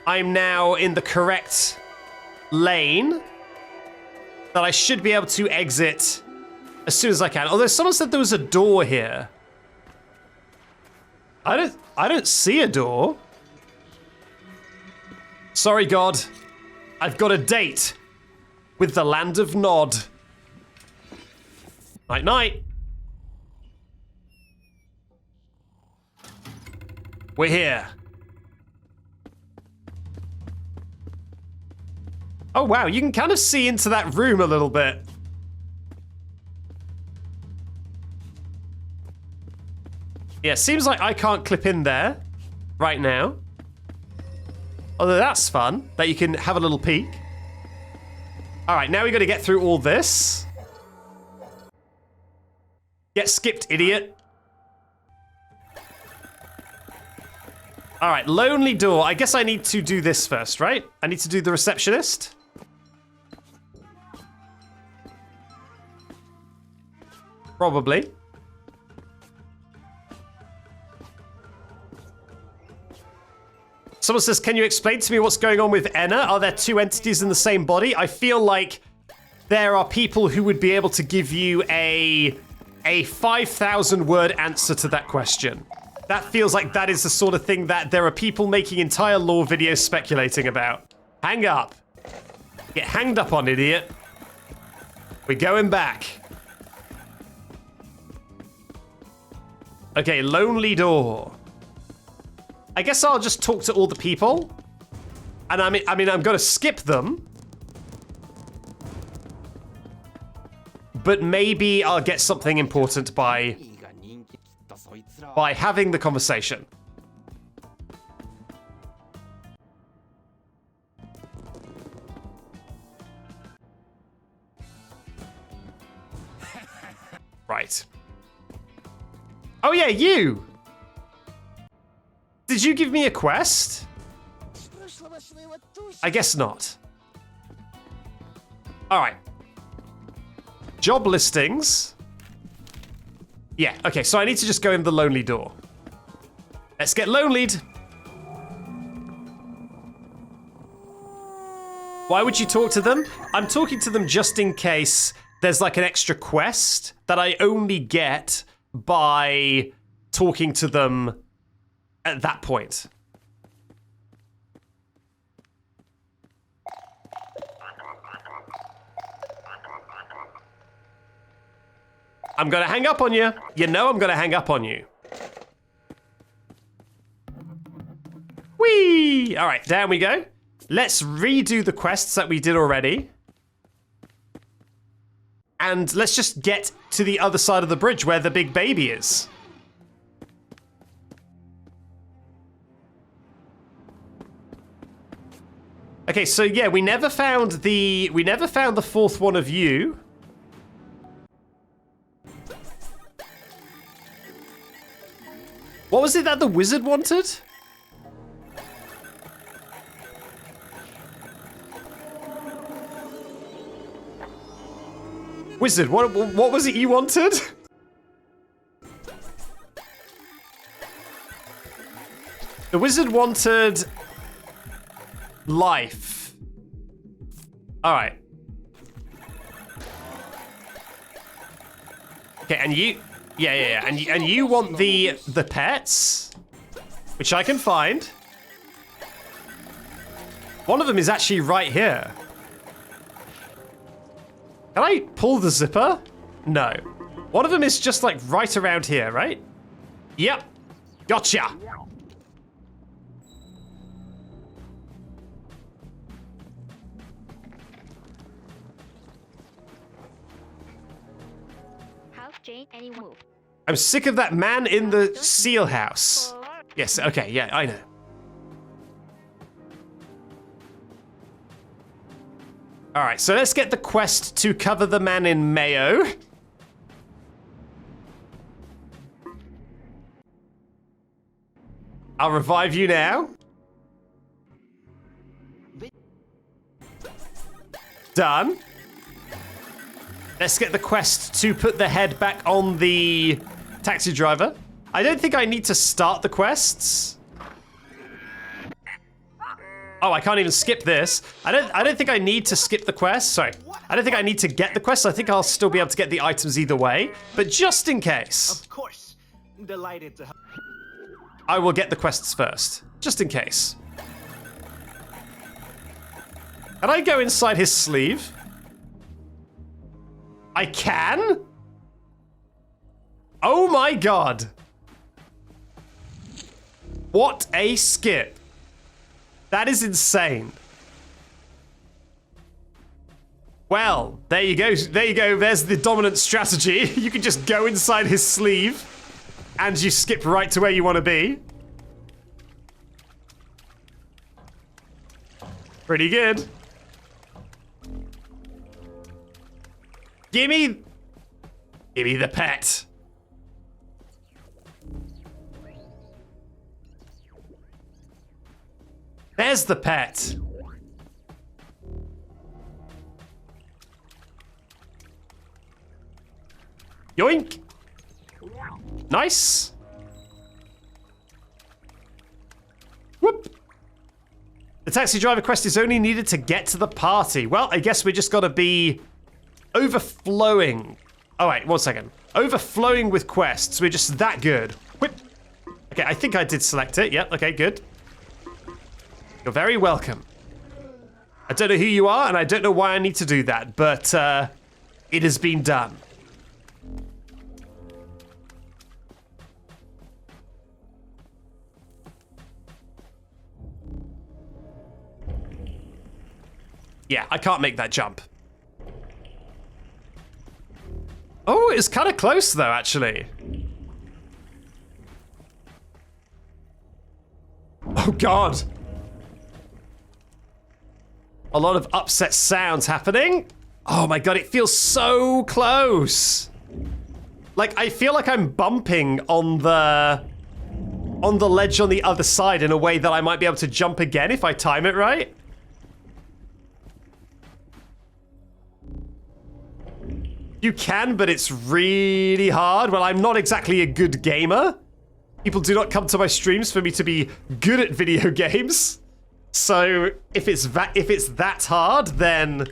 I'm now in the correct lane that I should be able to exit as soon as I can. Although someone said there was a door here. I don't see a door. Sorry, God. I've got a date with the land of Nod. Night, night. We're here. Oh, wow. You can kind of see into that room a little bit. Yeah, seems like I can't clip in there right now. Although that's fun, that you can have a little peek. All right, now we got to get through all this. Get skipped, idiot. All right, lonely door. I guess I need to do this first, right? I need to do the receptionist. Probably. Someone says, can you explain to me what's going on with ENA? Are there two entities in the same body? I feel like there are people who would be able to give you a 5,000 word answer to that question. That feels like that is the sort of thing that there are people making entire lore videos speculating about. Hang up. Get hanged up on, idiot. We're going back. Okay, lonely door. I guess I'll just talk to all the people. And I mean, I'm gonna skip them. But maybe I'll get something important by having the conversation. Right. Oh yeah, you! Did you give me a quest? I guess not. Alright. Job listings. Yeah, okay, so I need to just go in the lonely door. Let's get lonelied. Why would you talk to them? I'm talking to them just in case there's like an extra quest that I only get by talking to them at that point. I'm gonna hang up on you. You know I'm gonna hang up on you. Whee! All right, down we go. Let's redo the quests that we did already. And let's just get to the other side of the bridge where the big baby is. Okay, so yeah, we never found the fourth one of you. What was it that the wizard wanted? Wizard, what was it you wanted? The wizard wanted life. All right. Okay, and you, yeah, and you want the pets, which I can find. One of them is actually right here. Can I pull the zipper? No. One of them is just like right around here, right? Yep. Gotcha. I'm sick of that man in the seal house. Yes, okay, yeah, I know. All right, so let's get the quest to cover the man in mayo. I'll revive you now. done. Let's get the quest to put the head back on the taxi driver. I don't think I need to start the quests. Oh, I can't even skip this. I don't think I need to skip the quest. Sorry. I don't think I need to get the quest. I think I'll still be able to get the items either way. But just in case. Of course. Delighted to help. I will get the quests first. Just in case. Can I go inside his sleeve? I can? Oh my god. What a skip. That is insane. Well, there you go. There you go. There's the dominant strategy. You can just go inside his sleeve and you skip right to where you want to be. Pretty good. Gimme the pet. There's the pet. Yoink. Nice. Whoop. The taxi driver quest is only needed to get to the party. Well, I guess we just gotta be overflowing. Oh, wait, 1 second. Overflowing with quests. We're just that good. Whip. Okay, I think I did select it. Yep, okay, good. You're very welcome. I don't know who you are, and I don't know why I need to do that, but it has been done. Yeah, I can't make that jump. Oh, it's kind of close, though, actually. Oh, God. A lot of upset sounds happening. Oh my god, it feels so close. Like, I feel like I'm bumping on the ledge on the other side in a way that I might be able to jump again if I time it right. You can, but it's really hard. Well, I'm not exactly a good gamer. People do not come to my streams for me to be good at video games. So if it's that hard, then,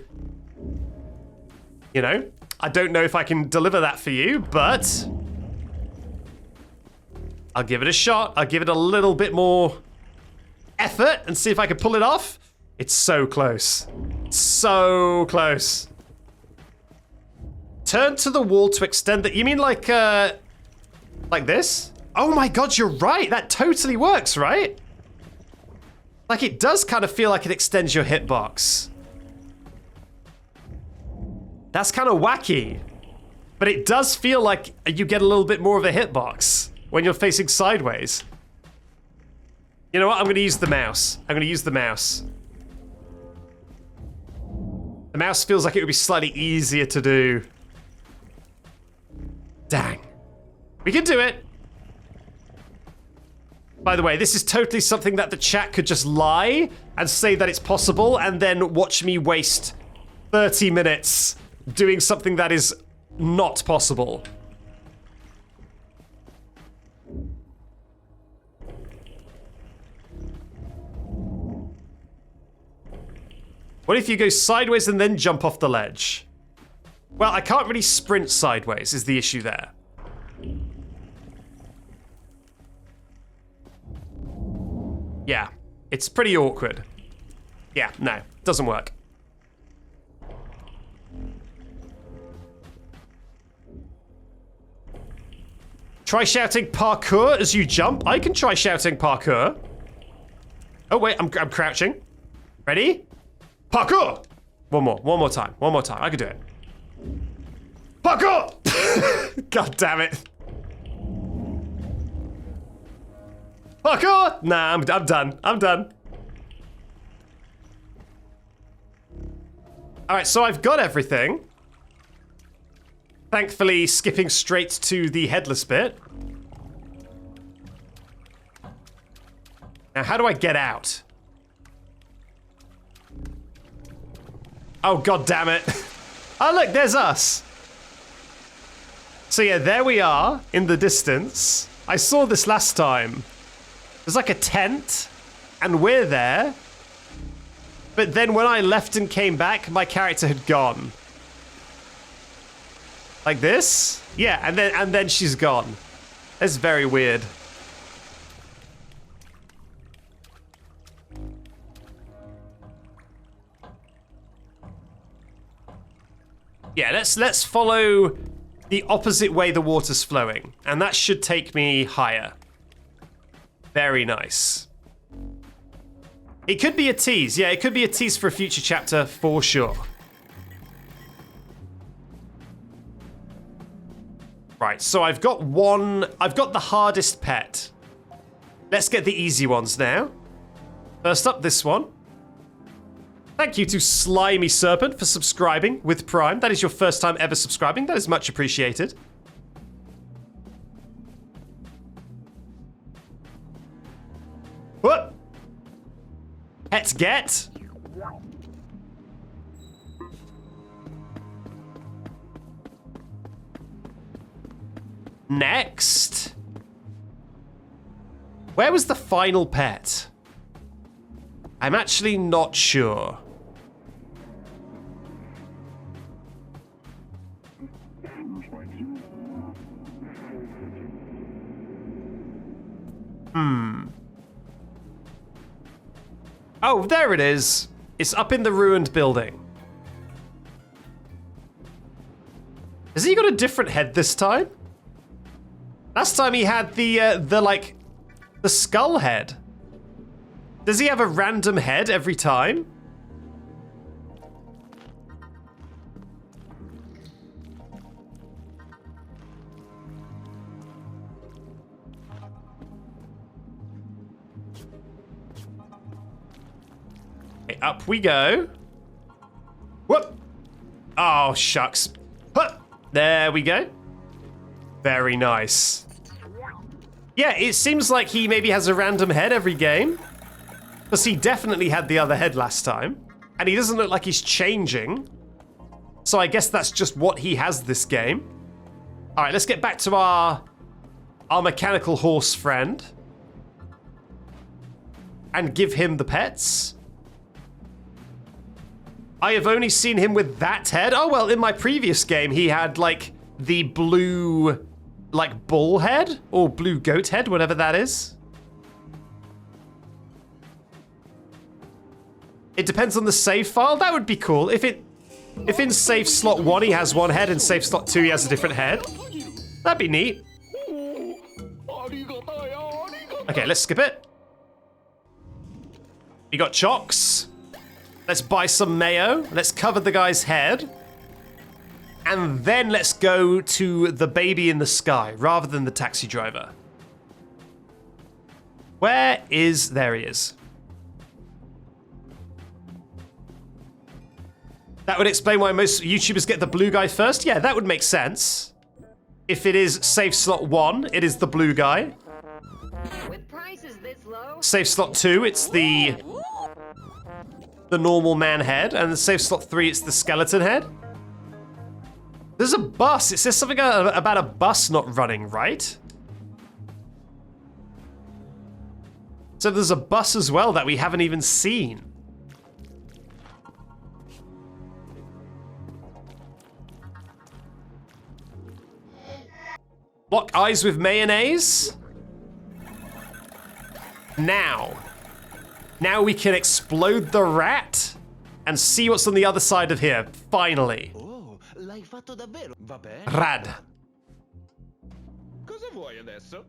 you know, I don't know if I can deliver that for you, but I'll give it a shot. I'll give it a little bit more effort and see if I can pull it off. It's so close. So close. Turn to the wall to extend it. You mean like this? Oh my god, you're right. That totally works, right? Like, it does kind of feel like it extends your hitbox. That's kind of wacky. But it does feel like you get a little bit more of a hitbox when you're facing sideways. You know what? I'm going to use the mouse. I'm going to use the mouse. The mouse feels like it would be slightly easier to do. Dang. We can do it. By the way, this is totally something that the chat could just lie and say that it's possible and then watch me waste 30 minutes doing something that is not possible. What if you go sideways and then jump off the ledge? Well, I can't really sprint sideways is the issue there. Yeah, it's pretty awkward. Yeah, no, doesn't work. Try shouting parkour as you jump. I can try shouting parkour. Oh wait, I'm crouching. Ready? Parkour! One more time. I can do it. Parkour! God damn it. Parkour! Nah, I'm done. Alright, so I've got everything. Thankfully, skipping straight to the headless bit. Now, how do I get out? Oh, god damn it. Oh, look, there's us. So yeah, there we are in the distance. I saw this last time. There's like a tent, and we're there. But then when I left and came back, my character had gone. Like this? Yeah, and then she's gone. That's very weird. Yeah, let's follow the opposite way the water's flowing, and that should take me higher. Very nice. It could be a tease. Yeah, it could be a tease for a future chapter for sure. Right, so I've got the hardest pet. Let's get the easy ones now. First up, this one. Thank you to Slimy Serpent for subscribing with Prime. That is your first time ever subscribing. That is much appreciated. What? Pets get. Next. Where was the final pet? I'm actually not sure. Oh, there it is. It's up in the ruined building. Has he got a different head this time? Last time he had the skull head. Does he have a random head every time? Okay, up we go. Whoop! Oh, shucks. Huh. There we go. Very nice. Yeah, it seems like he maybe has a random head every game. Because he definitely had the other head last time. And he doesn't look like he's changing. So I guess that's just what he has this game. Alright, let's get back to our mechanical horse friend. And give him the pets. I have only seen him with that head. Oh, well, in my previous game, he had, like, the blue, like, bull head? Or blue goat head, whatever that is. It depends on the save file. That would be cool. If in save slot 1 he has one head and save slot 2 he has a different head. That'd be neat. Okay, let's skip it. We got chocks. Let's buy some mayo. Let's cover the guy's head. And then let's go to the baby in the sky rather than the taxi driver. Where is... There he is. That would explain why most YouTubers get the blue guy first. Yeah, that would make sense. If it is save slot 1, it is the blue guy. With prices this low, Save slot 2, it's the normal man head. And the save slot 3, it's the skeleton head. There's a bus. It says something about a bus not running, right? So there's a bus as well that we haven't even seen. Lock eyes with mayonnaise. Now we can explode the rat and see what's on the other side of here. Finally. Oh, l'hai fatto davvero? Va bene. Rad. Cosa vuoi adesso?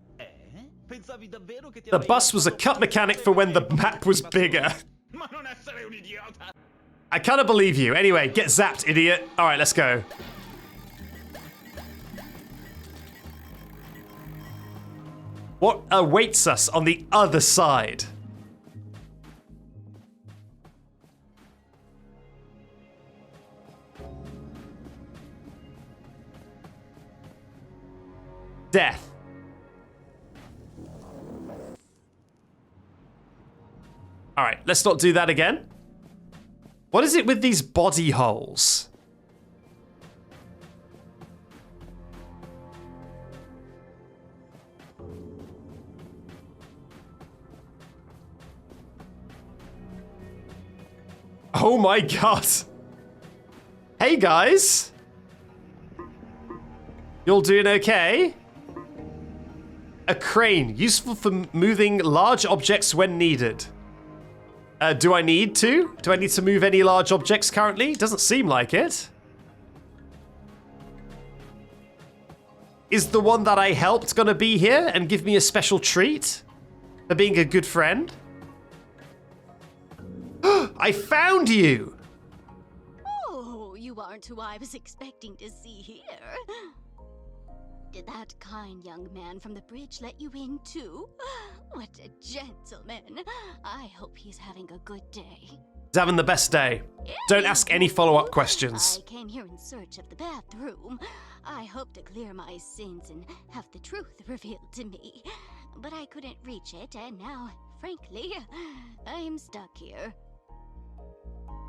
Pensavi davvero che ti The bus was a cut mechanic for when the map was bigger. Ma non essere un idiota. I kind of believe you. Anyway, get zapped, idiot. All right, let's go. What awaits us on the other side? Death. All right, let's not do that again. What is it with these body holes? Oh my god. Hey guys. You all doing okay? A crane, useful for moving large objects when needed. Do I need to? Do I need to move any large objects currently? Doesn't seem like it. Is the one that I helped gonna be here and give me a special treat for being a good friend? I found you! Oh, you aren't who I was expecting to see here. Did that kind young man from the bridge let you in too? What a gentleman. I hope he's having a good day. He's having the best day. Don't ask any follow-up questions. I came here in search of the bathroom. I hope to clear my sins and have the truth revealed to me. But I couldn't reach it, and now, frankly, I'm stuck here.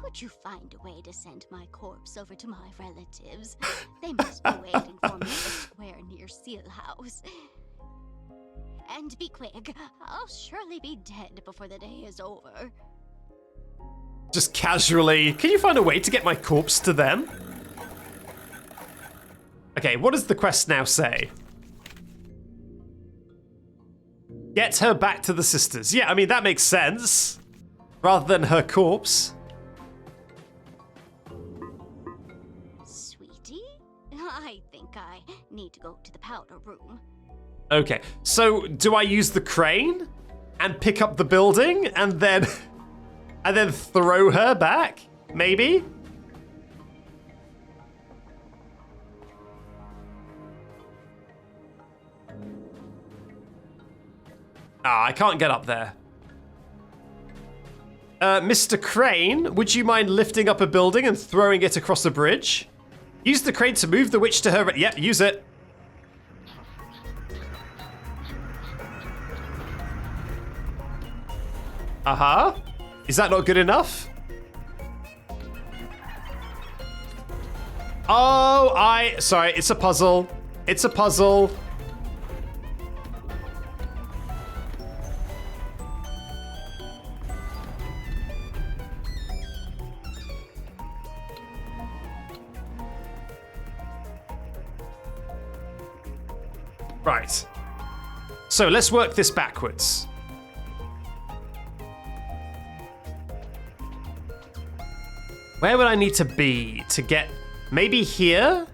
Could you find a way to send my corpse over to my relatives? They must be waiting for me in the square near Seal House. And be quick, I'll surely be dead before the day is over. Just casually, can you find a way to get my corpse to them? Okay, what does the quest now say? Get her back to the sisters. Yeah, I mean, that makes sense. Rather than her corpse. I think I need to go to the powder room. Okay, so do I use the crane and pick up the building and then throw her back? Maybe? Ah, I can't get up there. Mr. Crane, would you mind lifting up a building and throwing it across a bridge? Use the crane to move the witch to her... Yep, use it. Uh-huh. Is that not good enough? Oh, sorry, it's a puzzle. It's a puzzle. Right. So let's work this backwards. Where would I need to be to get... Maybe here?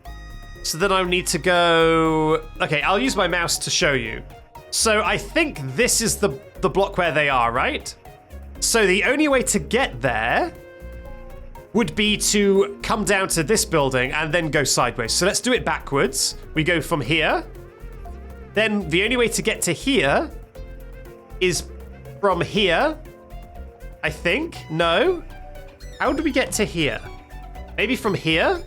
So then I need to go... Okay, I'll use my mouse to show you. So I think this is the block where they are, right? So the only way to get there would be to come down to this building and then go sideways. So let's do it backwards. We go from here. Then the only way to get to here is from here, I think. No? How do we get to here? Maybe from here?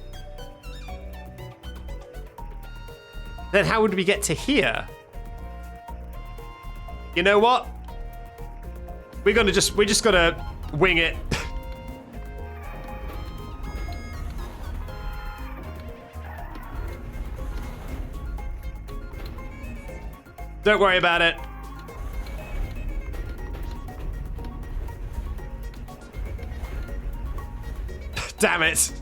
Then how would we get to here? You know what? We're just gonna wing it. Don't worry about it. Damn it.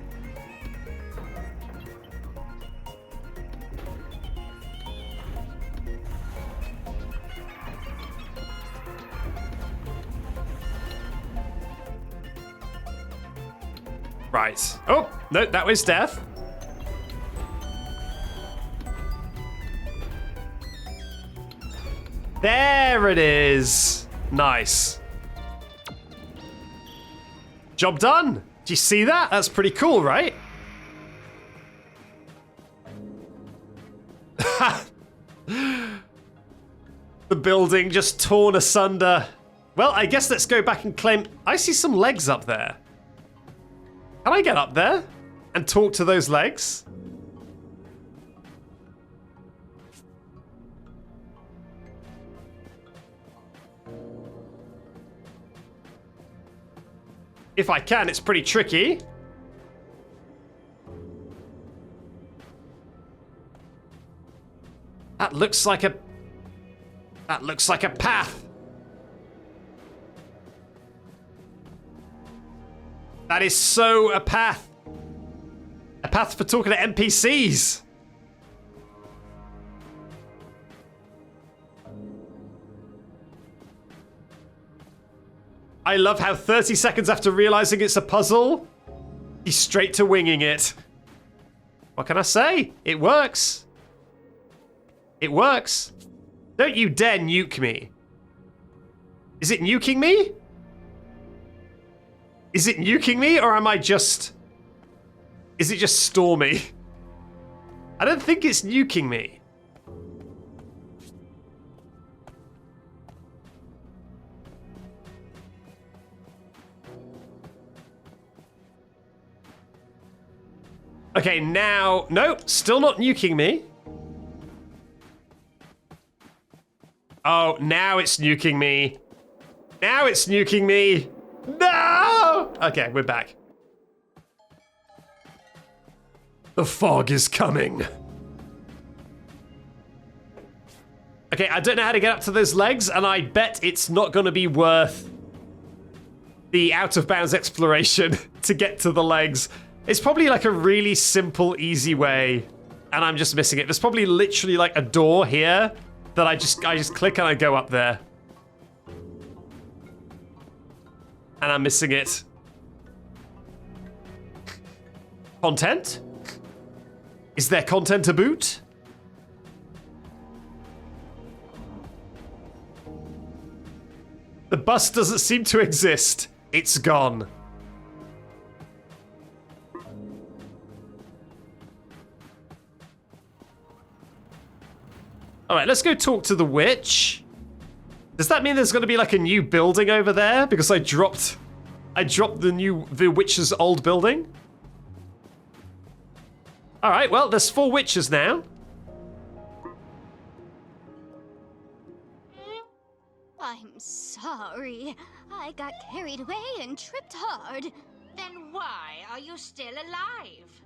Right. Oh, no, that was death. There it is. Nice. Job done. Do you see that? That's pretty cool, right? The building just torn asunder. Well, I guess let's go back and claim... I see some legs up there. Can I get up there and talk to those legs? If I can, it's pretty tricky. That looks like a path. That is so a path. A path for talking to NPCs. I love how 30 seconds after realizing it's a puzzle, he's straight to winging it. What can I say? It works. It works. Don't you dare nuke me. Is it nuking me? Is it nuking me, or am I just... Is it just stormy? I don't think it's nuking me. Okay, now... Nope, still not nuking me. Oh, now it's nuking me. Now it's nuking me. No! Okay, we're back. The fog is coming. Okay, I don't know how to get up to those legs, and I bet it's not going to be worth the out-of-bounds exploration to get to the legs. It's probably like a really simple, easy way, and I'm just missing it. There's probably literally like a door here that I just click and I go up there. And I'm missing it. Content? Is there content to boot? The bus doesn't seem to exist. It's gone. All right, let's go talk to the witch. Does that mean there's going to be like a new building over there? Because I dropped the witch's old building. All right, well, there's 4 witches now. I'm sorry. I got carried away and tripped hard. Then why are you still alive?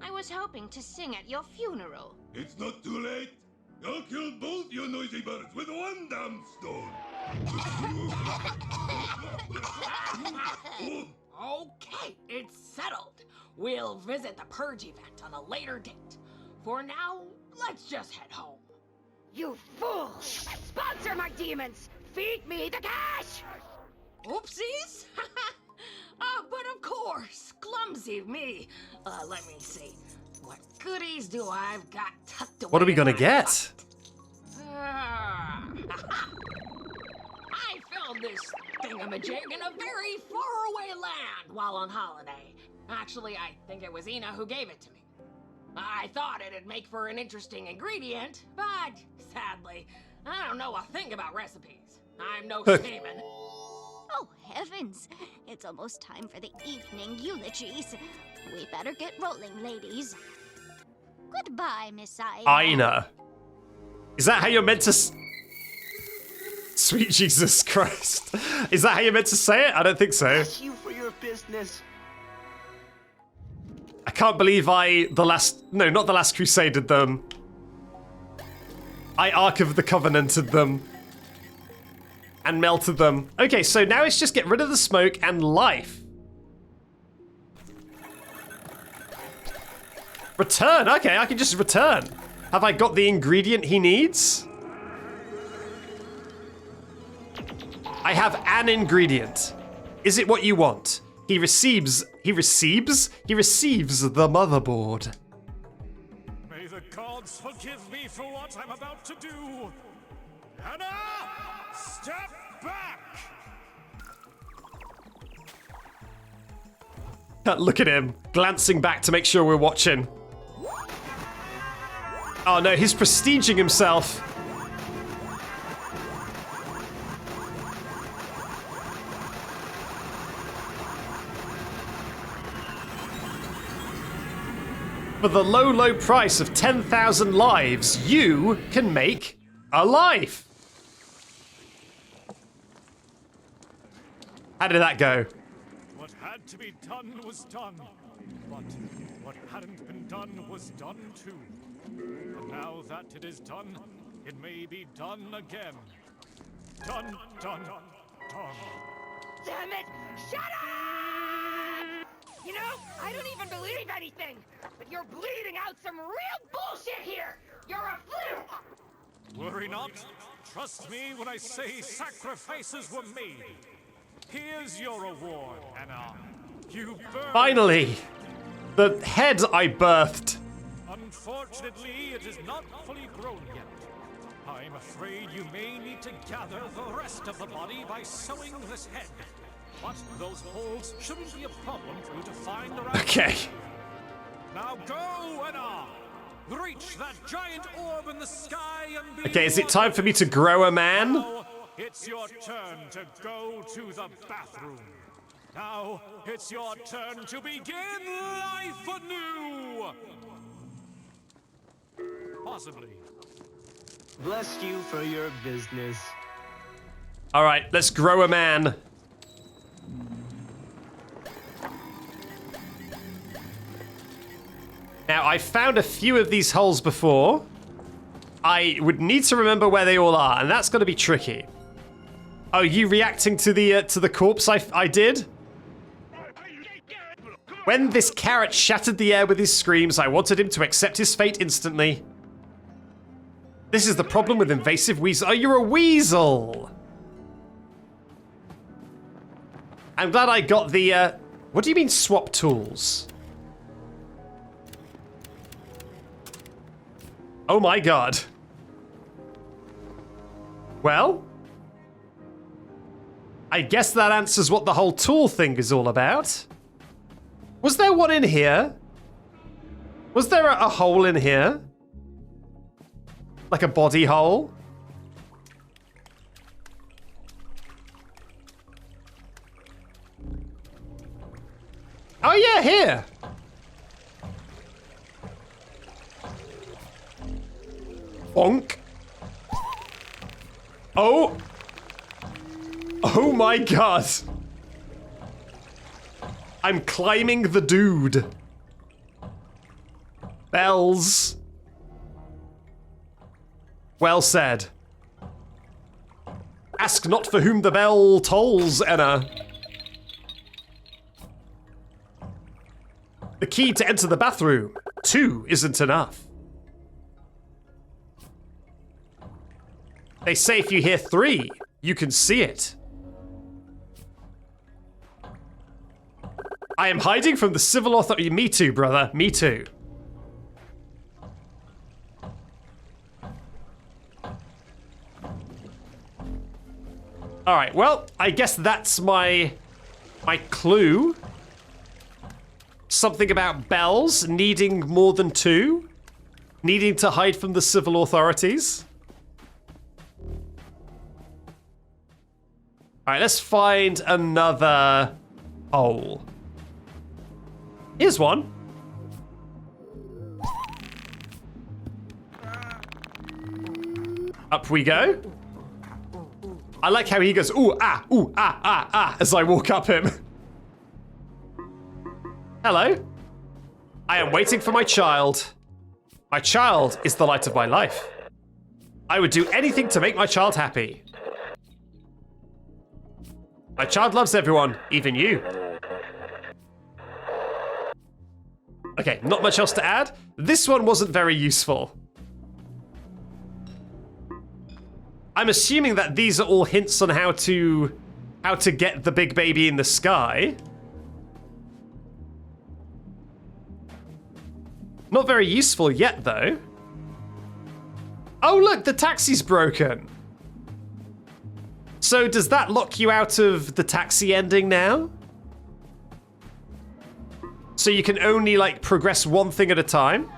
I was hoping to sing at your funeral. It's not too late. I'll kill both you noisy birds with one damn stone. Okay, it's settled. We'll visit the Purge event on a later date. For now, let's just head home. You fools! Sponsor my demons! Feed me the cash! Oopsies! But of course, clumsy me. Let me see. What goodies do I've got tucked away? What are we gonna get? I found this thingamajig in a very faraway land while on holiday. Actually, I think it was ENA who gave it to me. I thought it'd make for an interesting ingredient, but sadly, I don't know a thing about recipes. I'm no shaman. Oh, heavens. It's almost time for the evening eulogies. We better get rolling, ladies. Goodbye, Miss ENA. Is that how you're meant to... Sweet Jesus Christ. Is that how you're meant to say it? I don't think so. Bless you for your business. I can't believe not the Last Crusaded them. I Ark of the Covenanted them. And melted them. Okay, so now it's just get rid of the smoke and life. Return, okay, I can just return. Have I got the ingredient he needs? I have an ingredient. Is it what you want? He receives the motherboard. May the gods forgive me for what I'm about to do. Anna, step back! Look at him, glancing back to make sure we're watching. Oh no, he's prestiging himself. For the low, low price of 10,000 lives, you can make a life. How did that go? What had to be done was done. But what hadn't been done was done too. And now that it is done, it may be done again. Done, done, done. Damn it! Shut up! You know, I don't even believe anything, but you're bleeding out some real bullshit here! You're a fluke! Worry not. Trust me when I say sacrifices were made. Here's your reward, Anna. You burned. Finally! The head I birthed. Unfortunately, it is not fully grown yet. I'm afraid you may need to gather the rest of the body by sewing this head. But those holes shouldn't be a problem for you to find around. Okay. Now go, Anna! Reach that giant orb in the sky and be Okay, is it time for me to grow a man? Now, it's your turn to go to the bathroom. Now, it's your turn to begin life anew! Possibly. Bless you for your business. Alright, let's grow a man. Now, I found a few of these holes before. I would need to remember where they all are, and that's going to be tricky. Oh, you reacting to the corpse I did? When this carrot shattered the air with his screams, I wanted him to accept his fate instantly. This is the problem with invasive weasel. Oh, you're a weasel! I'm glad I got the, what do you mean swap tools? Oh my god. Well, I guess that answers what the whole tool thing is all about. Was there one in here? Was there a hole in here? Like a body hole? Oh yeah, here! Bonk. Oh! Oh my god! I'm climbing the dude. Bells. Well said. Ask not for whom the bell tolls, Enna. The key to enter the bathroom. 2 isn't enough. They say if you hear 3, you can see it. I am hiding from the civil authority. Me too, brother. Me too. Alright, well, I guess that's my clue. Something about bells needing more than 2. Needing to hide from the civil authorities. Alright, let's find another hole. Here's one. Up we go. I like how he goes, ooh, ah, as I walk up him. Hello. I am waiting for my child. My child is the light of my life. I would do anything to make my child happy. My child loves everyone, even you. Okay, not much else to add. This one wasn't very useful. I'm assuming that these are all hints on how to get the big baby in the sky. Not very useful yet, though. Oh, look, the taxi's broken. So does that lock you out of the taxi ending now? So you can only, like, progress one thing at a time?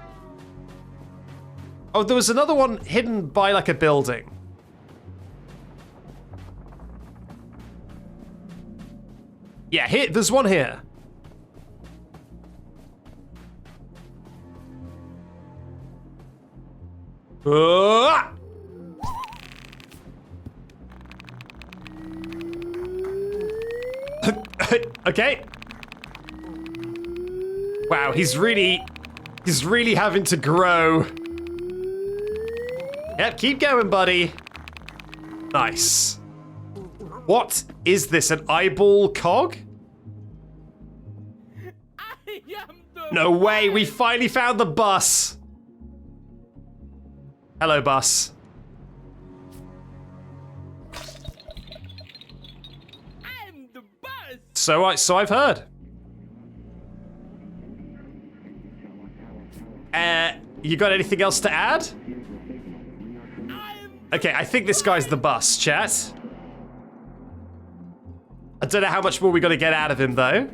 Oh, there was another one hidden by, like, a building. Yeah, here, there's one here. Okay. Wow, he's really having to grow. Yep, keep going, buddy. Nice. What is this, an eyeball cog? No way, we finally found the bus. Hello, bus. I'm the bus. So I've heard. You got anything else to add? Okay, I think this guy's the bus, chat. I don't know how much more we got to get out of him, though.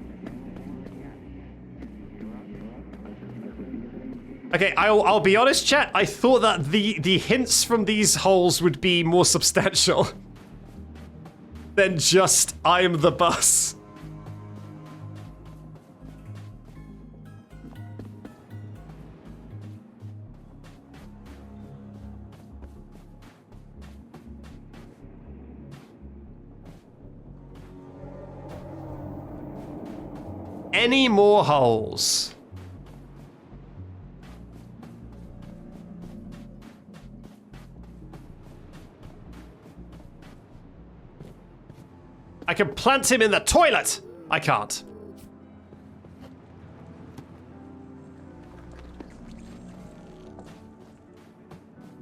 Okay, I'll be honest, chat. I thought that the hints from these holes would be more substantial than just I'm the bus. Any more holes? I can plant him in the toilet. I can't.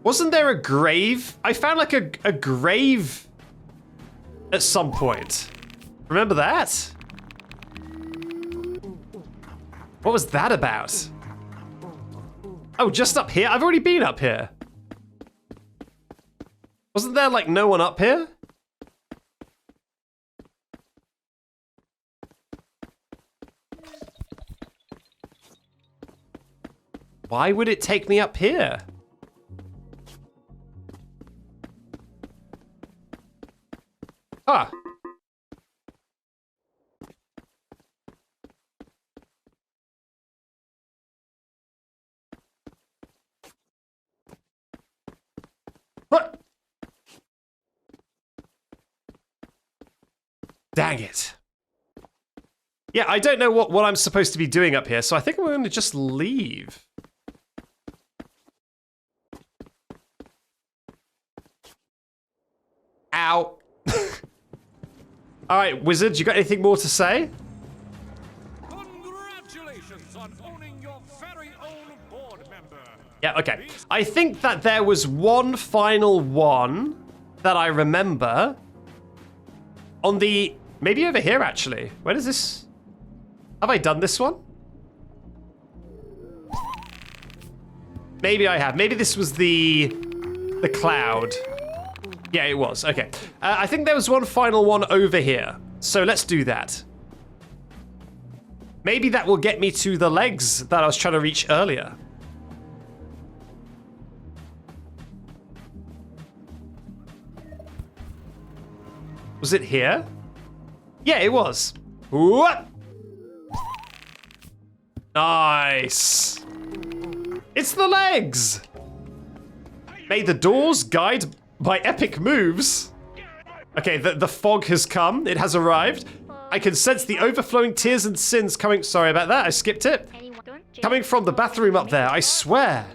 Wasn't there a grave? I found like a grave at some point. Remember that? What was that about? Oh, just up here? I've already been up here. Wasn't there like no one up here? Why would it take me up here? Ah. What? Dang it. Yeah, I don't know what I'm supposed to be doing up here, so I think I'm going to just leave. Ow. Alright, wizard, you got anything more to say? Congratulations on owning your very own board member. Yeah, okay. I think that there was one final one that I remember. On the... Maybe over here, actually. Where is this? Have I done this one? Maybe I have. Maybe this was the cloud. Yeah, it was. Okay. I think there was one final one over here. So let's do that. Maybe that will get me to the legs that I was trying to reach earlier. Was it here? Yeah, it was. What? Nice. It's the legs. May the doors guide by epic moves. Okay, the fog has come. It has arrived. I can sense the overflowing tears and sins coming... Sorry about that, I skipped it. Coming from the bathroom up there, I swear.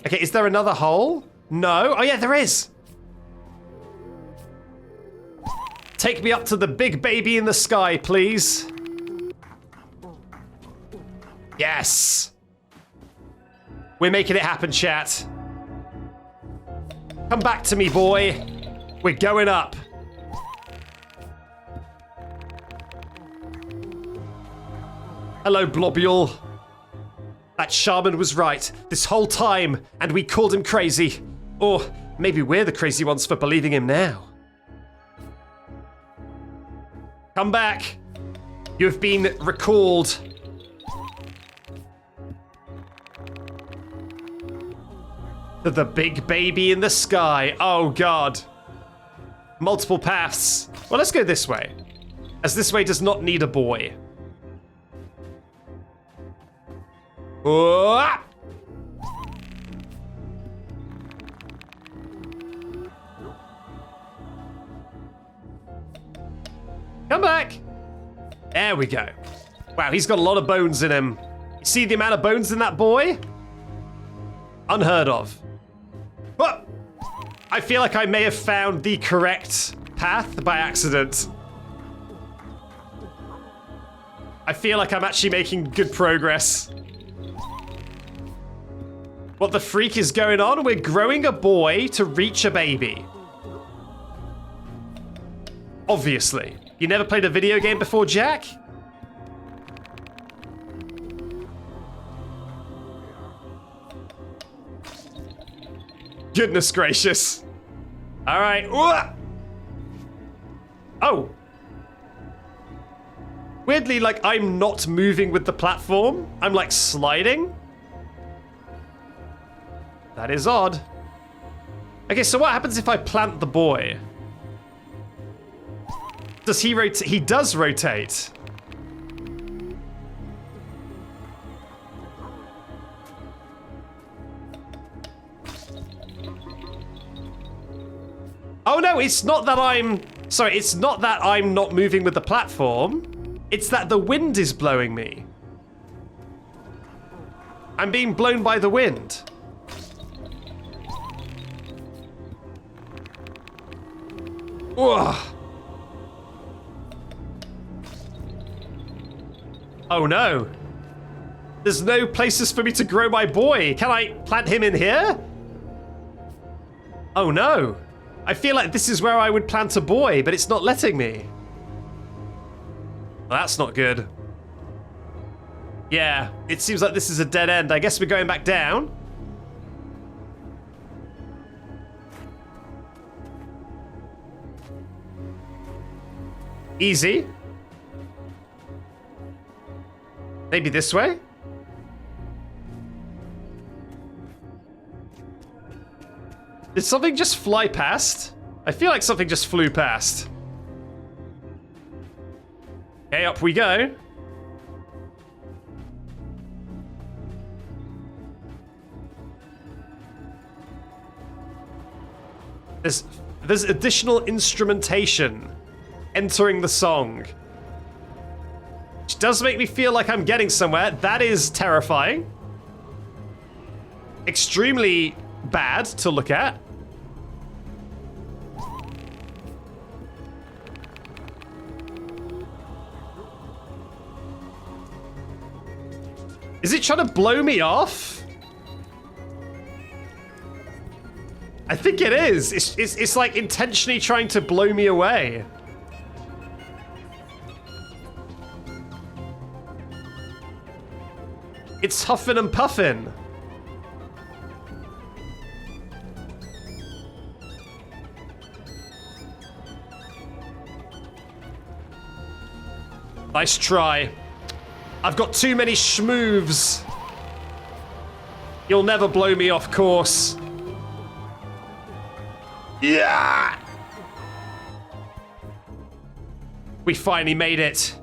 Okay, is there another hole? No. Oh yeah, there is. Take me up to the big baby in the sky, please. Yes. We're making it happen, chat. Come back to me, boy. We're going up. Hello, Blobule. That shaman was right this whole time, and we called him crazy. Or maybe we're the crazy ones for believing him now. Come back. You have been recalled. To the big baby in the sky. Oh, God. Multiple paths. Well, let's go this way, as this way does not need a boy. Whoa! Come back. There we go. Wow, he's got a lot of bones in him. See the amount of bones in that boy? Unheard of. But I feel like I may have found the correct path by accident. I feel like I'm actually making good progress. What the freak is going on? We're growing a boy to reach a baby. Obviously. You never played a video game before, Jack? Goodness gracious. All right. Oh. Weirdly, like, I'm not moving with the platform. I'm, like, sliding. That is odd. Okay, so what happens if I plant the boy? Does he rotate? He does rotate. Oh no, it's not that I'm... Sorry, it's not that I'm not moving with the platform. It's that the wind is blowing me. I'm being blown by the wind. Ugh. Oh no. There's no places for me to grow my boy. Can I plant him in here? Oh no. I feel like this is where I would plant a boy, but it's not letting me. Well, that's not good. Yeah, it seems like this is a dead end. I guess we're going back down. Easy. Maybe this way? Did something just fly past? I feel like something just flew past. Okay, up we go. There's additional instrumentation entering the song. Which does make me feel like I'm getting somewhere. That is terrifying. Extremely bad to look at. Is it trying to blow me off? I think it is. It's like intentionally trying to blow me away. It's huffing and puffing. Nice try. I've got too many schmoves. You'll never blow me off course. Yeah! We finally made it.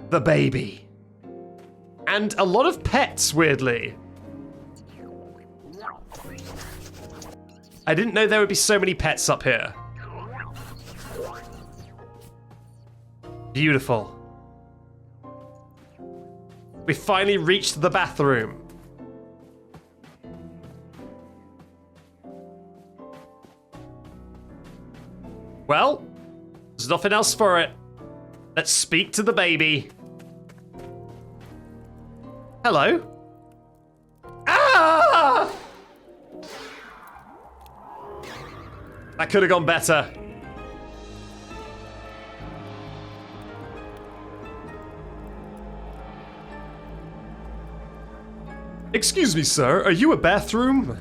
The baby. And a lot of pets, weirdly. I didn't know there would be so many pets up here. Beautiful. We finally reached the bathroom. Well, there's nothing else for it. Let's speak to the baby. Hello? Ah! That could have gone better. Excuse me, sir. Are you a bathroom?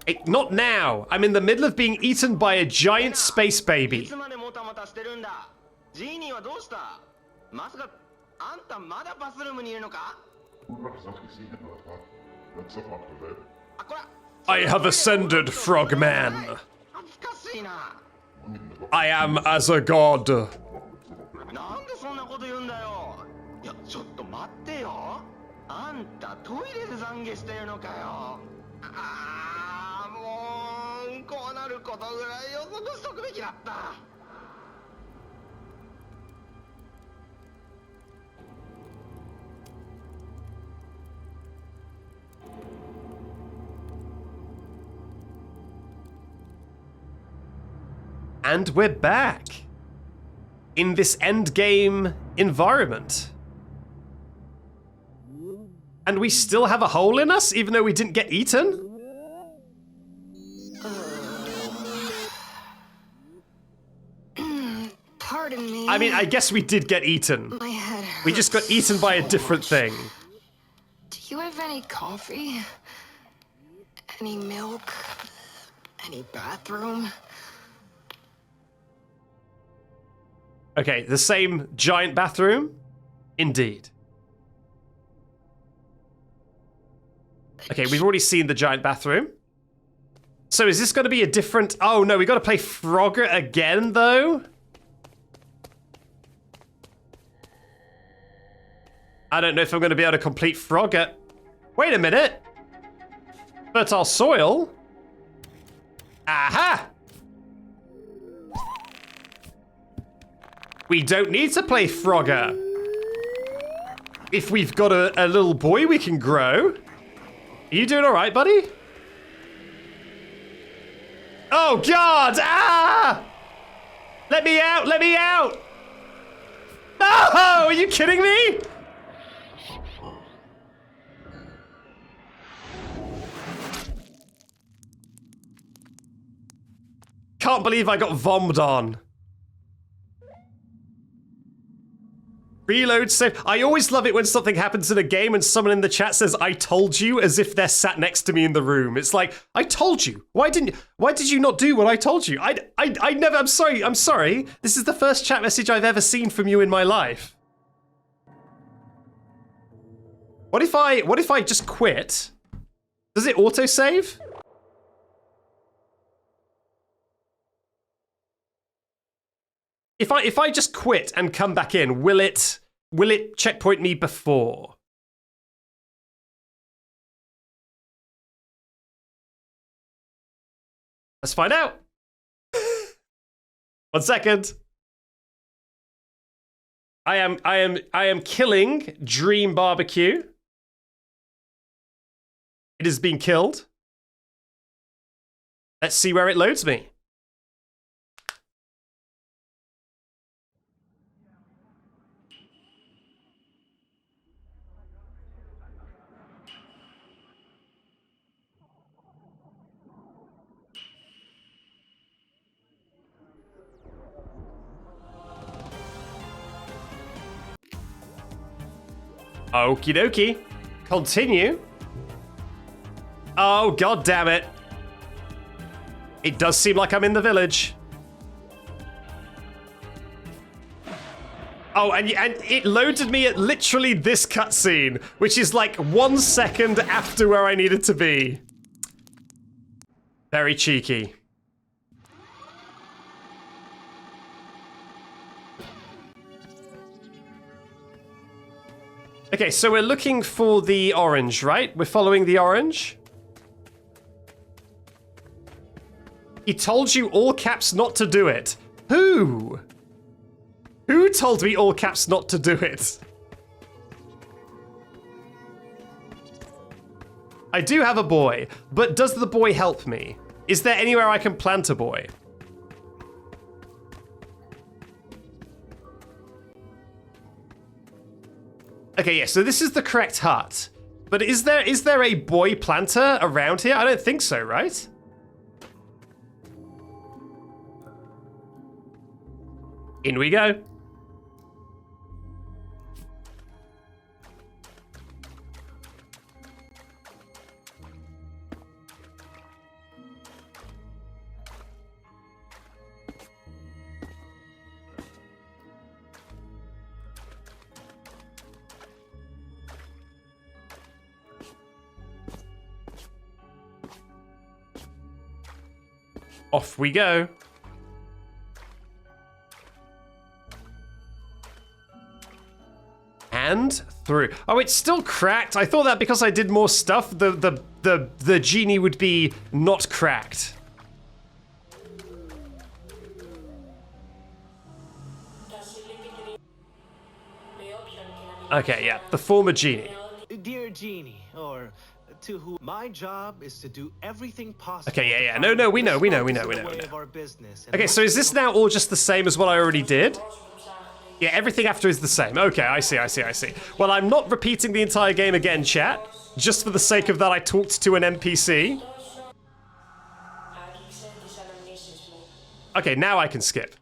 Hey, not now. I'm in the middle of being eaten by a giant space baby. I have ascended, Frogman. I am as a god. いや、ちょっと待ってよ。あんたトイレで懺悔してるのかよ。ああ、もうこうなることぐらい予測しとくべきだった。And we're back in this endgame environment. And we still have a hole in us, even though we didn't get eaten? Pardon me. I mean, I guess we did get eaten. My head hurts. We just got eaten by a different thing. Do you have any coffee? Any milk? Any bathroom? Okay, the same giant bathroom? Indeed. Okay, we've already seen the giant bathroom. So is this going to be a different... Oh, no, we got to play Frogger again, though? I don't know if I'm going to be able to complete Frogger. Wait a minute. Fertile soil? Aha! We don't need to play Frogger. If we've got a little boy we can grow. Are you doing all right, buddy? Oh, God! Ah! Let me out! Let me out! No! Are you kidding me? Can't believe I got vommed on. Reload save. I always love it when something happens in a game and someone in the chat says, I told you, as if they're sat next to me in the room. It's like, I told you. Why did you not do what I told you? I never, I'm sorry. This is the first chat message I've ever seen from you in my life. What if I just quit? Does it autosave? If I just quit and come back in, will it checkpoint me before? Let's find out. 1 second. I am killing Dream BBQ. It has been killed. Let's see where it loads me. Okie dokie. Continue. Oh, god damn it. It does seem like I'm in the village. Oh, and it loaded me at literally this cutscene, which is like 1 second after where I needed to be. Very cheeky. Okay, so we're looking for the orange, right? We're following the orange. He told you all caps not to do it. Who? Who told me all caps not to do it? I do have a boy, but does the boy help me? Is there anywhere I can plant a boy? Okay, yeah, so this is the correct hut. But is there a boy planter around here? I don't think so, right? In we go. Off we go. And through. Oh, it's still cracked. I thought that because I did more stuff, the genie would be not cracked. Okay, yeah, the former genie. Dear Genie, or to who my job is to do everything possible. Okay, yeah. No, we know. Okay, so is this now all just the same as what I already did? Yeah, everything after is the same. Okay, I see. Well, I'm not repeating the entire game again, chat. Just for the sake of that, I talked to an NPC. Okay, now I can skip.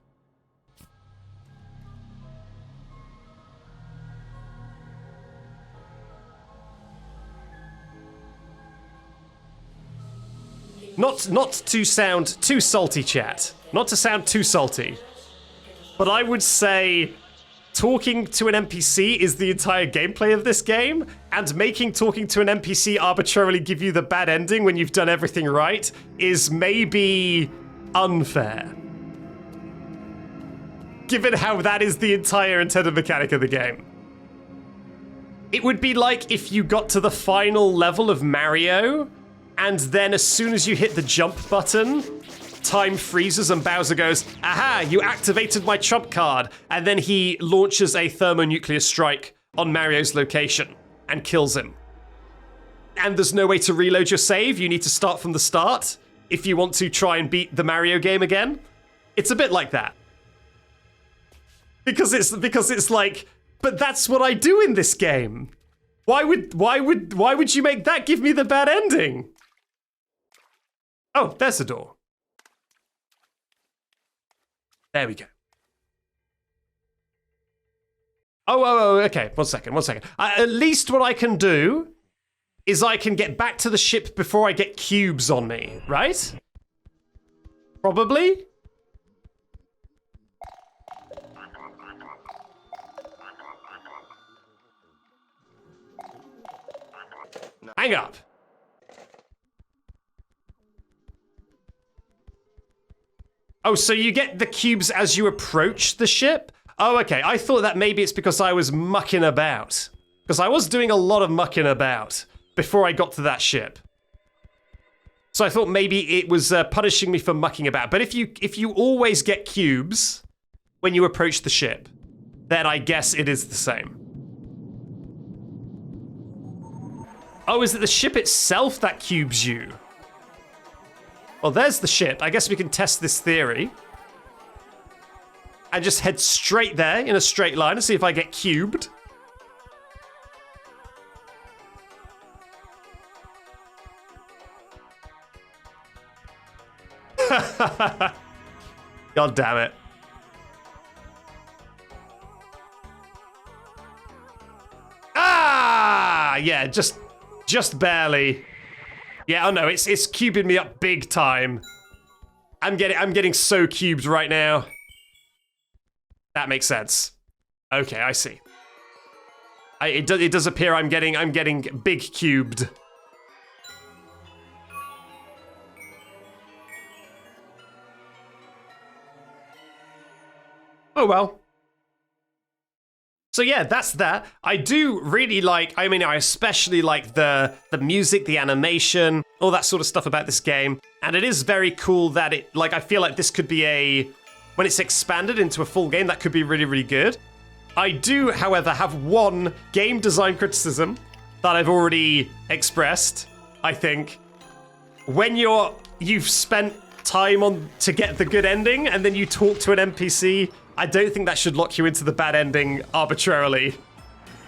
Not to sound too salty, chat. Not to sound too salty. But I would say talking to an NPC is the entire gameplay of this game, and making talking to an NPC arbitrarily give you the bad ending when you've done everything right is maybe unfair. Given how that is the entire intended mechanic of the game. It would be like if you got to the final level of Mario, and then as soon as you hit the jump button, time freezes and Bowser goes, aha, you activated my trump card. And then he launches a thermonuclear strike on Mario's location and kills him. And there's no way to reload your save. You need to start from the start if you want to try and beat the Mario game again. It's a bit like that. Because it's like, but that's what I do in this game. Why would you make that give me the bad ending? Oh, there's the door. There we go. Oh, okay. One second. At least what I can do is I can get back to the ship before I get cubes on me, right? Probably? Hang up. Oh, so you get the cubes as you approach the ship? Oh, okay. I thought that maybe it's because I was mucking about. Because I was doing a lot of mucking about before I got to that ship. So I thought maybe it was punishing me for mucking about. But if you always get cubes when you approach the ship, then I guess it is the same. Oh, is it the ship itself that cubes you? Well, there's the ship. I guess we can test this theory. And just head straight there in a straight line and see if I get cubed. God damn it. Ah! Yeah, just barely. Yeah, oh no, it's cubing me up big time. I'm getting so cubed right now. That makes sense. Okay, I see. It does appear I'm getting big cubed. Oh well. So yeah, that's that. I do really like, I especially like the music, the animation, all that sort of stuff about this game. And it is very cool that I feel like this could be when it's expanded into a full game, that could be really, really good. I do, however, have one game design criticism that I've already expressed, I think. When you've spent time to get the good ending and then you talk to an NPC, I don't think that should lock you into the bad ending arbitrarily.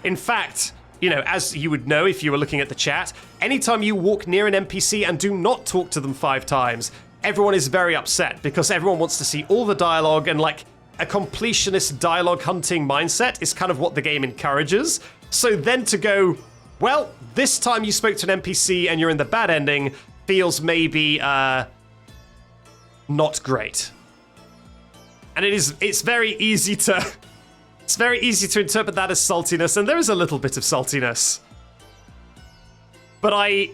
In fact, as you would know if you were looking at the chat, anytime you walk near an NPC and do not talk to them 5 times, everyone is very upset because everyone wants to see all the dialogue, and a completionist dialogue hunting mindset is kind of what the game encourages. So then to go, well, this time you spoke to an NPC and you're in the bad ending feels maybe not great. And it's very easy to interpret that as saltiness, and there is a little bit of saltiness. But I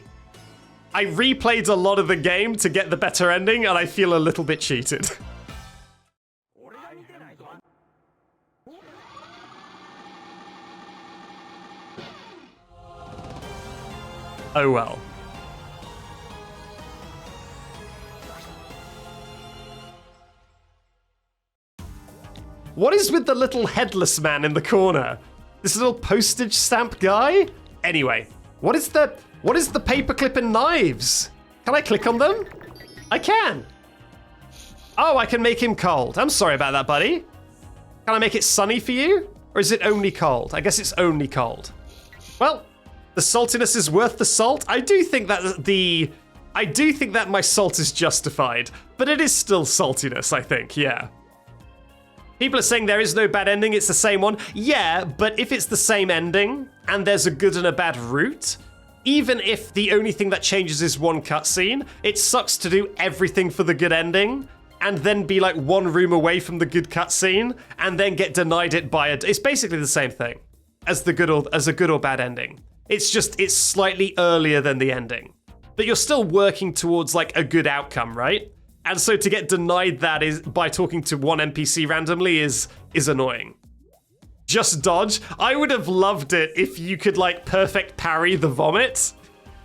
replayed a lot of the game to get the better ending, and I feel a little bit cheated. Oh well. What is with the little headless man in the corner? This little postage stamp guy? Anyway, what is the What is the paperclip and knives? Can I click on them? I can. Oh, I can make him cold. I'm sorry about that, buddy. Can I make it sunny for you? Or is it only cold? I guess it's only cold. Well, the saltiness is worth the salt. I do think that my salt is justified, but it is still saltiness, I think, yeah. People are saying there is no bad ending, it's the same one. Yeah, but if it's the same ending, and there's a good and a bad route, even if the only thing that changes is one cutscene, it sucks to do everything for the good ending, and then be like one room away from the good cutscene, and then get denied it by it's basically the same thing as a good or bad ending. It's just, it's slightly earlier than the ending. But you're still working towards like a good outcome, right? And so to get denied that is by talking to one NPC randomly is annoying. Just dodge. I would have loved it if you could like perfect parry the vomit.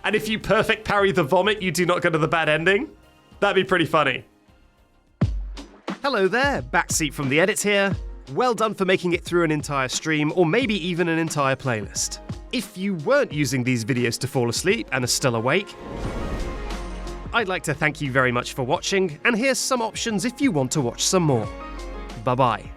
And if you perfect parry the vomit, you do not go to the bad ending. That'd be pretty funny. Hello there, Backseat from the edit here. Well done for making it through an entire stream, or maybe even an entire playlist. If you weren't using these videos to fall asleep and are still awake, I'd like to thank you very much for watching, and here's some options if you want to watch some more. Bye-bye.